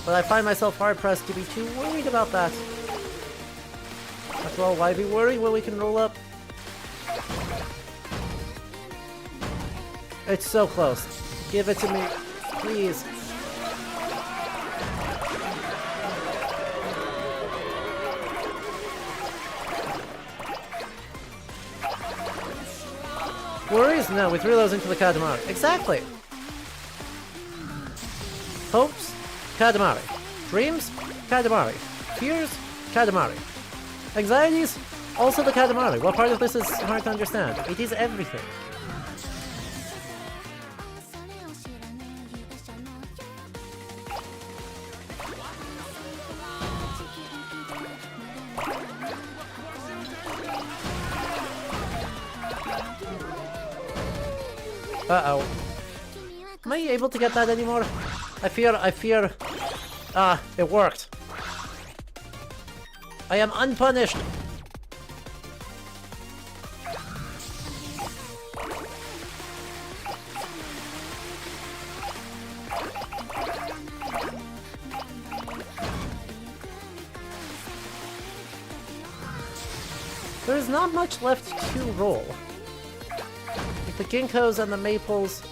But I find myself hard-pressed to be too worried about that. After all, why be worried when we can roll up? It's so close. Give it to me, please. Worries? No, we threw those into the Katamari. Exactly! Hopes? Katamari. Dreams? Katamari. Fears? Katamari. Anxieties? Also the Katamari. What part of this is hard to understand? It is everything. Uh-oh. Am I able to get that anymore? I fear... Ah, it worked. I am unpunished. There's not much left to roll. Like the ginkgos and the maples.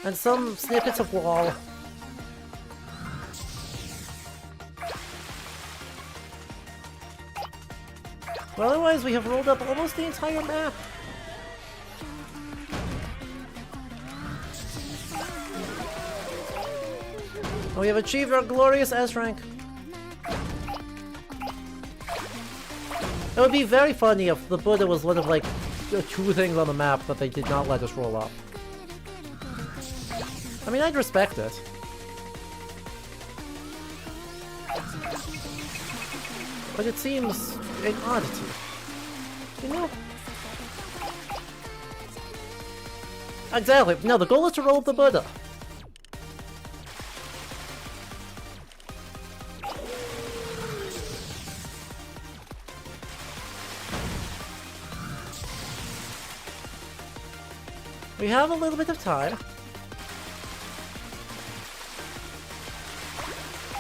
And some snippets of wall. Well, otherwise we have rolled up almost the entire map. We have achieved our glorious S rank. It would be very funny if the Buddha was one of like the 2 things on the map that they did not let us roll up. I mean, I'd respect it. But it seems an oddity. You know? Exactly. No, the goal is to roll up the Buddha. We have a little bit of time.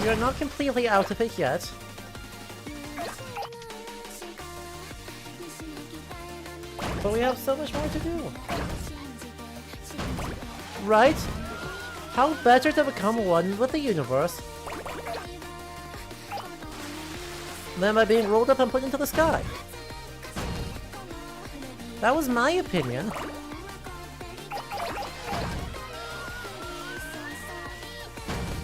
We are not completely out of it yet. But we have so much more to do. Right? How better to become one with the universe than by being rolled up and put into the sky? That was my opinion.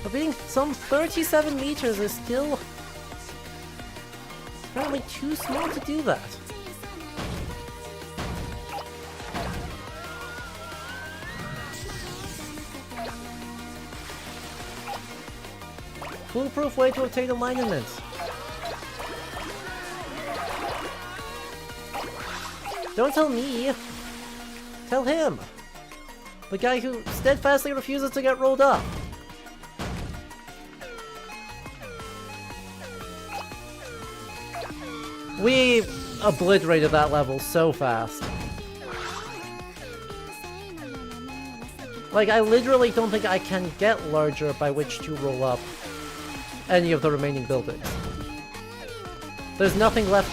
But being some 37 meters is still apparently too small to do that. Foolproof way to obtain alignment. Don't tell me. Tell him. The guy who steadfastly refuses to get rolled up. We obliterated that level so fast. Like, I literally don't think I can get larger by which to roll up any of the remaining buildings. There's nothing left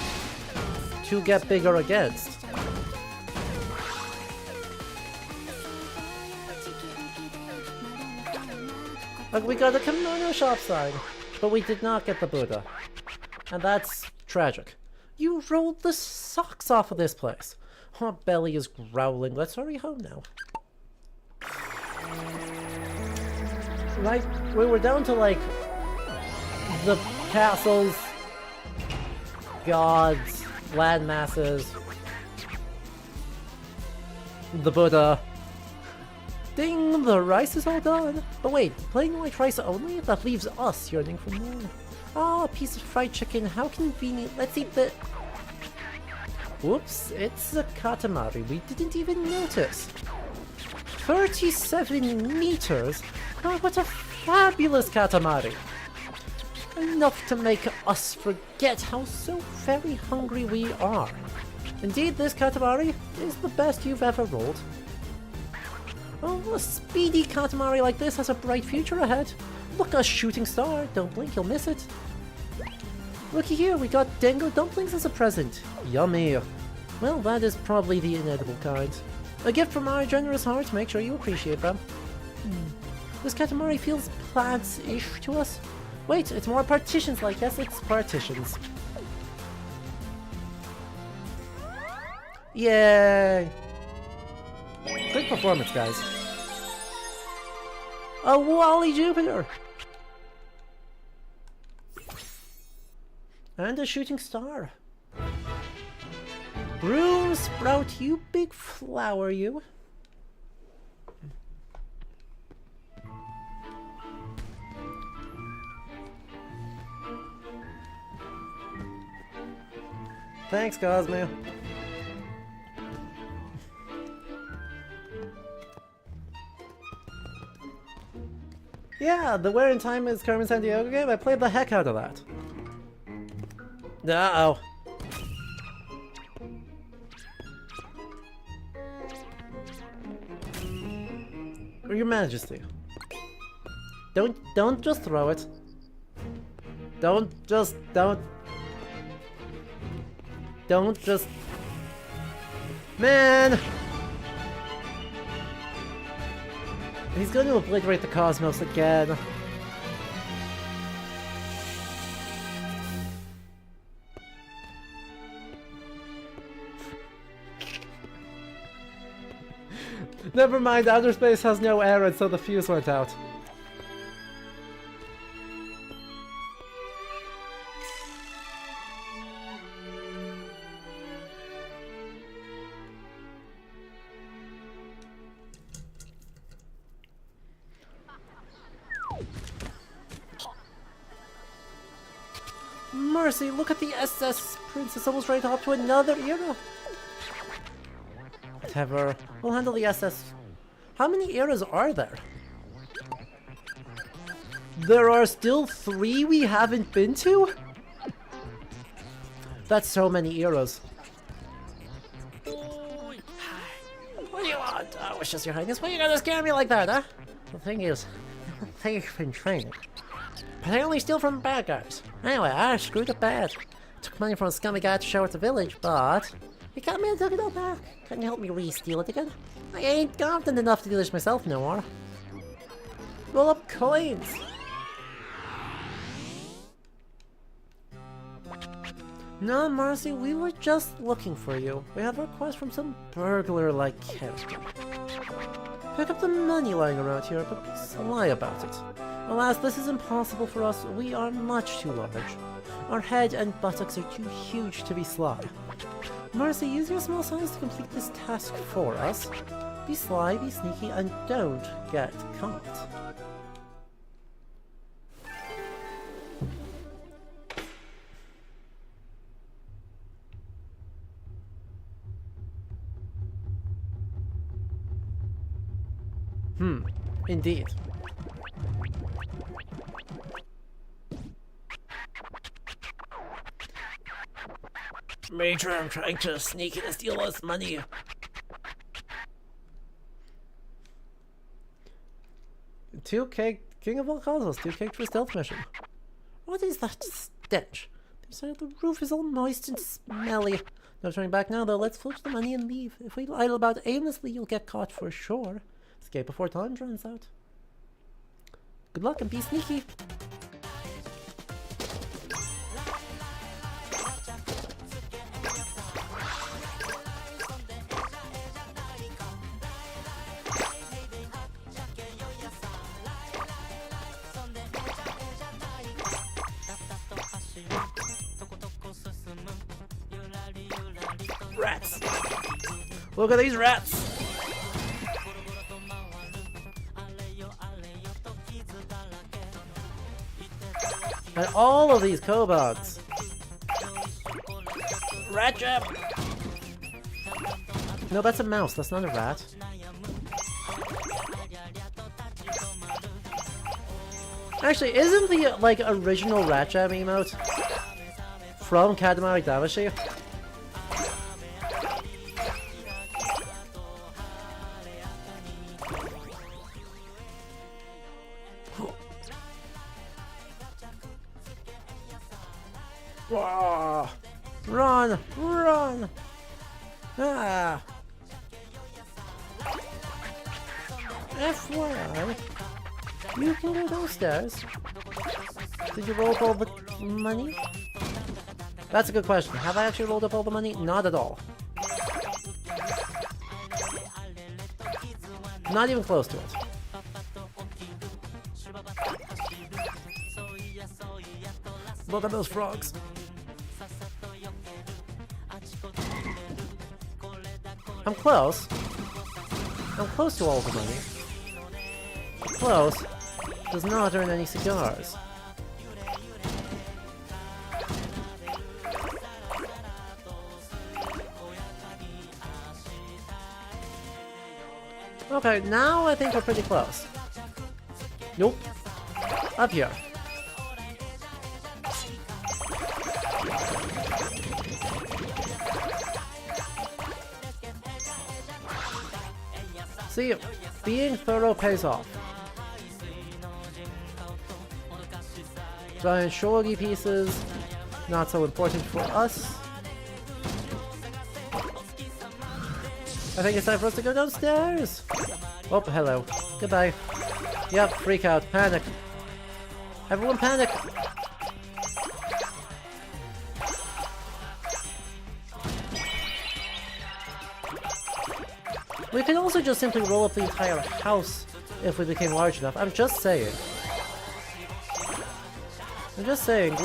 to get bigger against. Like, we got a kimono shop sign, but we did not get the Buddha. And that's tragic. You rolled the socks off of this place. Our belly is growling. Let's hurry home now. Like, we were down to, like, the castles, gods, land masses, the Buddha. Ding! The rice is all done. But wait, playing like rice only? That leaves us yearning for more. Ah, a piece of fried chicken. How convenient. Let's eat the... Whoops, it's a Katamari. We didn't even notice. 37 meters? Oh, what a fabulous Katamari. Enough to make us forget how so very hungry we are. Indeed, this Katamari is the best you've ever rolled. Oh, a speedy Katamari like this has a bright future ahead. Look, a shooting star. Don't blink, you'll miss it. Looky here, we got Dengo dumplings as a present. Yummy. Well, that is probably the inedible kind. A gift from our generous hearts, make sure you appreciate them. This Katamari feels plants-ish to us. Wait, it's more partitions-like. Yes, it's partitions. Yay! Good performance, guys. A Wally Jupiter! And a shooting star. Broom sprout, you big flower, you. Thanks, Cosmo. Yeah, the Where in Time is Carmen Sandiego game. I played the heck out of that. Uh-oh. Your Majesty. Don't just throw it. Don't just... Man! He's going to obliterate the cosmos again. Never mind, outer space has no air and so the fuse went out. Mercy, look at the SS Princess almost right up to another era. Whatever, we'll handle the SS. How many eras are there? There are still 3 we haven't been to? That's so many eras. What do you want? Oh, it's just your highness. Why are you gonna scare me like that, huh? The thing is, I think you've been training. But I only steal from bad guys. Anyway, I screwed up bad. Took money from a scummy guy to show at the village, but he got me and took it all back. Can you help me re-steal it again? I ain't confident enough to do this myself no more. Roll up coins! No, Marcy, we were just looking for you. We have a request from some burglar-like character. Pick up the money lying around here, but lie about it. Alas, this is impossible for us. We are much too large. Our head and buttocks are too huge to be sly. Mercy, use your small size to complete this task for us. Be sly, be sneaky, and don't get caught. Indeed. Major, I'm trying to sneak in and steal us money. King of all causes, 2 cake for stealth mission. What is that stench? The roof is all moist and smelly. No turning back now though, let's flush the money and leave. If we idle about aimlessly, you'll get caught for sure. Escape before time runs out. Good luck and be sneaky. Rats! Look at these rats! And all of these kobolds! Rat trap! No, that's a mouse, that's not a rat. Actually, isn't the, like, original rat jam emote from Katamari Damacy? Run! Run! Ah! FYI, you can go downstairs. Did you roll up all the money? That's a good question. Have I actually rolled up all the money? Not at all. Not even close to it. Look at those frogs. I'm close. I'm close to all the money. Close does not earn any cigars. Okay, now I think we're pretty close. Nope. Up here. See, being thorough pays off. Giant shogi pieces. Not so important for us. I think it's time for us to go downstairs. Oh, hello. Goodbye. Yep, freak out. Panic. Everyone panic. We could also just simply roll up the entire house if we became large enough. I'm just saying. I'm just saying,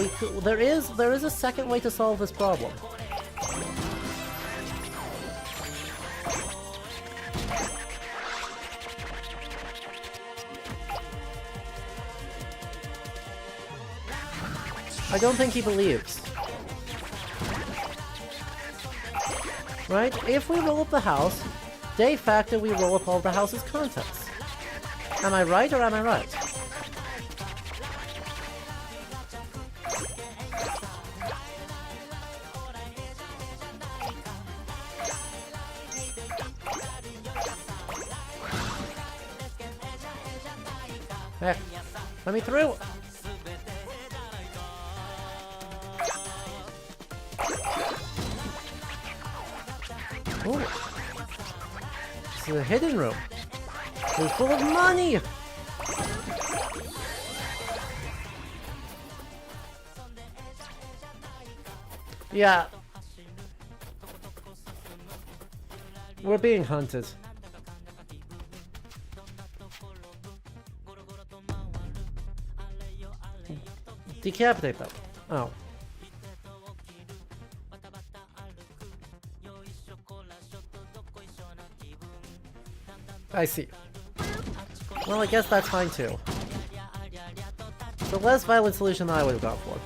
there is a second way to solve this problem. I don't think he believes. Right? If we roll up the house, de facto we roll up all the house's contents. Am I right or am I right? Heck, let me through! Ooh. This is a hidden room. It's full of money! Yeah. We're being hunted. Decapitate them. Oh. I see. Well, I guess that's fine too. The less violent solution I would have gone for.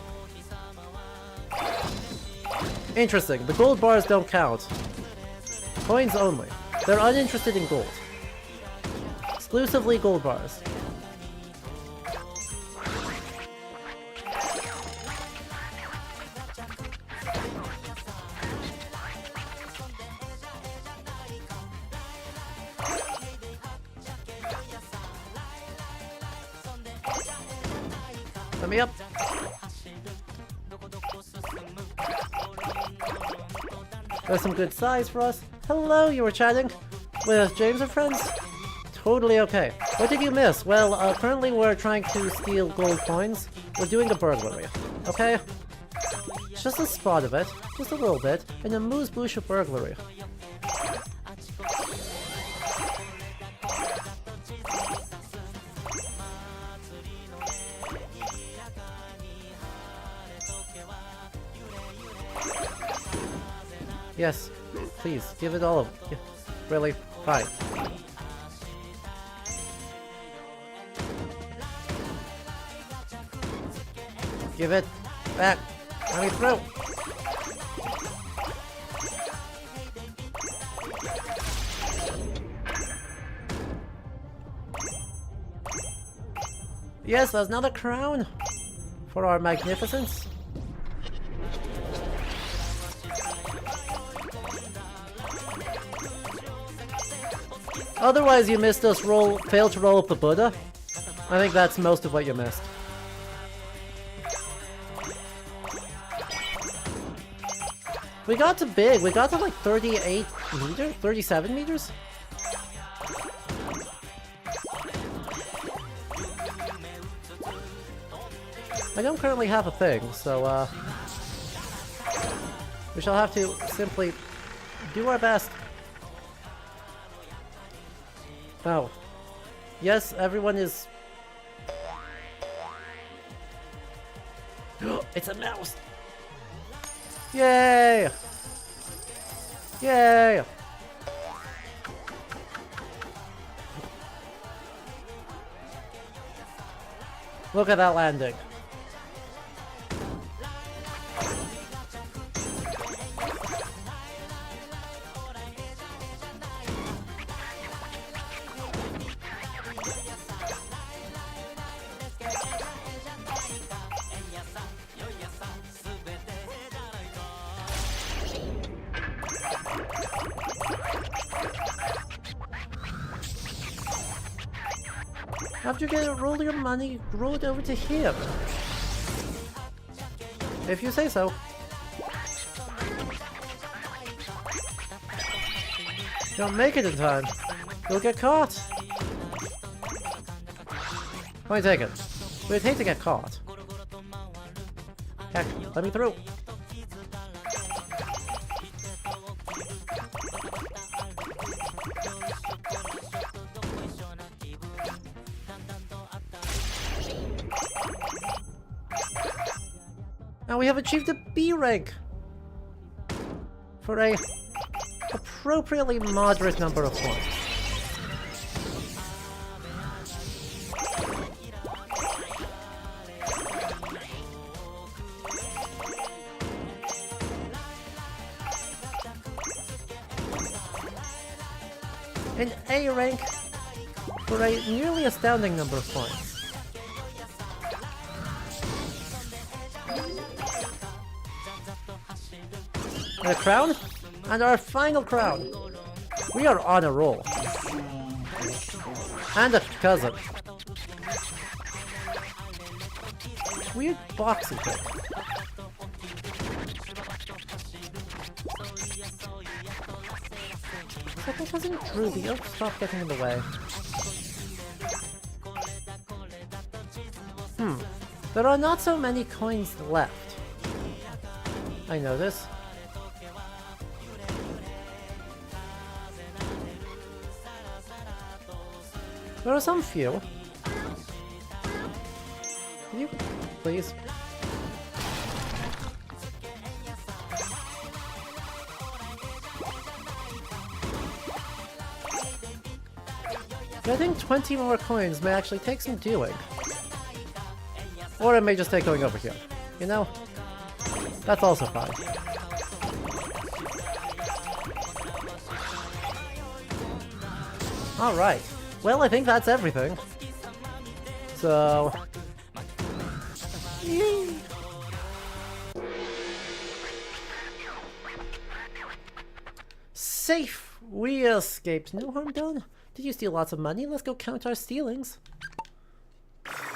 Interesting. The gold bars don't count. Coins only. They're uninterested in gold. Exclusively gold bars. Let me up. There's some good size for us. Hello, you were chatting with James and friends? Totally okay. What did you miss? Well, currently we're trying to steal gold coins. We're doing a burglary. Okay? Just a spot of it. Just a little bit. And a moose-boosh burglary. Yes, please, give it all of it. Really? Fine. Give it back. Let me through. Yes, there's another crown for our magnificence. Otherwise, you missed us fail to roll up the Buddha. I think that's most of what you missed. We got to big. We got to like 38 meters? 37 meters? I don't currently have a thing, so we shall have to simply do our best. Oh. Yes, everyone is... It's a mouse! Yay! Yay! Look at that landing. After you get roll your money, roll it over to him. If you say so. Don't make it in time. You'll get caught. Point taken. We'd hate to get caught. Heck, let me through. Now we have achieved a B rank for a appropriately moderate number of points. An A rank for a nearly astounding number of points. And a crown? And our final crown. We are on a roll. And a cousin. Weird boxy thing. Second cousin Ruby, oh, stop getting in the way. There are not so many coins left. I know this. There are some few. Can you, please? Getting 20 more coins may actually take some doing. Or it may just take going over here. You know? That's also fine. Alright. Well, I think that's everything. So... Yay. Safe! We escaped. No harm done. Did you steal lots of money? Let's go count our stealings.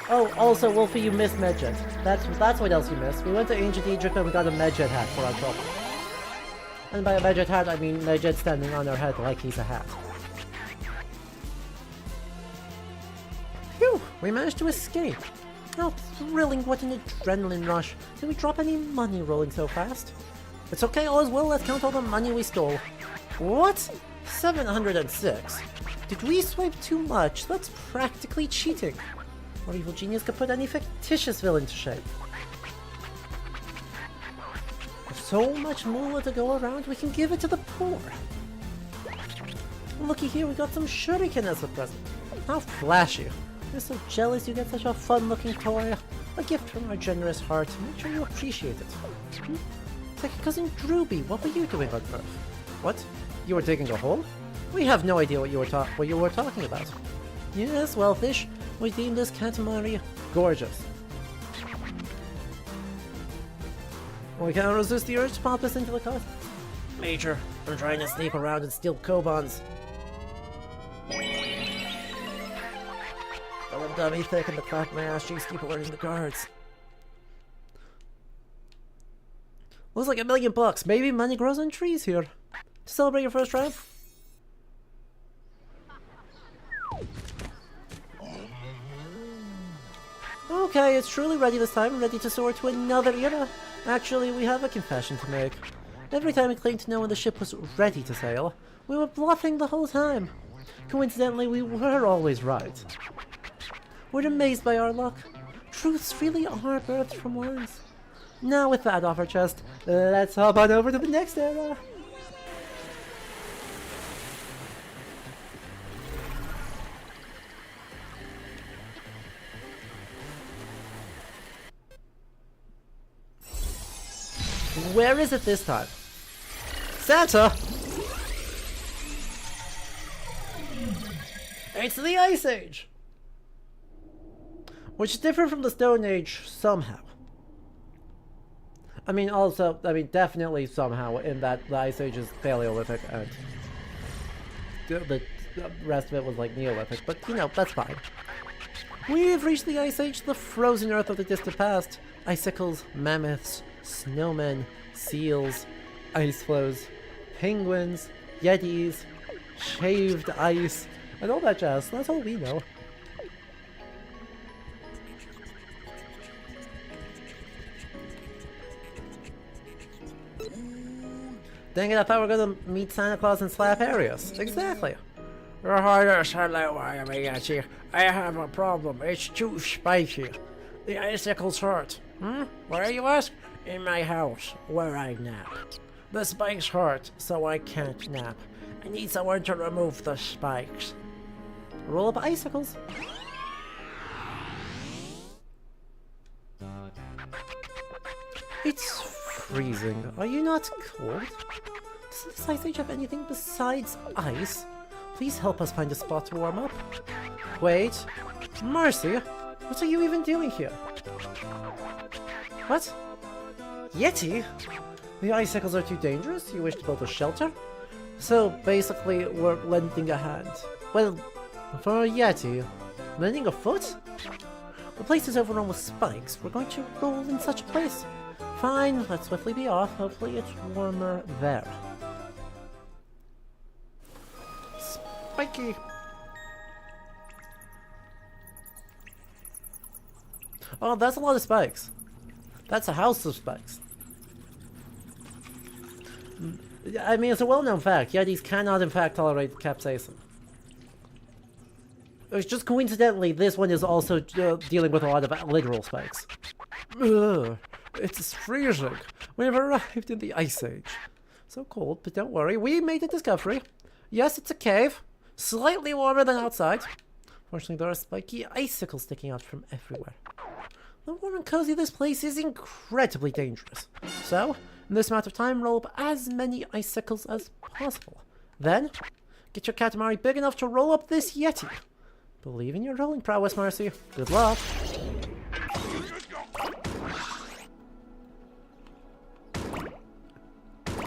Oh, also, Wolfie, you missed Medjet. That's what else you missed. We went to Ancient Egypt and we got a Medjet hat for our trouble. And by a Medjet hat, I mean Medjet standing on our head like he's a hat. Phew! We managed to escape. How thrilling, what an adrenaline rush. Did we drop any money rolling so fast? It's okay, all is well, let's count all the money we stole. What? 706? Did we swipe too much? That's practically cheating. Our evil genius could put any fictitious villain to shame. With so much moolah to go around, we can give it to the poor. Looky here, we got some shuriken as a present. How flashy. We're so jealous you get such a fun-looking toy. A gift from our generous heart. Make sure you appreciate it. Second cousin Drewby, what were you doing on Earth? What? You were digging a hole? We have no idea what you were talking about. Yes, well, fish, we deem this Katamari gorgeous. We can't resist the urge to pop this into the car. Major, I'm trying to sneak around and steal Kobans. The dummy thick and the crack my ass cheeks keep alerting the guards. Looks like $1,000,000. Maybe money grows on trees here. To celebrate your first triumph? Okay, it's truly ready this time, ready to soar to another era. Actually, we have a confession to make. Every time we claimed to know when the ship was ready to sail, we were bluffing the whole time. Coincidentally, we were always right. We're amazed by our luck. Truths really are birthed from lies. Now with that off our chest, let's hop on over to the next era. Where is it this time? Santa! It's the Ice Age! Which is different from the Stone Age somehow. I mean, definitely somehow, in that the Ice Age is Paleolithic and the rest of it was like Neolithic, but you know, that's fine. We've reached the Ice Age, the frozen earth of the distant past. Icicles, mammoths, snowmen, seals, ice floes, penguins, yetis, shaved ice, and all that jazz. That's all we know. Dang it, I thought we were gonna meet Santa Claus in slap areas. Exactly. Your Highness, hello, I am Yeti. I have a problem. It's too spiky. The icicles hurt. Where are you at? In my house, where I nap. The spikes hurt, so I can't nap. I need someone to remove the spikes. Roll up icicles. It's freezing. Are you not cold? Does this ice age have anything besides ice? Please help us find a spot to warm up. Wait. Mercy, what are you even doing here? What? Yeti? The icicles are too dangerous? You wish to build a shelter? So basically, we're lending a hand. Well, for a Yeti, lending a foot? The place is overrun with spikes. We're going to roll in such a place. Fine, let's swiftly be off. Hopefully it's warmer there. Spiky! Oh, that's a lot of spikes. That's a house of spikes. I mean, it's a well-known fact. Yetis cannot, in fact, tolerate capsaicin. It's just coincidentally, this one is also dealing with a lot of literal spikes. Ugh, it's freezing. We've arrived in the Ice Age. So cold, but don't worry, we made a discovery. Yes, it's a cave. Slightly warmer than outside. Fortunately, there are spiky icicles sticking out from everywhere. The warm and cozy of this place is incredibly dangerous. So, in this amount of time, roll up as many icicles as possible. Then, get your Katamari big enough to roll up this Yeti. Believe in your rolling prowess, Marcy. Good luck.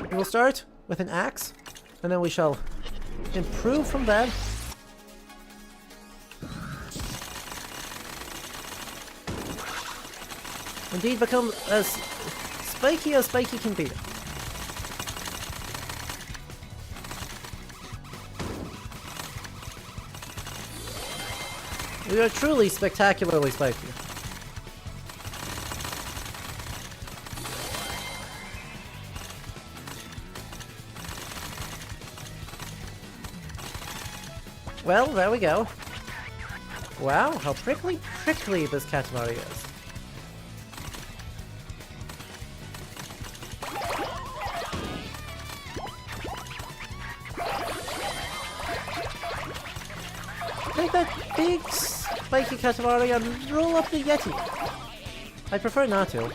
We will start with an axe, and then we shall improve from there. Indeed, become as spiky can be. We are truly spectacularly spiky. Well, there we go. Wow, how prickly this Katamari is. Take that big spiky Katamari and roll up the Yeti. I prefer not to.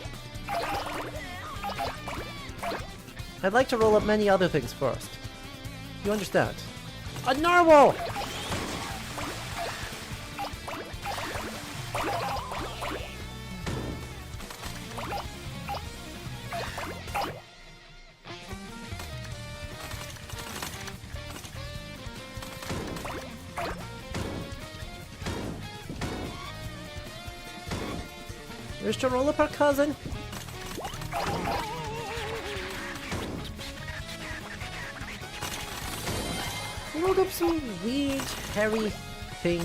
I'd like to roll up many other things first. You understand? A narwhal! There's to roll up our cousin. Rolled up some weird, hairy thing.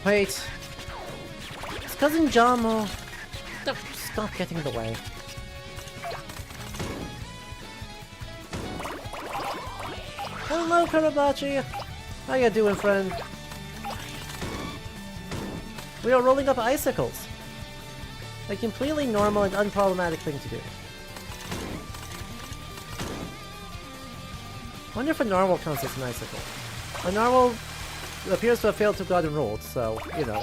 Wait. It's cousin Jamo. Stop getting in the way. Hello, Karabachi. How you doing, friend? We are rolling up icicles. A completely normal and unproblematic thing to do. I wonder if a narwhal counts as an icicle. A narwhal appears to have failed to have gotten rolled, so, you know.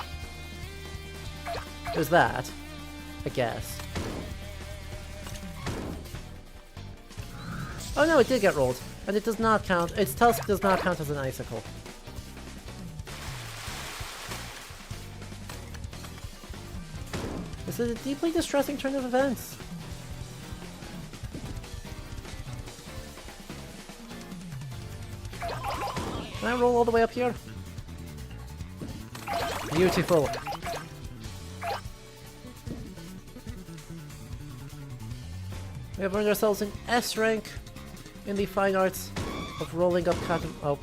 There's that, I guess. Oh no, it did get rolled. And it does not count, its tusk does not count as an icicle. This is a deeply distressing turn of events. Can I roll all the way up here? Beautiful. We have earned ourselves an S rank in the fine arts of rolling up Oh.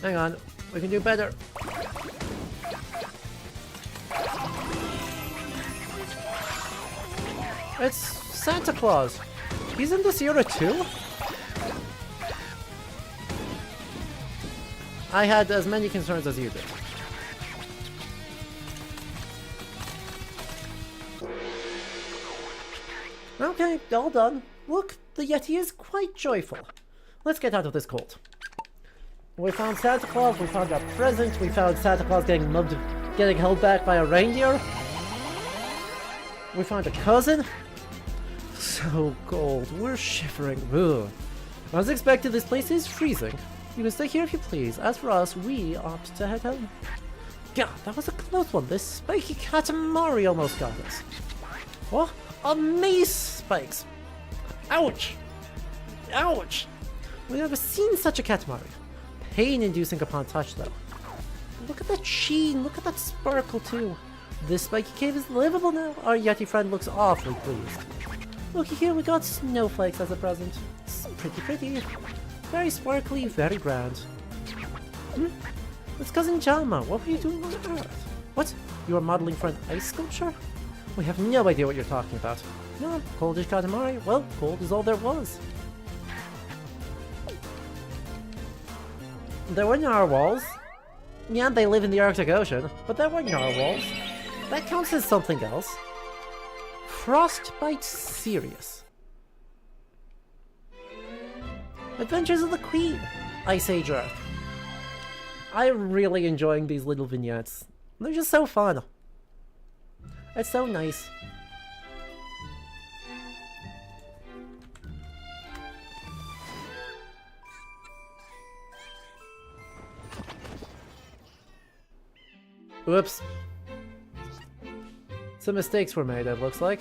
Hang on. We can do better. It's Santa Claus. He's in this era too? I had as many concerns as you did. Okay, all done. Look, the Yeti is quite joyful. Let's get out of this cold. We found Santa Claus, we found a present, we found Santa Claus getting mugged, getting held back by a reindeer. We found a cousin. So cold, we're shivering. Ugh. As expected, this place is freezing. You can stay here if you please. As for us, we opt to head home. God, that was a close one. This spiky Katamari almost got us. What? A mace spikes. Ouch! Ouch! We've never seen such a Katamari. Pain-inducing upon touch, though. Look at that sheen, look at that sparkle, too. This spiky cave is livable now. Our Yeti friend looks awfully pleased. Looky here, we got snowflakes as a present. It's pretty. Very sparkly, very grand. It's Cousin Jalma. What were you doing on Earth? What? You are modeling for an ice sculpture? We have no idea what you're talking about. No, coldish Katamari. Well, cold is all there was. There were narwhals. Yeah, they live in the Arctic Ocean, but there were narwhals. That counts as something else. Frostbite Sirius. Adventures of the Queen. Ice Age Earth. I'm really enjoying these little vignettes. They're just so fun. It's so nice. Whoops. Some mistakes were made, it looks like.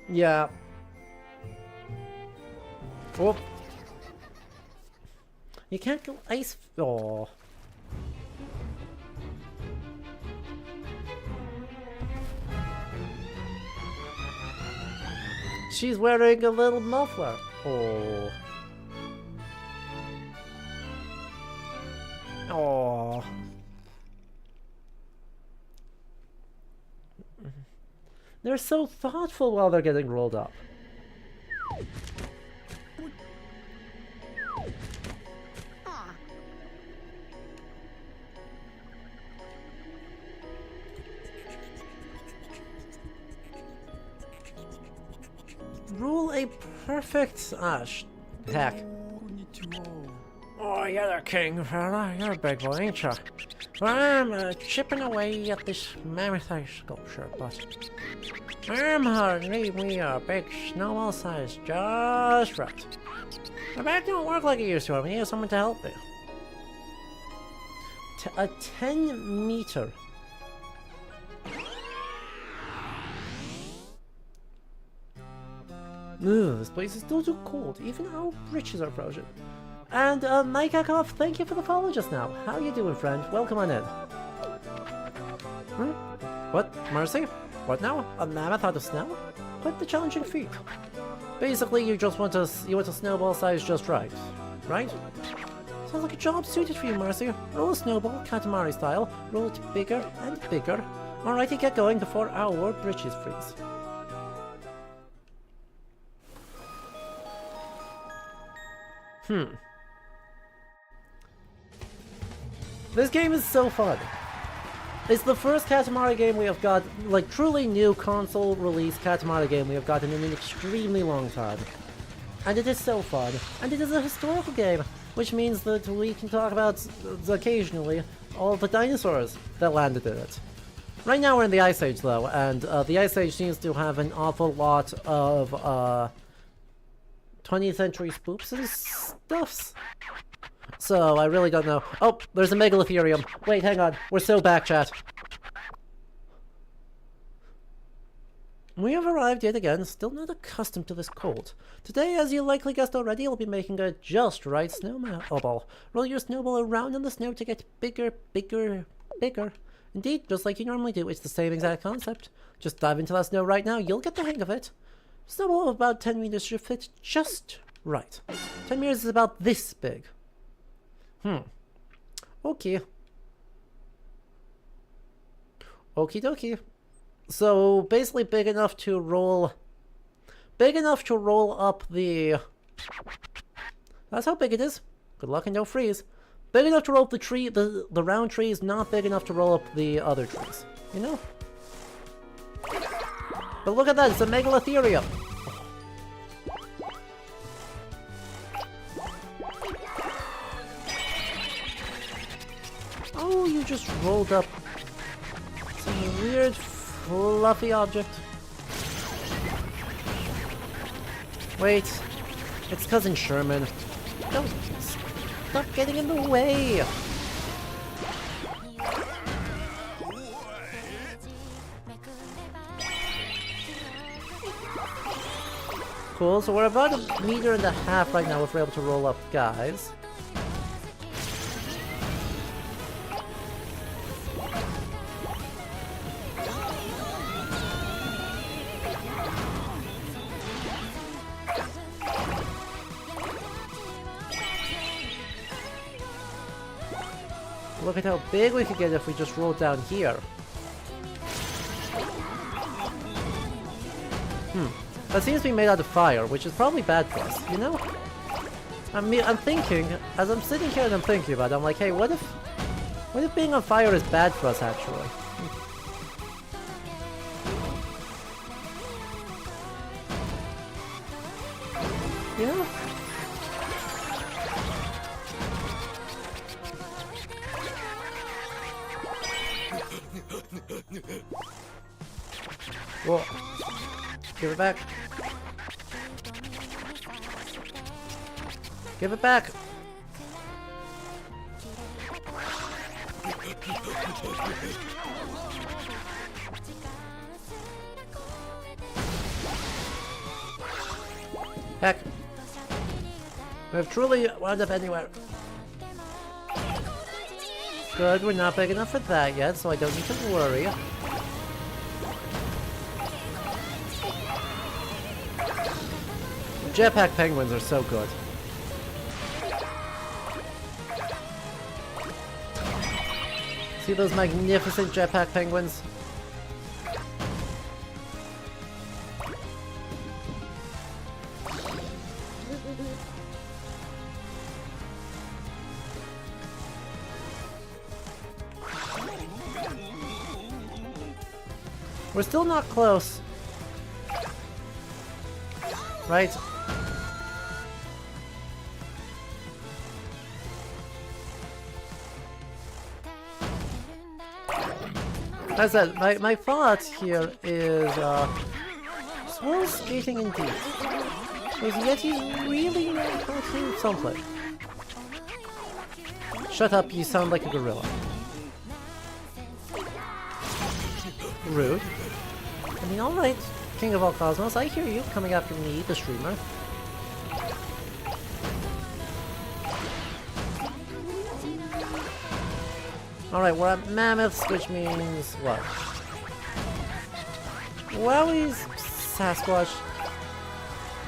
Yeah. Oh. You can't go ice. Oh. She's wearing a little muffler. Oh. Oh. They're so thoughtful while they're getting rolled up. Rule a perfect... heck. Oh, you're the king, fella. You're a big boy, ain't you? I'm chipping away at this mammoth ice sculpture, but I'm need me a big snowball size just right. My back don't work like it used to. I need someone to help me. A 10-meter. Ugh, this place is still too cold. Even our britches are frozen. And, Mike Akov, thank you for the follow just now. How you doing, friend? Welcome on in. What? Mercy? What now? A mammoth out of snow? Quite the challenging feat. Basically, you want a snowball size just right. Right? Sounds like a job suited for you, Mercy. Roll a snowball, Katamari style. Roll it bigger and bigger. Alrighty, get going before our britches freeze. This game is so fun. It's the first Katamari game we have got, like, truly new console release Katamari game we have gotten in an extremely long time. And it is so fun. And it is a historical game, which means that we can talk about, occasionally, all the dinosaurs that landed in it. Right now we're in the Ice Age, though, and the Ice Age seems to have an awful lot of, 20th century spoops and stuffs. So, I really don't know. Oh, there's a Megalotherium. Wait, hang on. We're so back, chat. We have arrived yet again, still not accustomed to this cold. Today, as you likely guessed already, you'll be making a just right snowball. Roll your snowball around in the snow to get bigger, bigger, bigger. Indeed, just like you normally do, it's the same exact concept. Just dive into that snow right now, you'll get the hang of it. Snowball of about 10 meters should fit just right. 10 meters is about this big. Okay. Okie dokie. So basically big enough to roll up the... That's how big it is. Good luck and don't freeze. Big enough to roll up the tree, the round trees, not big enough to roll up the other trees. You know? But look at that, it's a Megalotherium! Oh, you just rolled up some weird fluffy object. Wait, it's Cousin Sherman. Don't stop getting in the way! Cool, so we're about 1.5 meters right now if we're able to roll up guys. Look at how big we could get if we just rolled down here. That seems to be made out of fire, which is probably bad for us, you know? I'm thinking, as I'm sitting here and I'm thinking about it, I'm like, hey, what if being on fire is bad for us, actually? You know? Whoa. Give it back. Give it back. Heck. We've truly wound up anywhere. Good, we're not big enough for that yet, so I don't need to worry. Jetpack penguins are so good. See those magnificent jetpack penguins? We're still not close. Right? As I said, my thought here is, swirl skating indeed. Those Yetis really know how to something. Shut up, you sound like a gorilla. Rude. I mean, alright, King of all Cosmos, I hear you coming after me, the streamer. Alright, we're at mammoths, which means what? Wowies, Sasquatch.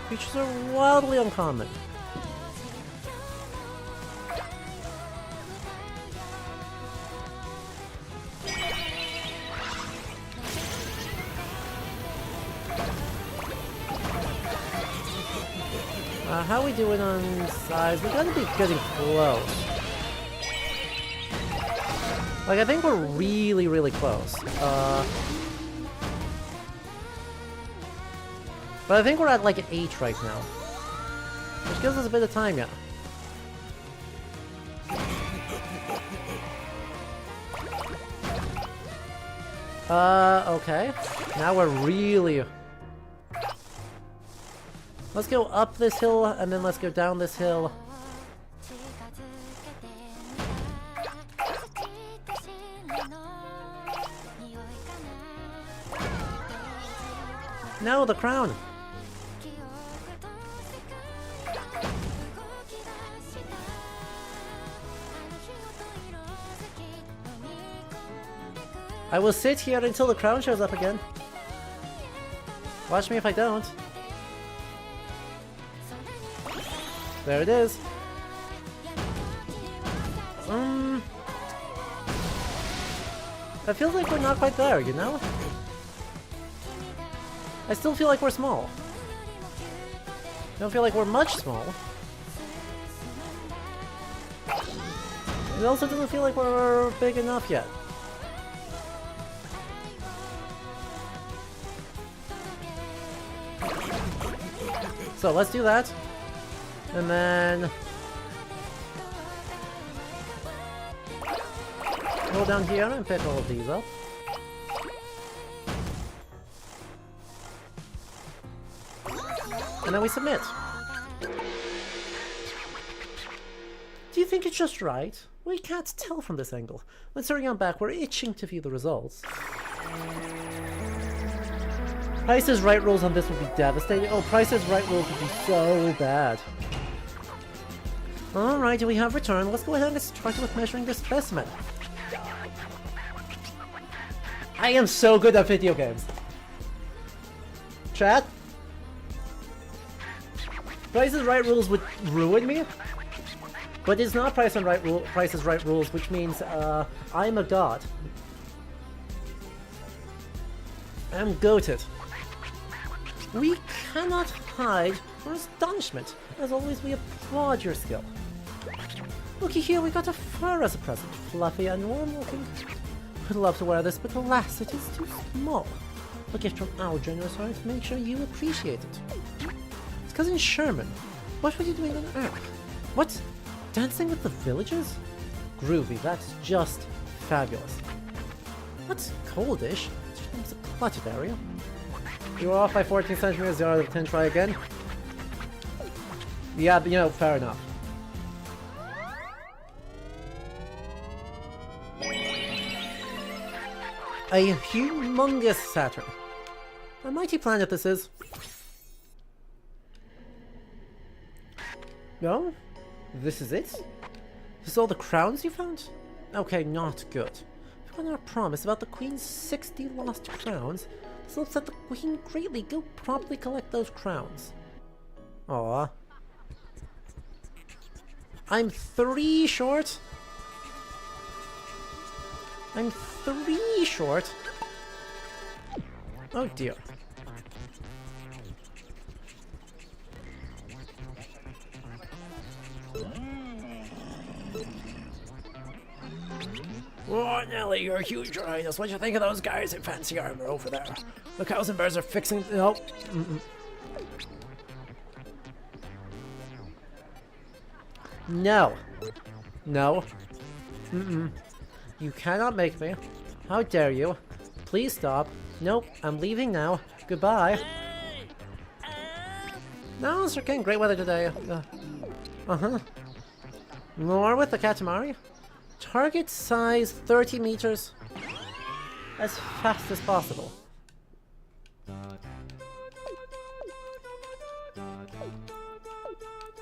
Creatures are wildly uncommon. How we doing on size? We gotta be getting close. Like, I think we're really, really close. But I think we're at like an 8 right now. Which gives us a bit of time, yeah. Okay. Now we're really... Let's go up this hill, and then let's go down this hill. No, the crown! I will sit here until the crown shows up again. Watch me if I don't. There it is. I feel like we're not quite there, you know? I still feel like we're small. I don't feel like we're much small. It also doesn't feel like we're big enough yet. So let's do that. And then go down here and pick all of these up. And then we submit. Do you think it's just right? We can't tell from this angle. Let's hurry on back, we're itching to view the results. Price is Right rules on this would be devastating. Oh, Price is Right rules would be so bad. Alright, we have returned. Let's go ahead and get started with measuring this specimen. I am so good at video games. Chat? Price is Right rules would ruin me. But it's not Price is Right rules, which means I'm a god. I'm goated. We cannot hide our astonishment. As always, we applaud your skill. Looky here, we got a fur as a present. Fluffy and warm looking. I'd love to wear this, but alas, it is too small. A gift from our generous heart to make sure you appreciate it. It's Cousin Sherman. What were you doing on Earth? What? Dancing with the villagers? Groovy, that's just fabulous. What's coldish? It's a cluttered area. You were off by 14 centimeters, 0 out of 10, try again. Yeah, but you know, fair enough. A humongous Saturn. A mighty planet this is. No? This is it? This is all the crowns you found? Okay, not good. If on our promise about the Queen's 60 lost crowns, this will upset the Queen greatly. Go promptly collect those crowns. Aww. I'm 3 short? I'm 3 short? Oh dear. Oh, Nelly, you're a huge highness. What do you think of those guys in fancy armor over there? The cows and bears are fixing... No. No. No. You cannot make me. How dare you? Please stop. Nope, I'm leaving now. Goodbye. No, it's getting great weather today. More with the Katamari. Target size 30 meters. As fast as possible.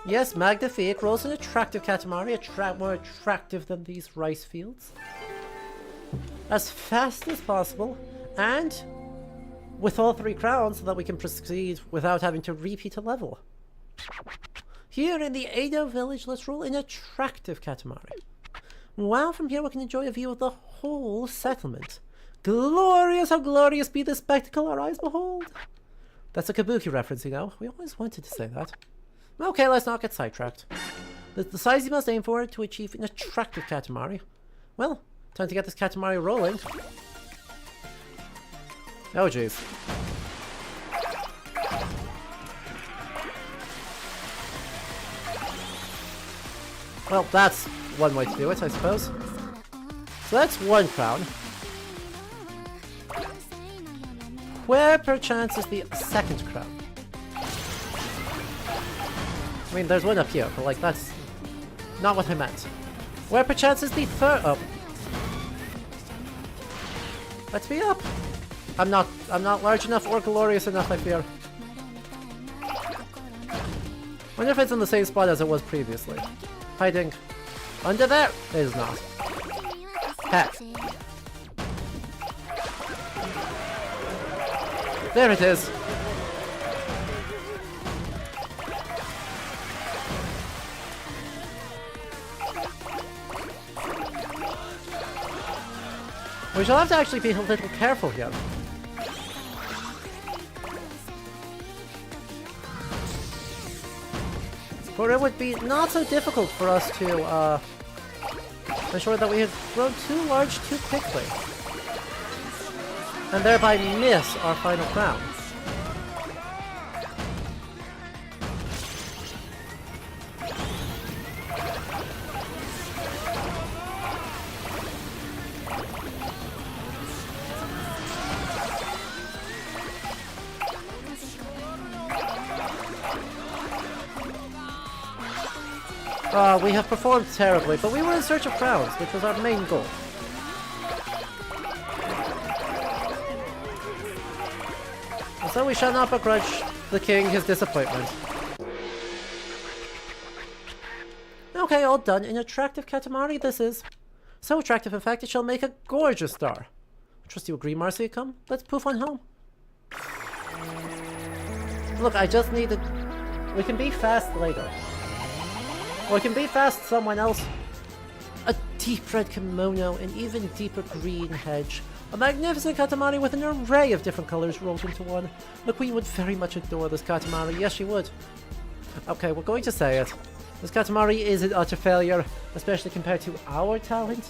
Yes, magnifique. Rolls an attractive Katamari. More attractive than these rice fields. As fast as possible. And with all 3 crowns so that we can proceed without having to repeat a level. Here in the Edo village, let's roll an attractive Katamari. Wow, from here we can enjoy a view of the whole settlement. Glorious, how glorious be the spectacle our eyes behold. That's a Kabuki reference, you know. We always wanted to say that. Okay, let's not get sidetracked. The size you must aim for to achieve an attractive Katamari. Well, time to get this Katamari rolling. Oh jeez. Well, that's one way to do it, I suppose. So that's 1 crown. Where perchance is the 2nd crown? I mean, there's one up here, but like, that's not what I meant. Where perchance is the 3rd? Oh. Let's be up. I'm not large enough or glorious enough, I fear. Wonder if it's in the same spot as it was previously. Hiding under there? It is not. Heck. There it is. We shall have to actually be a little careful here. For it would be not so difficult for us to ensure that we have grown too large too quickly. And thereby miss our final crown. We have performed terribly, but we were in search of crowns, which was our main goal. And so we shall not begrudge the king his disappointment. Okay, all done. An attractive Katamari this is. So attractive, in fact, it shall make a gorgeous star. Trust you agree, Marcy? Come, let's poof on home. Look, I just need to... We can be fast later. Or it can be fast someone else. A deep red kimono, an even deeper green hedge. A magnificent Katamari with an array of different colors rolled into one. The queen would very much adore this Katamari, yes she would. Okay, we're going to say it. This Katamari is an utter failure, especially compared to our talent.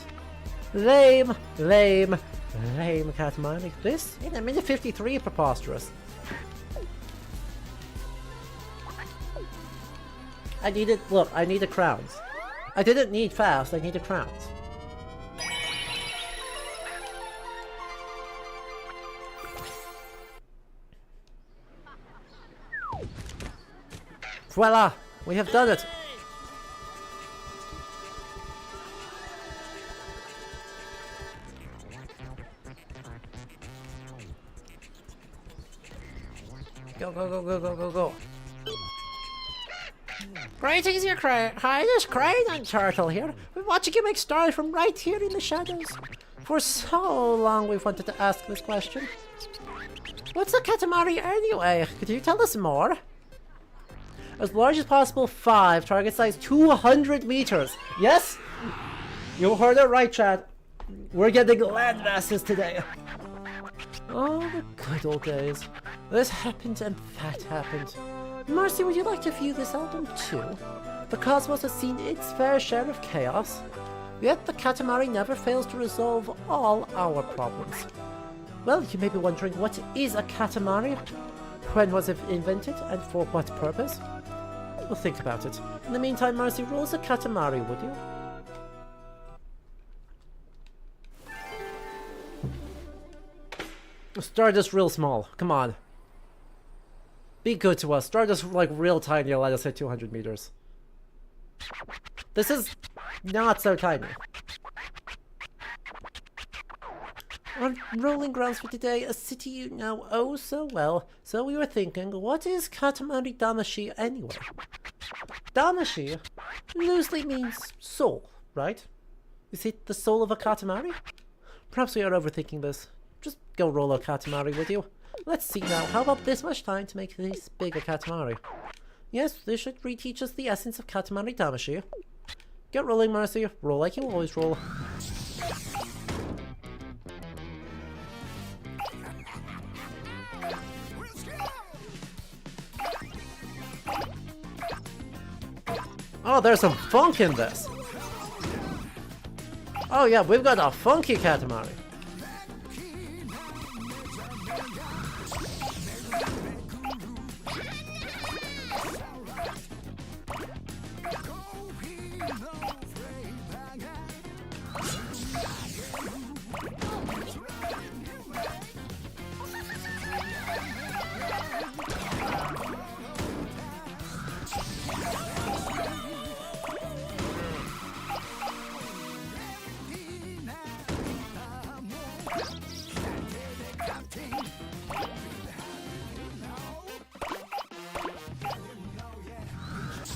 Lame, lame, lame Katamari. This, in a minute 53, preposterous. I needed crowns. I didn't need fast, I needed crowns. Voila! We have done it! Go, go, go, go, go, go, go. Greetings, your Highness, Crane and Turtle here. We're watching you make stars from right here in the shadows. For so long we've wanted to ask this question. What's a Katamari anyway? Could you tell us more? As large as possible, 5. Target size 200 meters. Yes? You heard it right, Chad. We're getting land masses today. Oh, the good old days. This happened and that happened. Marcy, would you like to view this album too? The cosmos has seen its fair share of chaos, yet the Katamari never fails to resolve all our problems. Well, you may be wondering, what is a Katamari? When was it invented, and for what purpose? Well, think about it. In the meantime, Marcy, roll us a Katamari, would you? Start this real small, come on. Be good to us. Start us like real tiny and let us hit 200 meters. This is not so tiny. On rolling grounds for today, a city you know oh so well. So we were thinking, what is Katamari Damashi anyway? Damashi loosely means soul, right? Is it the soul of a Katamari? Perhaps we are overthinking this. Just go roll a Katamari, would you? Let's see now, how about this much time to make this big a Katamari? Yes, this should reteach us the essence of Katamari Damashi. Get rolling, Marcy. Roll like you always roll. Oh, there's some funk in this. Oh yeah, we've got a funky Katamari.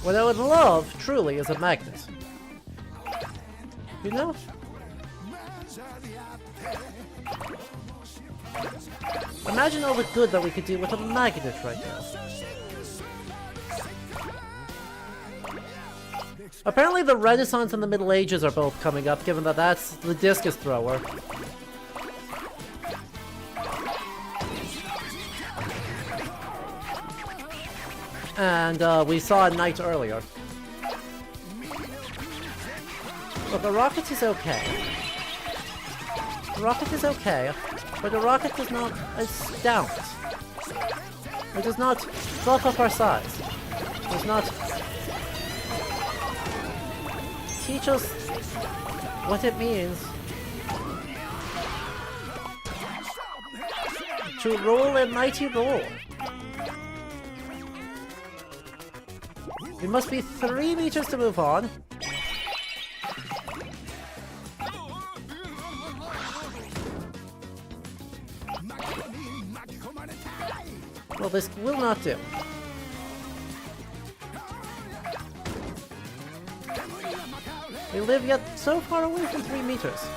What I would love, truly, is a magnet. You know? Imagine all the good that we could do with a magnet right now. Apparently the Renaissance and the Middle Ages are both coming up, given that that's the discus thrower. And we saw a knight earlier. Look, a rocket is okay. A rocket is okay, but a rocket does not astound. It does not buff up our size. It does not teach us what it means to roll a mighty roll. It must be 3 meters to move on. Well, this will not do. We live yet so far away from 3 meters.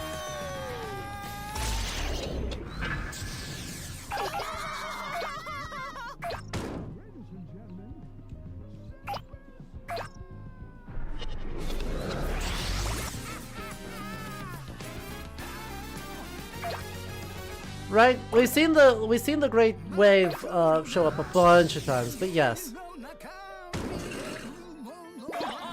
Right, we've seen the Great Wave show up a bunch of times, but yes,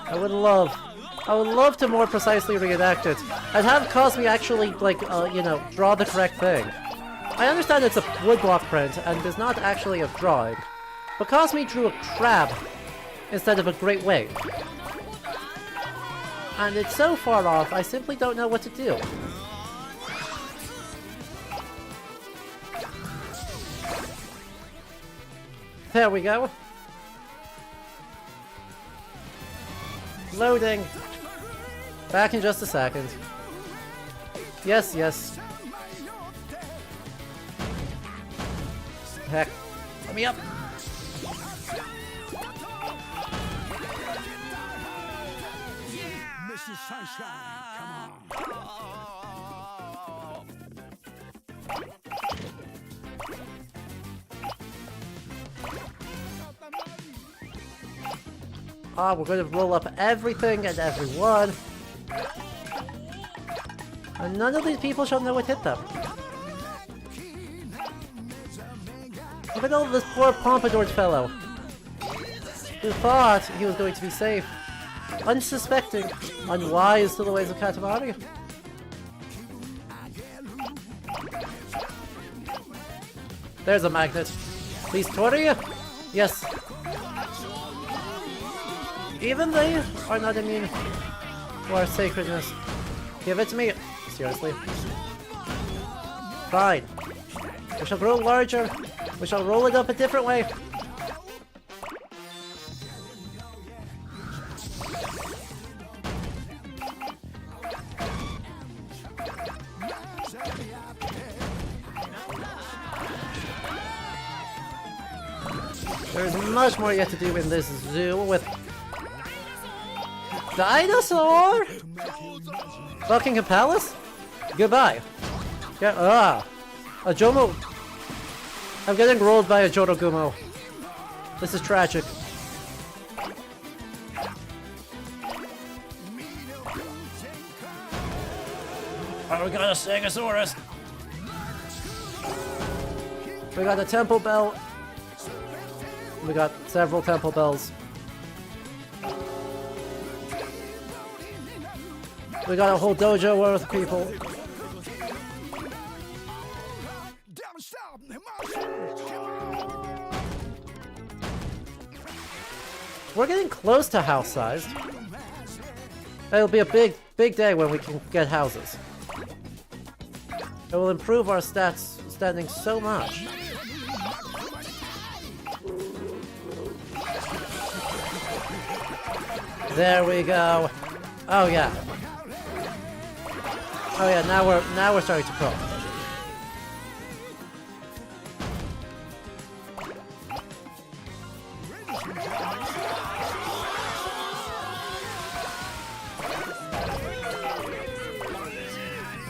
I would love to more precisely reenact it, and have Cosme actually, like, you know, draw the correct thing. I understand it's a woodblock print and is not actually a drawing, but Cosme drew a crab instead of a Great Wave, and it's so far off. I simply don't know what to do. There we go. Loading. Back in just a second. Yes, yes. Heck. Let me up. Mr. Sunshine, come on. Ah, we're going to roll up everything and everyone. And none of these people shall know what hit them. Look at all this poor pompadour fellow, who thought he was going to be safe. Unsuspecting, unwise to the ways of Katamari. There's a magnet. Please, Tori? Yes. Even they are not immune to our sacredness. Give it to me. Seriously. Fine. We shall grow larger. We shall roll it up a different way. There's much more yet to do in this zoo with dinosaur! Buckingham Palace? Goodbye. A Jomo. I'm getting rolled by a Jorogumo. This is tragic. Oh, we got a Stegosaurus. We got a temple bell. We got several temple bells. We got a whole dojo worth of people. We're getting close to house-sized. It'll be a big day when we can get houses. It will improve our standing so much. There we go. Oh yeah. Oh yeah, now we're starting to cook.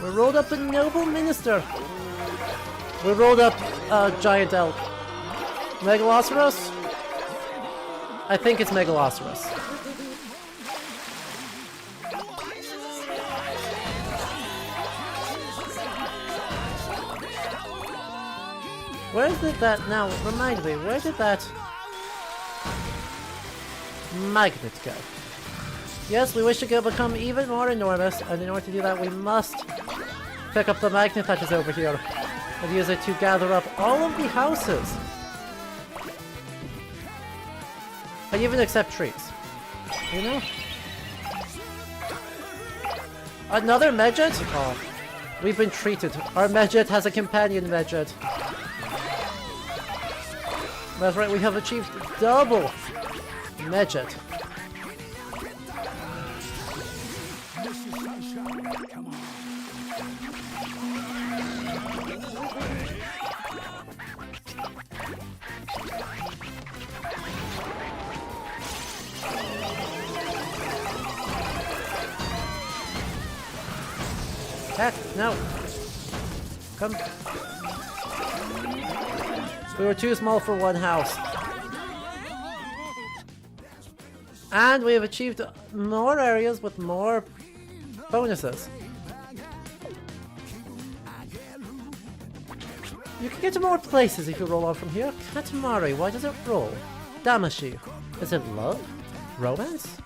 We rolled up a noble minister. We rolled up a giant elk. Megaloceros? I think it's Megaloceros. Where did that now? Remind me, where did that magnet go? Yes, we wish to become even more enormous, and in order to do that, we must pick up the magnet that is over here and use it to gather up all of the houses. I even accept trees. You know? Another Medjet? Oh. We've been treated. Our Medjet has a companion Medjet. That's right, we have achieved double Medjet. Heck, no. Come. We were too small for one house. And we have achieved more areas with more bonuses. You can get to more places if you roll on from here. Katamari, why does it roll? Damashi, is it love? Romance?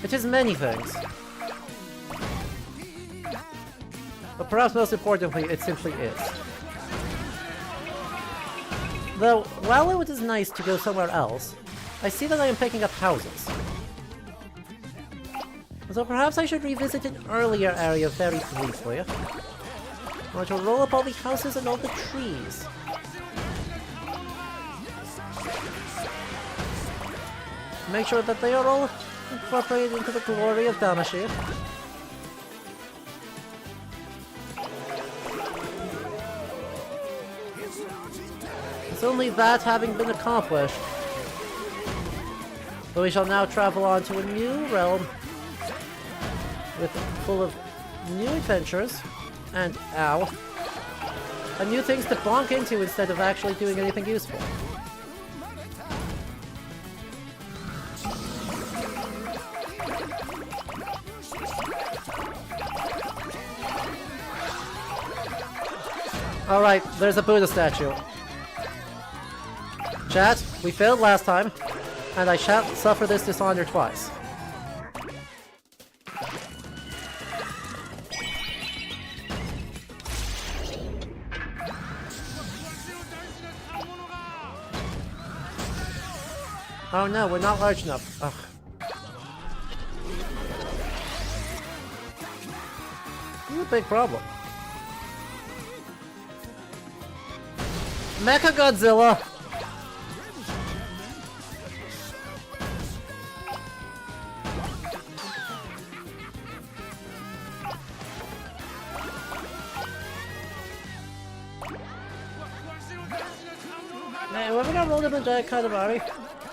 It is many things. But perhaps most importantly, it simply is. Though, while it is nice to go somewhere else, I see that I am picking up houses. So perhaps I should revisit an earlier area very briefly. Or to roll up all the houses and all the trees. Make sure that they are all incorporated into the glory of Damashi. It's only that having been accomplished, but we shall now travel on to a new realm full of new adventures and and new things to bonk into instead of actually doing anything useful. Alright, there's a Buddha statue. Chat, we failed last time, and I shan't suffer this dishonor twice. Oh no, we're not large enough. Ugh. This is a big problem. Mecha Godzilla! Hey, whoever got rolled up in giant Katamari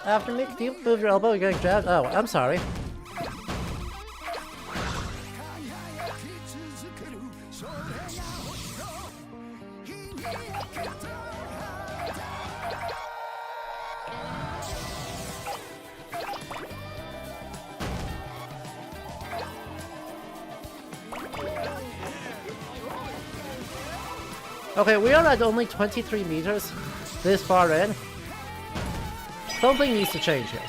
after me, can you move your elbow? You're getting jabbed? Oh, I'm sorry. Okay, we are at only 23 meters this far in. Something needs to change here.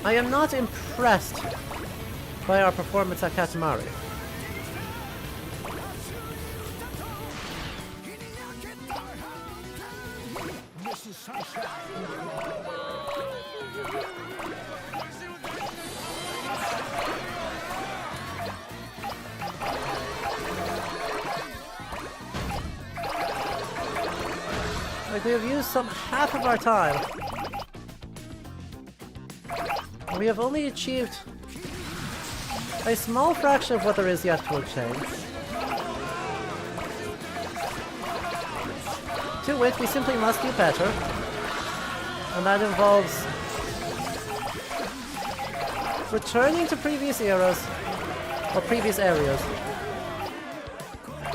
I am not impressed by our performance at Katamari. Like, we have used some half of our time. We have only achieved a small fraction of what there is yet to obtain. To which we simply must do better. And that involves returning to previous eras, or previous areas,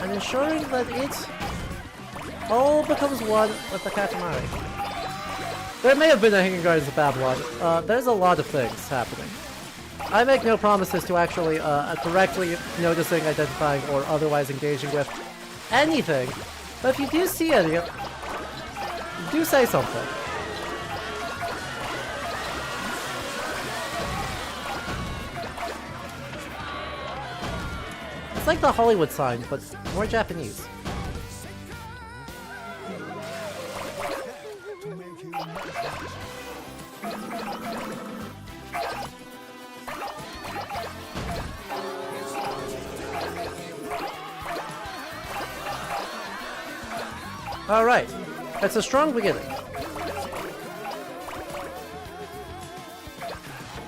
and ensuring that it all becomes one with the Katamari. There may have been a Hanging Gardens of Babylon. There's a lot of things happening. I make no promises to actually correctly noticing, identifying, or otherwise engaging with anything, but if you do see any, do say something. It's like the Hollywood sign, but more Japanese. Alright, it's a strong beginning.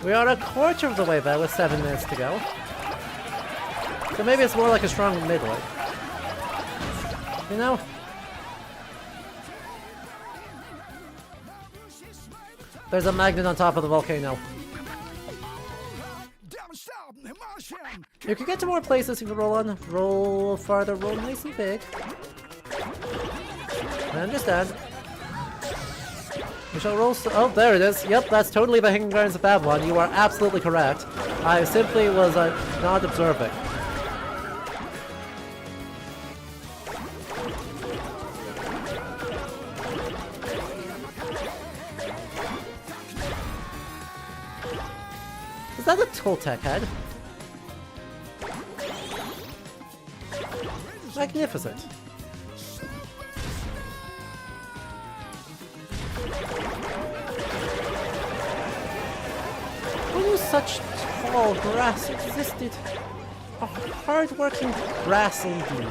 We are a quarter of the way there with 7 minutes to go. So maybe it's more like a strong midway. You know? There's a magnet on top of the volcano. You can get to more places if you roll on. Roll farther, roll nice and big. I understand. We shall roll oh, there it is. Yep, that's totally the Hanging Gardens of Babylon. You are absolutely correct. I simply was not observing. Is that a Toltec head? Magnificent. Who knew such tall grass existed? A hard-working grass indeed.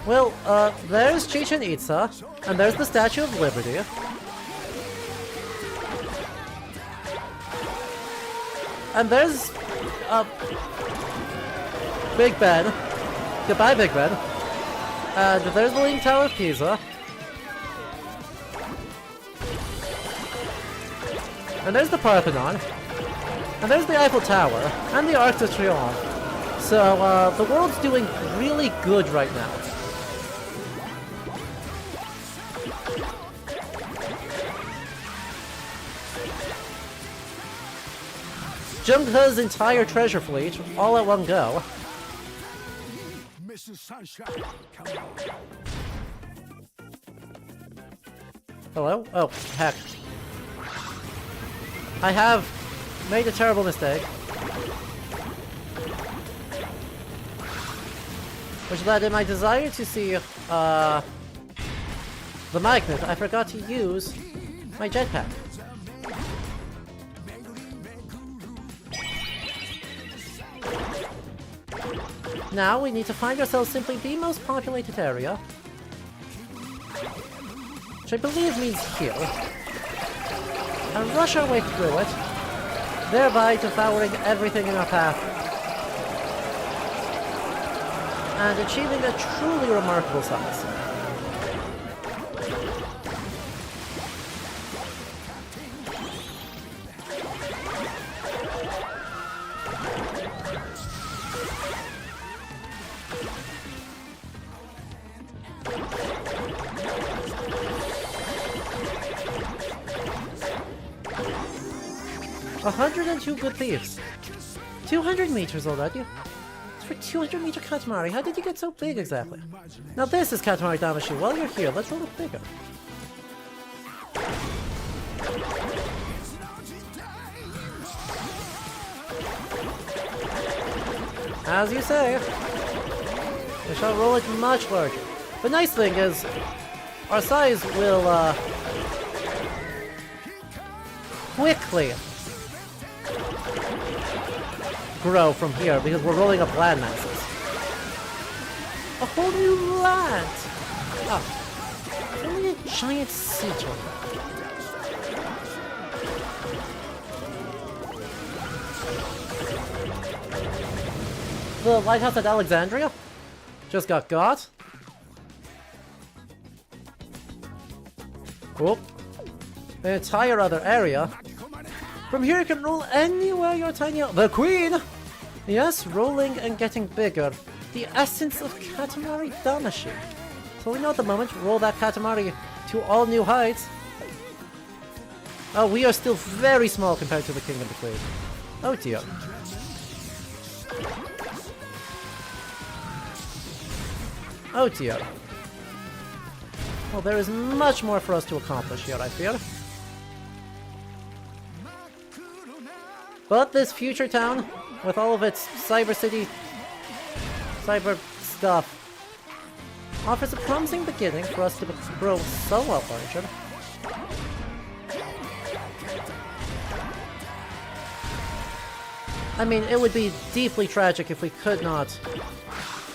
Well, there's Chichen Itza, and there's the Statue of Liberty. And there's, Big Ben. Goodbye, Big Ben. And there's the Leaning Tower of Pisa. And there's the Parthenon. And there's the Eiffel Tower. And the Arc de Triomphe. So, the world's doing really good right now. Jungko's entire treasure fleet, all at one go. Mr. Sunshine, come on. Hello? Oh, heck. I have made a terrible mistake. Which led in my desire to see, the magnet, I forgot to use my jetpack. Now we need to find ourselves simply the most populated area, which I believe means here, and rush our way through it, thereby devouring everything in our path, and achieving a truly remarkable size. 102 good thieves. 200 meters already. It's for 200 meter Katamari. How did you get so big exactly? Now this is Katamari Damashi. While you're here, let's roll it bigger. As you say, we shall roll it much larger. The nice thing is, our size will, quickly grow from here because we're rolling up land masses. A whole new land! Oh, it's only a giant sea turtle. The lighthouse at Alexandria? just got. Oh. The entire other area. From here you can roll anywhere you're tiny. The Queen! Yes, rolling and getting bigger. The essence of Katamari Damacy. So we know at the moment, roll that Katamari to all new heights. Oh, we are still very small compared to the King and the Queen. Oh dear. Oh dear. Well, there is much more for us to accomplish here, I fear. But this future town, with all of its cyber city, cyber stuff, offers a promising beginning for us to grow somewhat larger. I mean, it would be deeply tragic if we could not,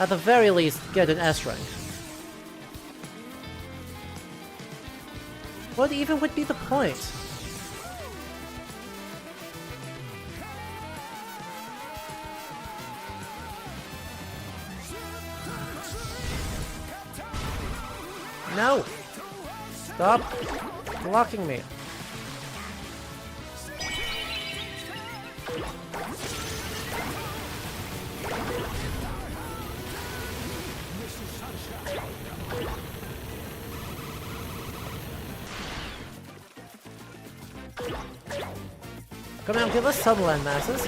at the very least, get an S rank. What even would be the point? No! Stop blocking me. Come on, give us some land masses.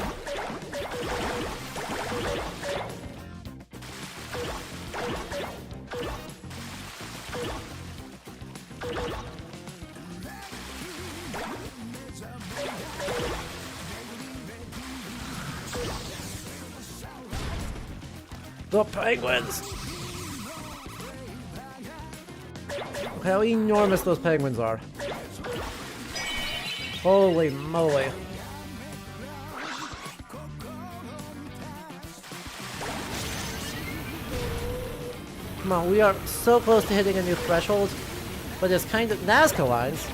The penguins! Look how enormous those penguins are. Holy moly. Come on, we are so close to hitting a new threshold, but it's kind of Nazca lines.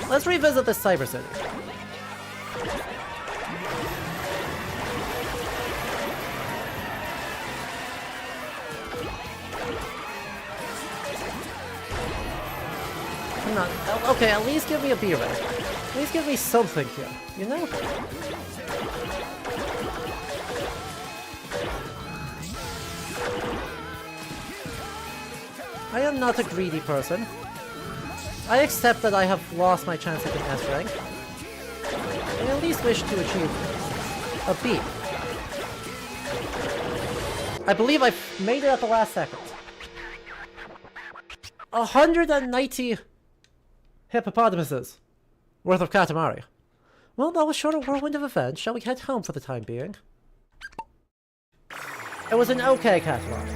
Let's revisit this cyber city. Come on. Okay, at least give me a B rank. At least give me something here, you know? I am not a greedy person. I accept that I have lost my chance at an S rank. I at least wish to achieve a B. I believe I made it at the last second. 190 hippopotamuses worth of Katamari. Well, that was short a whirlwind of events. Shall we head home for the time being? It was an okay Katamari.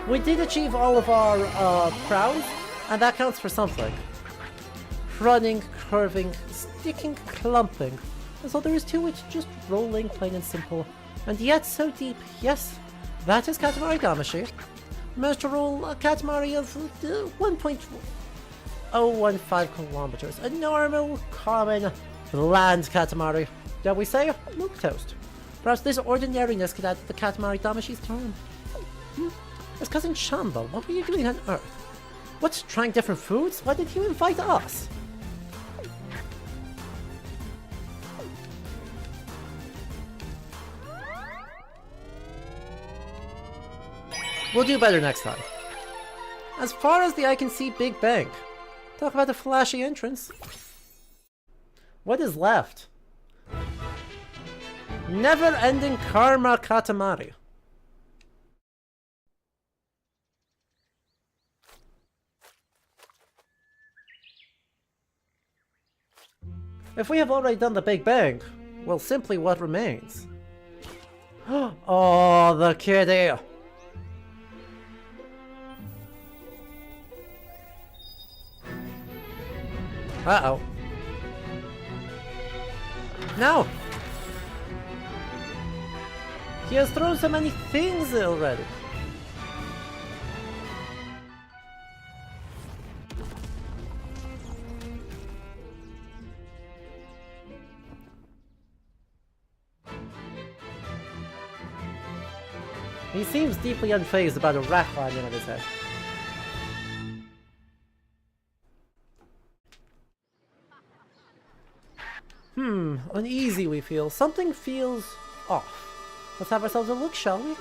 We did achieve all of our crowns, and that counts for something. Running, curving, sticking, clumping. And so there is to it, just rolling, plain and simple. And yet so deep. Yes, that is Katamari Damacy. Managed to roll a Katamari of 1.015 kilometers. A normal, common, land Katamari. Dare we say, milquetoast. Perhaps this ordinariness could add to the Katamari Damacy's charm. His cousin Shamba, what were you doing on Earth? What, trying different foods? Why did you invite us? We'll do better next time. As far as the eye can see, Big Bang. Talk about a flashy entrance. What is left? Never-ending Karma Katamari. If we have already done the Big Bang, well, simply what remains? Oh, the kitty! Uh-oh. No! He has thrown so many things already. He seems deeply unfazed about a rat landing on his head. Uneasy we feel. Something feels off. Let's have ourselves a look, shall we?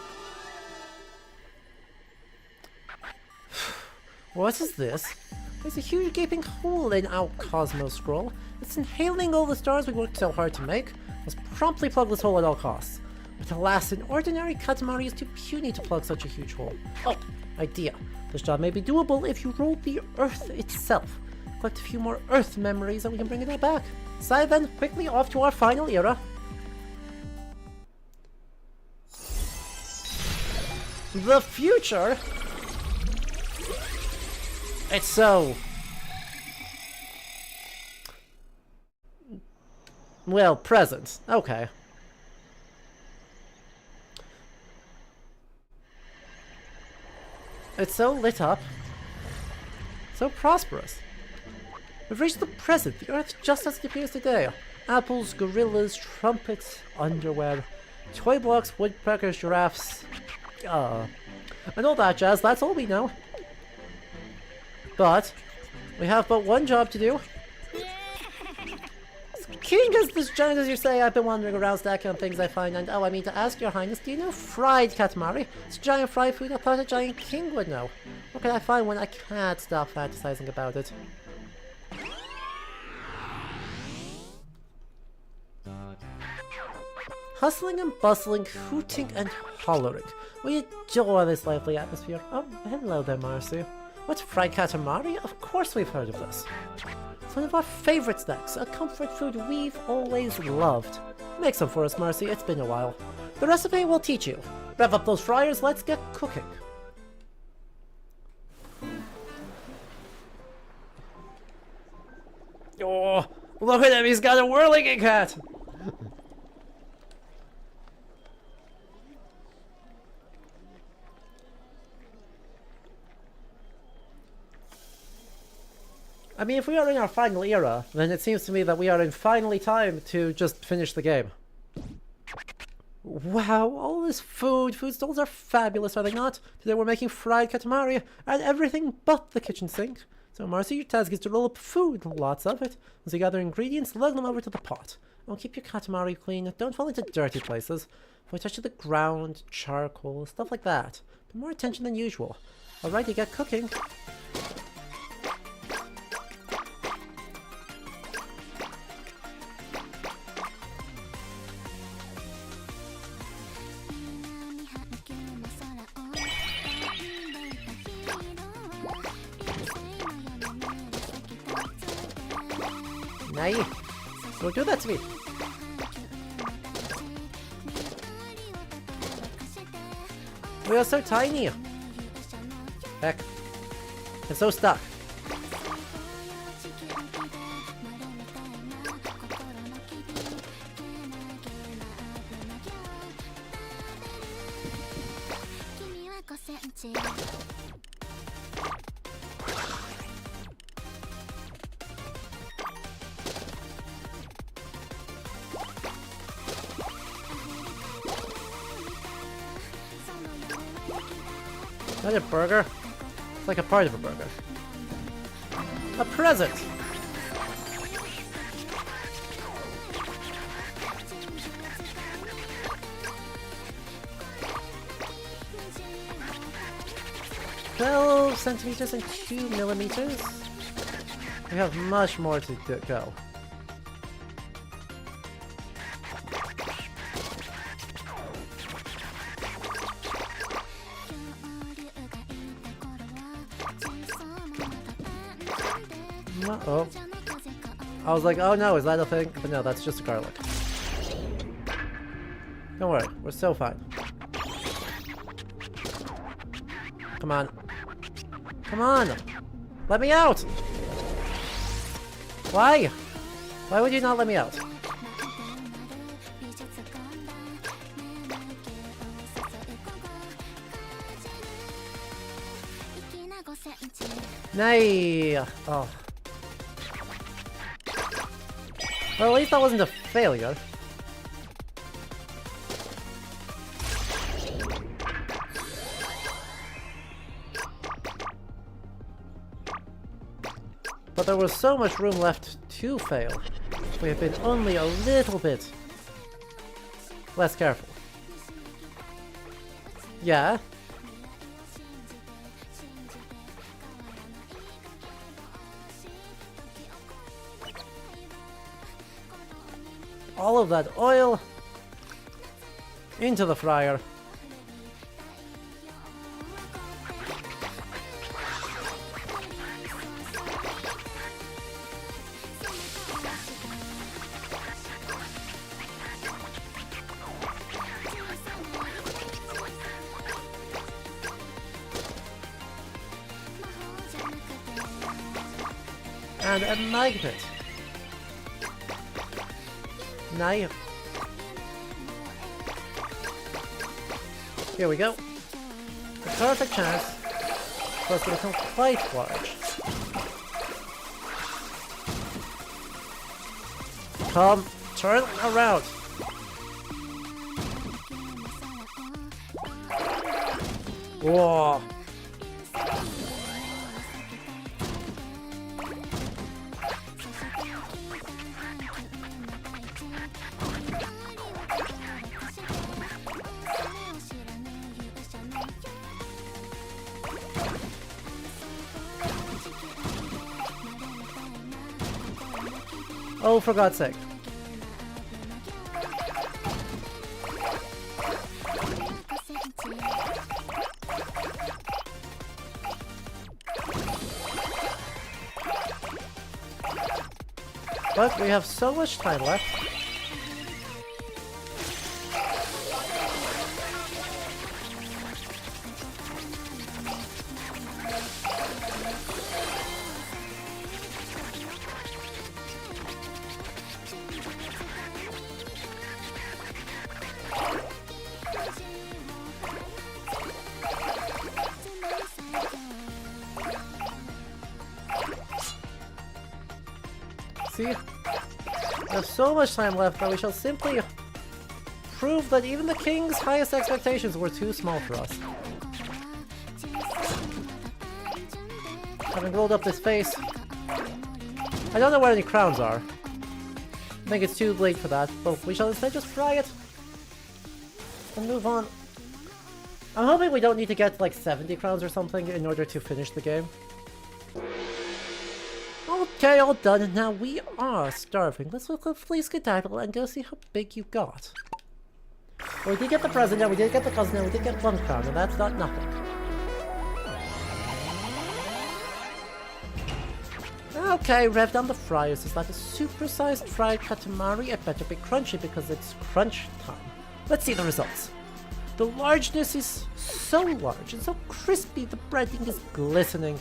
What is this? There's a huge gaping hole in our Cosmos scroll. It's inhaling all the stars we worked so hard to make. Let's promptly plug this hole at all costs. But alas, an ordinary Katamari is too puny to plug such a huge hole. Oh, idea. This job may be doable if you roll the Earth itself. Collect a few more Earth memories and we can bring it all back. So then, quickly off to our final era. The future? It's so... well, present. Okay. It's so lit up. So prosperous. We've reached the present, the Earth just as it appears today. Apples, gorillas, trumpets, underwear, toy blocks, woodpeckers, giraffes, and all that jazz. That's all we know. But we have but one job to do. King is this giant as you say. I've been wandering around stacking on things I find, and oh, I mean to ask your highness, do you know fried Katamari? It's giant fried food I thought a giant king would know. What can I find when I can't stop fantasizing about it? Hustling and bustling, hooting and hollering. We adore this lively atmosphere. Oh, hello there, Marcy. What's fried Katamari? Of course we've heard of this. It's one of our favorite snacks, a comfort food we've always loved. Make some for us, Marcy. It's been a while. The recipe will teach you. Rev up those fryers, let's get cooking. Oh, look at him, he's got a whirling cat! I mean, if we are in our final era, then it seems to me that we are in finally time to just finish the game. Wow, all this food. Food stalls are fabulous, are they not? Today we're making fried Katamari and everything but the kitchen sink. So Marcy, your task is to roll up food, lots of it. As you gather ingredients, lug them over to the pot. And keep your Katamari clean, don't fall into dirty places. Avoid touching the ground, charcoal, stuff like that. Pay more attention than usual. Alright, you get cooking. Nay, don't do that to me. We are so tiny. Heck, I'm so stuck. Is that a burger? It's like a part of a burger. A present! $12 centimeters and 2 millimeters? We have much more to go. Uh-oh. I was like, oh no, is that a thing? But no, that's just garlic. Don't worry, we're so fine. Come on. Come on! Let me out! Why? Why would you not let me out? Nay! Oh. Well, at least that wasn't a failure. But there was so much room left to fail. If we had been only a little bit less careful. Yeah? All of that oil into the fryer. And a magnet. Now, here we go. The perfect chance for us to become quite large. Come, turn around. Whoa. Oh, for God's sake. But we have so much time left. See? There's so much time left that we shall simply prove that even the king's highest expectations were too small for us. Having rolled up this face, I don't know where any crowns are. I think it's too late for that, but we shall instead just fry it and move on. I'm hoping we don't need to get like 70 crowns or something in order to finish the game. Okay, all done, and now we are starving. Let's look up Fleece Skedaddle and go see how big you got. We did get the present, and we did get the cousin, and we did get one crown, and that's not nothing. Okay, rev down the fryers. Is that a super-sized fried Katamari? It better be crunchy because it's crunch time. Let's see the results. The largeness is so large and so crispy, the breading is glistening.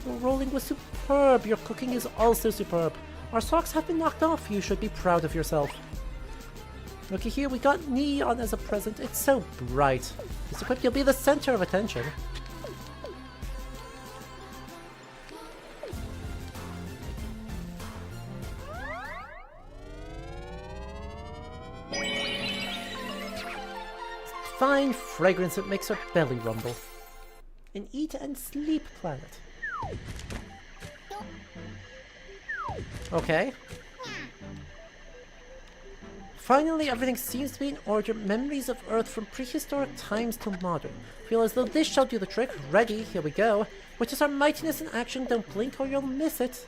Your rolling was superb, your cooking is also superb. Our socks have been knocked off, you should be proud of yourself. Looky here, we got neon as a present, it's so bright. This equipped, you'll be the center of attention. Fine fragrance that makes our belly rumble. An eat and sleep planet. Okay. Finally, everything seems to be in order. Memories of Earth from prehistoric times to modern. Feel as though this shall do the trick. Ready, here we go. Which is our mightiness in action. Don't blink or you'll miss it.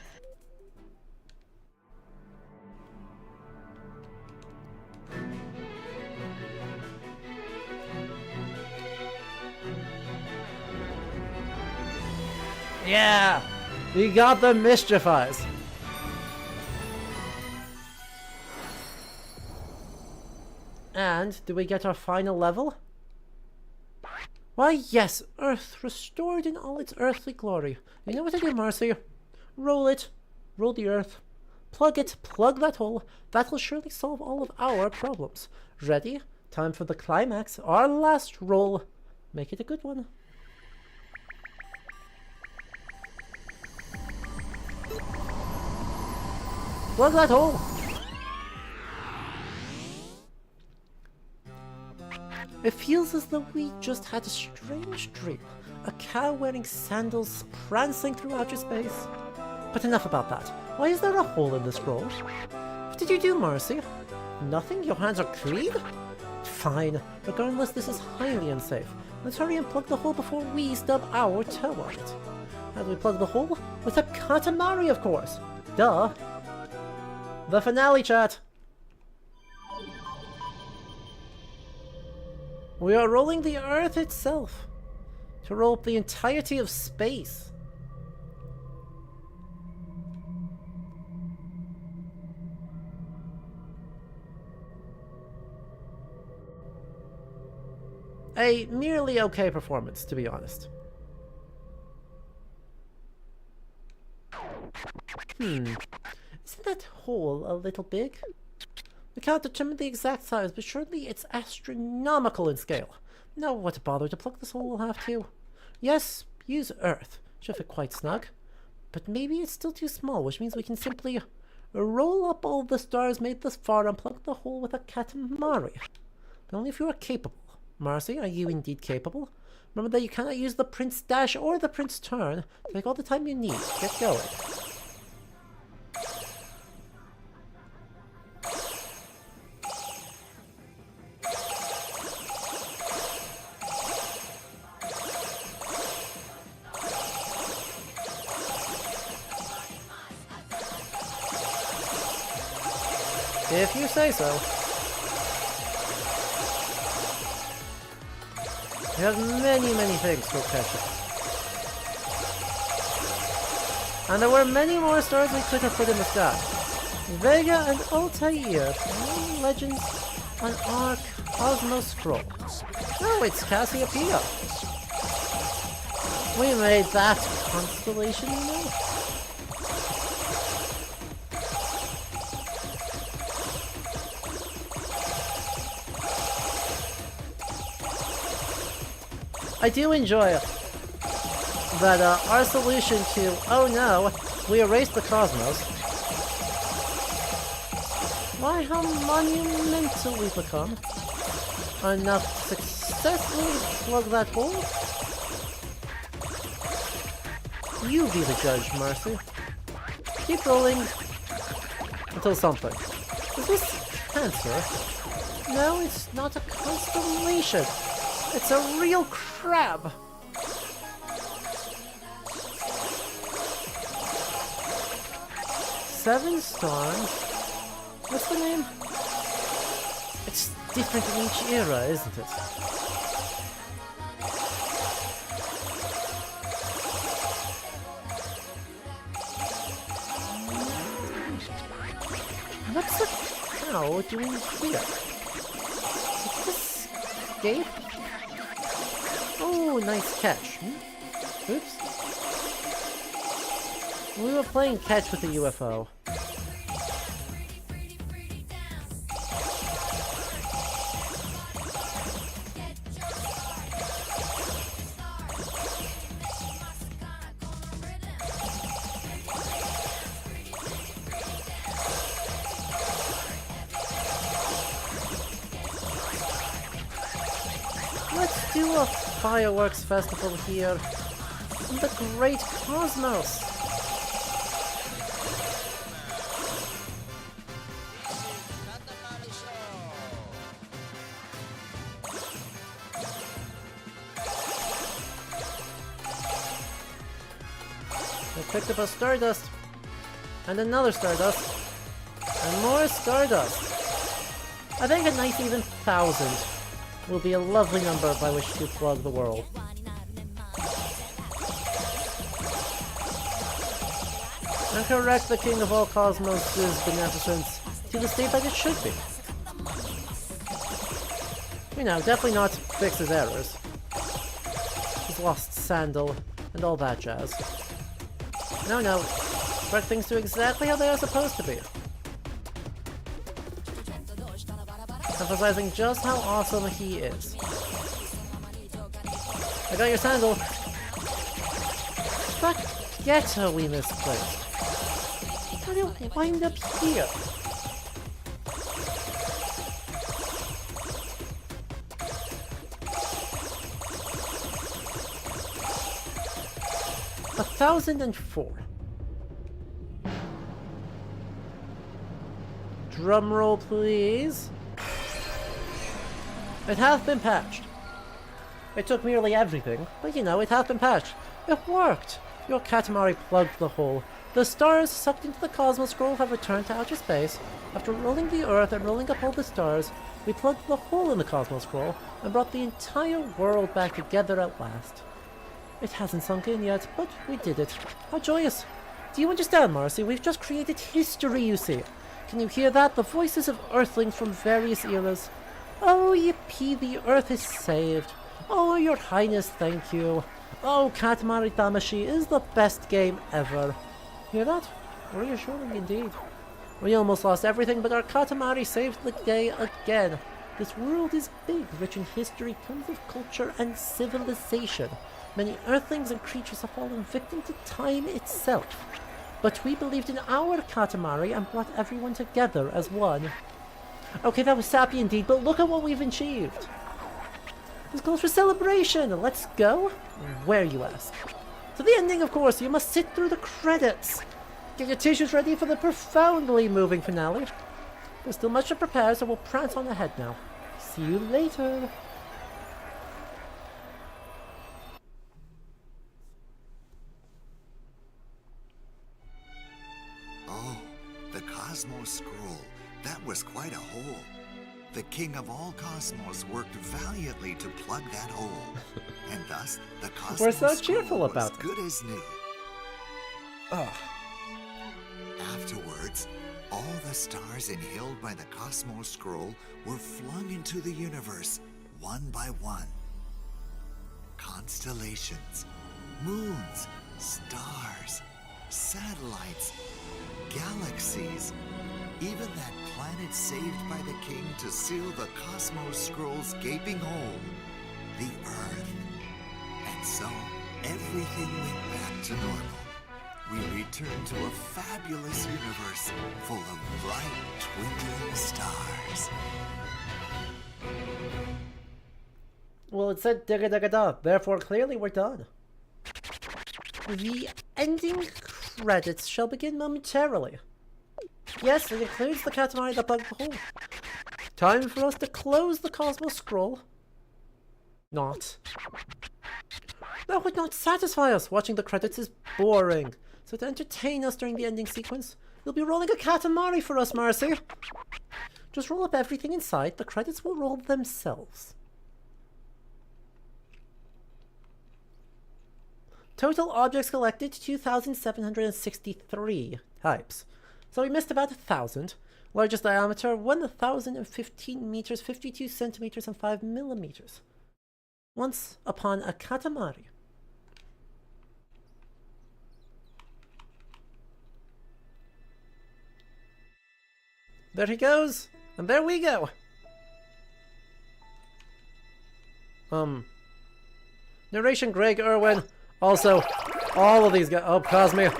Yeah! We got the Mischifies! And, do we get our final level? Why yes, Earth, restored in all its earthly glory. You know what to do, Marcy? Roll it. Roll the Earth. Plug it. Plug that hole. That will surely solve all of our problems. Ready? Time for the climax. Our last roll. Make it a good one. Plug that hole! It feels as though we just had a strange dream. A cow wearing sandals prancing through outer space. But enough about that. Why is there a hole in the scroll? What did you do, Marcy? Nothing? Your hands are clean? Fine. Regardless, this is highly unsafe. Let's hurry and plug the hole before we stub our toe on it. How do we plug the hole? With a Katamari, of course! Duh! The finale, chat! We are rolling the Earth itself to roll up the entirety of space. A merely okay performance, to be honest. Isn't that hole a little big? We can't determine the exact size, but surely it's astronomical in scale. Now what a bother to plug this hole we'll have to. Yes, use Earth. Should fit quite snug. But maybe it's still too small, which means we can simply roll up all the stars made thus far and plug the hole with a Katamari. But only if you are capable. Marcy, are you indeed capable? Remember that you cannot use the Prince Dash or the Prince Turn. Take all the time you need. Get going. If you say so. We have many things to catch up. And there were many more stars we could have put in the sky. Vega and Altair, legends on our Cosmos Scroll. Oh, it's Cassiopeia. We made that constellation, you know? I do enjoy it. That our solution to, oh no, we erased the cosmos. Why, how monumental we've become. Enough to successfully plug that hole? You be the judge, Marcy. Keep rolling until something. Is this Cancer? No, it's not a constellation. It's a real crab! 7 stars? What's the name? It's different in each era, isn't it? What's the cow doing here? Is this escape? Oh, nice catch. Oops. We were playing catch with the UFO. Let's do a fireworks festival here in the great cosmos. I picked up a Stardust, and another Stardust, and more Stardust. I think a nice even 1,000 will be a lovely number by which to plug the world. And correct the King of all Cosmos' beneficence to the state that it should be. You know, definitely not fix his errors. His lost sandal, and all that jazz. No, correct things to exactly how they are supposed to be. Emphasizing just how awesome he is. I got your sandal. But ghetto we misplaced. how did it wind up here? $1,004. Drum roll, please. It hath been patched. It took nearly everything, but you know, it hath been patched. It worked. Your Katamari plugged the hole. The stars sucked into the Cosmos Scroll have returned to outer space. After rolling the Earth and rolling up all the stars, we plugged the hole in the Cosmos Scroll and brought the entire world back together at last. It hasn't sunk in yet, but we did it. How joyous! Do you understand, Marcy? We've just created history, you see. Can you hear that? The voices of Earthlings from various eras. Oh, yippee, the Earth is saved. Oh, your Highness, thank you. Oh, Katamari Damacy is the best game ever. Hear that? Reassuring indeed. We almost lost everything, but our Katamari saved the day again. This world is big, rich in history, tons of culture and civilization. Many Earthlings and creatures have fallen victim to time itself. But we believed in our Katamari and brought everyone together as one. Okay, that was sappy indeed, but look at what we've achieved. This calls for celebration. Let's go. Where, you ask? To the ending, of course. You must sit through the credits. Get your tissues ready for the profoundly moving finale. There's still much to prepare, so we'll prance on ahead now. See you later. Oh, the Cosmos Scroll. That was quite a hole. The king of all cosmos worked valiantly to plug that hole, and thus the Cosmos We're so Scroll cheerful was about good as new. Ugh. Afterwards, all the stars inhaled by the Cosmos Scroll were flung into the universe, one by one. Constellations, moons, stars, satellites, galaxies, even that planet saved by the king to seal the Cosmos Scroll's gaping hole, the Earth. And so, everything went back to normal. We returned to a fabulous universe full of bright, twinkling stars. Well, it said digga digga da, therefore clearly we're done. The ending credits shall begin momentarily. Yes, it includes the Katamari that plugged the hole. Time for us to close the Cosmos Scroll. Not. That would not satisfy us. Watching the credits is boring. So to entertain us during the ending sequence, you'll be rolling a Katamari for us, Marcy. Just roll up everything inside. The credits will roll themselves. Total objects collected, 2,763 types. So we missed about 1,000. Largest diameter, 1,015 meters, 52 centimeters, and 5 millimeters. Once upon a Katamari. There he goes, and there we go. Narration Greg Irwin. Also, all of these guys. Oh, Cosme,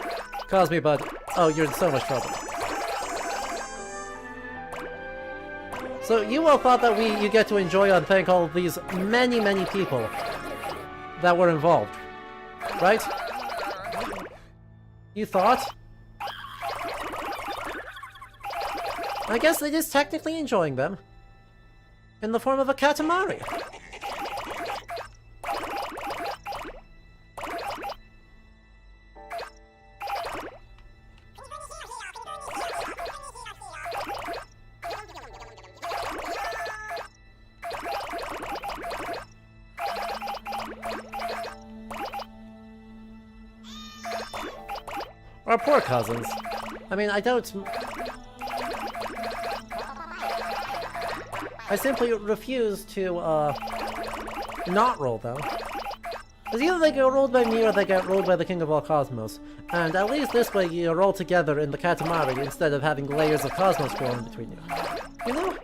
bud. Oh, you're in so much trouble. So you all thought that you get to enjoy and thank all of these many, many people that were involved, right? You thought? I guess it is technically enjoying them in the form of a Katamari. Our poor cousins. I mean, I simply refuse to, not roll them. Because either they get rolled by me or they get rolled by the King of all Cosmos. And at least this way you roll together in the Katamari instead of having layers of Cosmos growing between you. You know?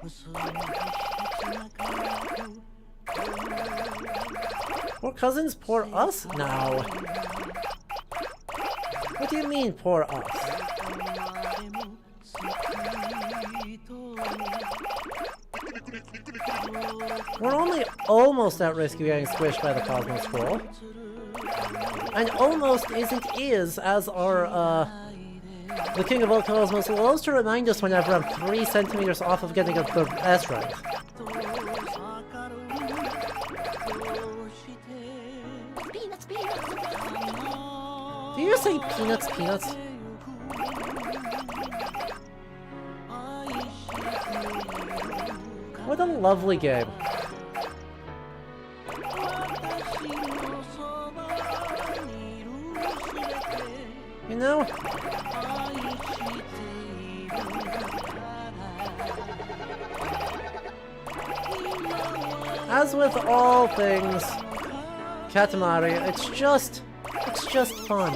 Poor cousins? Poor us? No. What do you mean, poor us? We're only almost at risk of getting squished by the Cosmos Scroll. And almost isn't is, as our, the King of all Cosmos loves to remind us whenever I'm 3 centimeters off of getting the S rank. Do you say peanuts, peanuts? What a lovely game. You know, as with all things Katamari, it's just fun.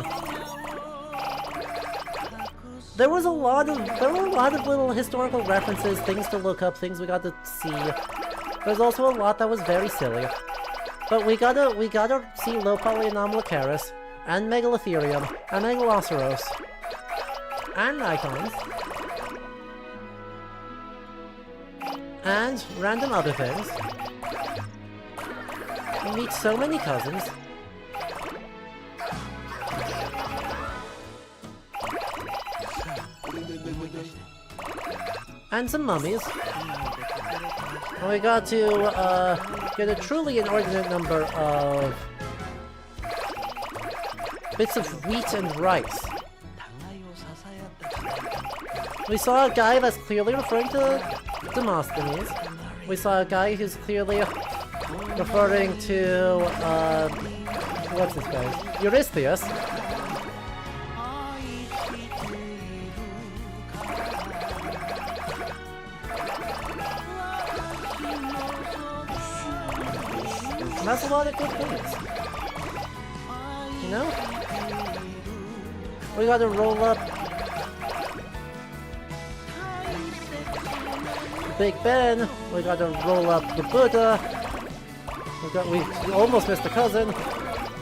There were a lot of little historical references, things to look up, things we got to see. There's also a lot that was very silly. But we gotta see low poly Anomalocaris, and Megalotherium, and Megaloceros, and Icons, and random other things. We meet so many cousins. And some mummies. And we got to get a truly inordinate number of bits of wheat and rice. We saw a guy that's clearly referring to Demosthenes. We saw a guy who's clearly referring to, what's his face? Eurystheus. And that's a lot of good things. You know? We gotta roll up Big Ben, we gotta roll up the Buddha, we almost missed the cousin.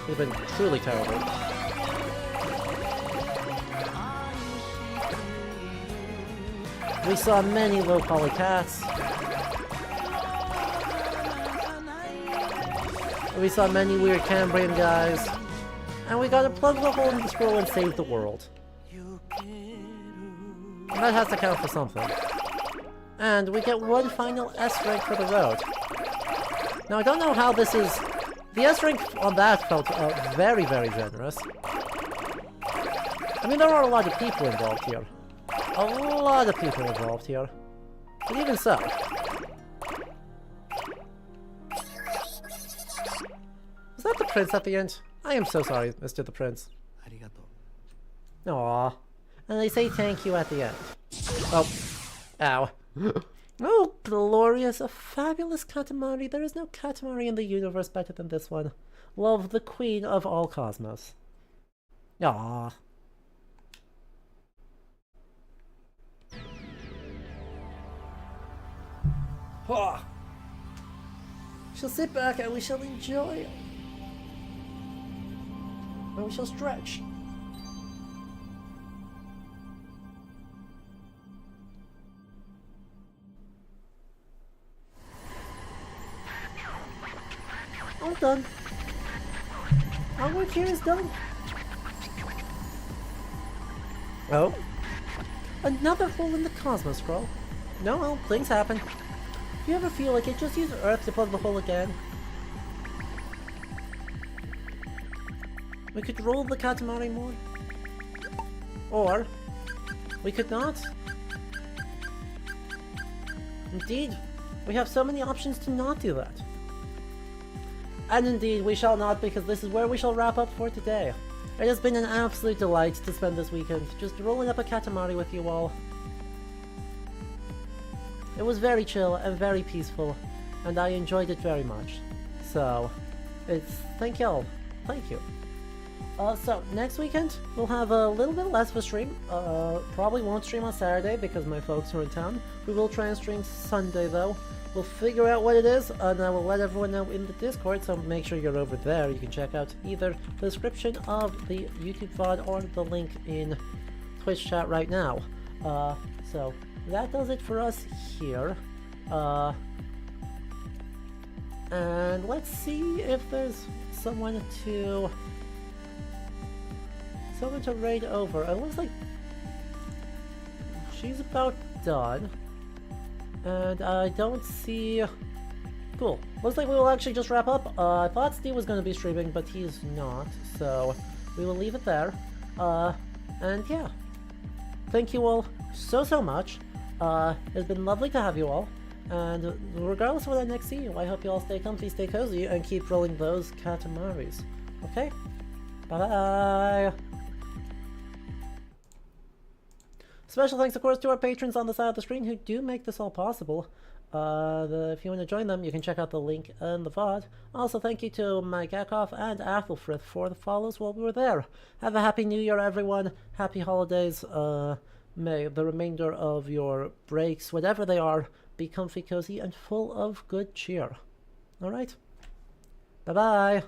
We've been truly terrible. We saw many low poly cats. We saw many weird Cambrian guys. And we gotta plug the hole in the scroll and save the world. And that has to count for something. And we get one final S rank for the road. Now I don't know how this is... The S rank on that felt very, very generous. I mean, there are a lot of people involved here. A lot of people involved here. But even so... Was that the prince at the end? I am so sorry, Mr. the Prince. Aww. And they say thank you at the end. Oh. Ow. Oh, glorious, a fabulous Katamari. There is no Katamari in the universe better than this one. Love, the queen of all cosmos. Aww. Oh. We shall sit back and we shall enjoy. And we shall stretch. All done. Our work here is done. Oh? Another hole in the Cosmos Scroll. No, well, things happen. If you ever feel like it, just use Earth to plug the hole again. We could roll the Katamari more. Or, we could not. Indeed, we have so many options to not do that. And indeed, we shall not, because this is where we shall wrap up for today. It has been an absolute delight to spend this weekend just rolling up a Katamari with you all. It was very chill and very peaceful, and I enjoyed it very much. So, thank y'all. Thank you. So, next weekend, we'll have a little bit less of a stream. Probably won't stream on Saturday because my folks are in town. We will try and stream Sunday though. We'll figure out what it is, and I will let everyone know in the Discord, so make sure you're over there. You can check out either the description of the YouTube VOD or the link in Twitch chat right now. So, that does it for us here. And let's see if there's someone to raid over. It looks like she's about done, and I don't see. Cool. Looks like we will actually just wrap up. I thought Steve was going to be streaming, but he's not, so we will leave it there. And yeah, thank you all so much. It's been lovely to have you all. And regardless of when I next see you, I hope you all stay comfy, stay cozy, and keep rolling those Katamaris. Okay? Bye-bye! Special thanks, of course, to our patrons on the side of the screen who do make this all possible. If you want to join them, you can check out the link in the VOD. Also, thank you to Mike Eckhoff and Athelfrith for the follows while we were there. Have a happy new year, everyone. Happy holidays. May the remainder of your breaks, whatever they are, be comfy, cozy, and full of good cheer. Alright? Bye-bye!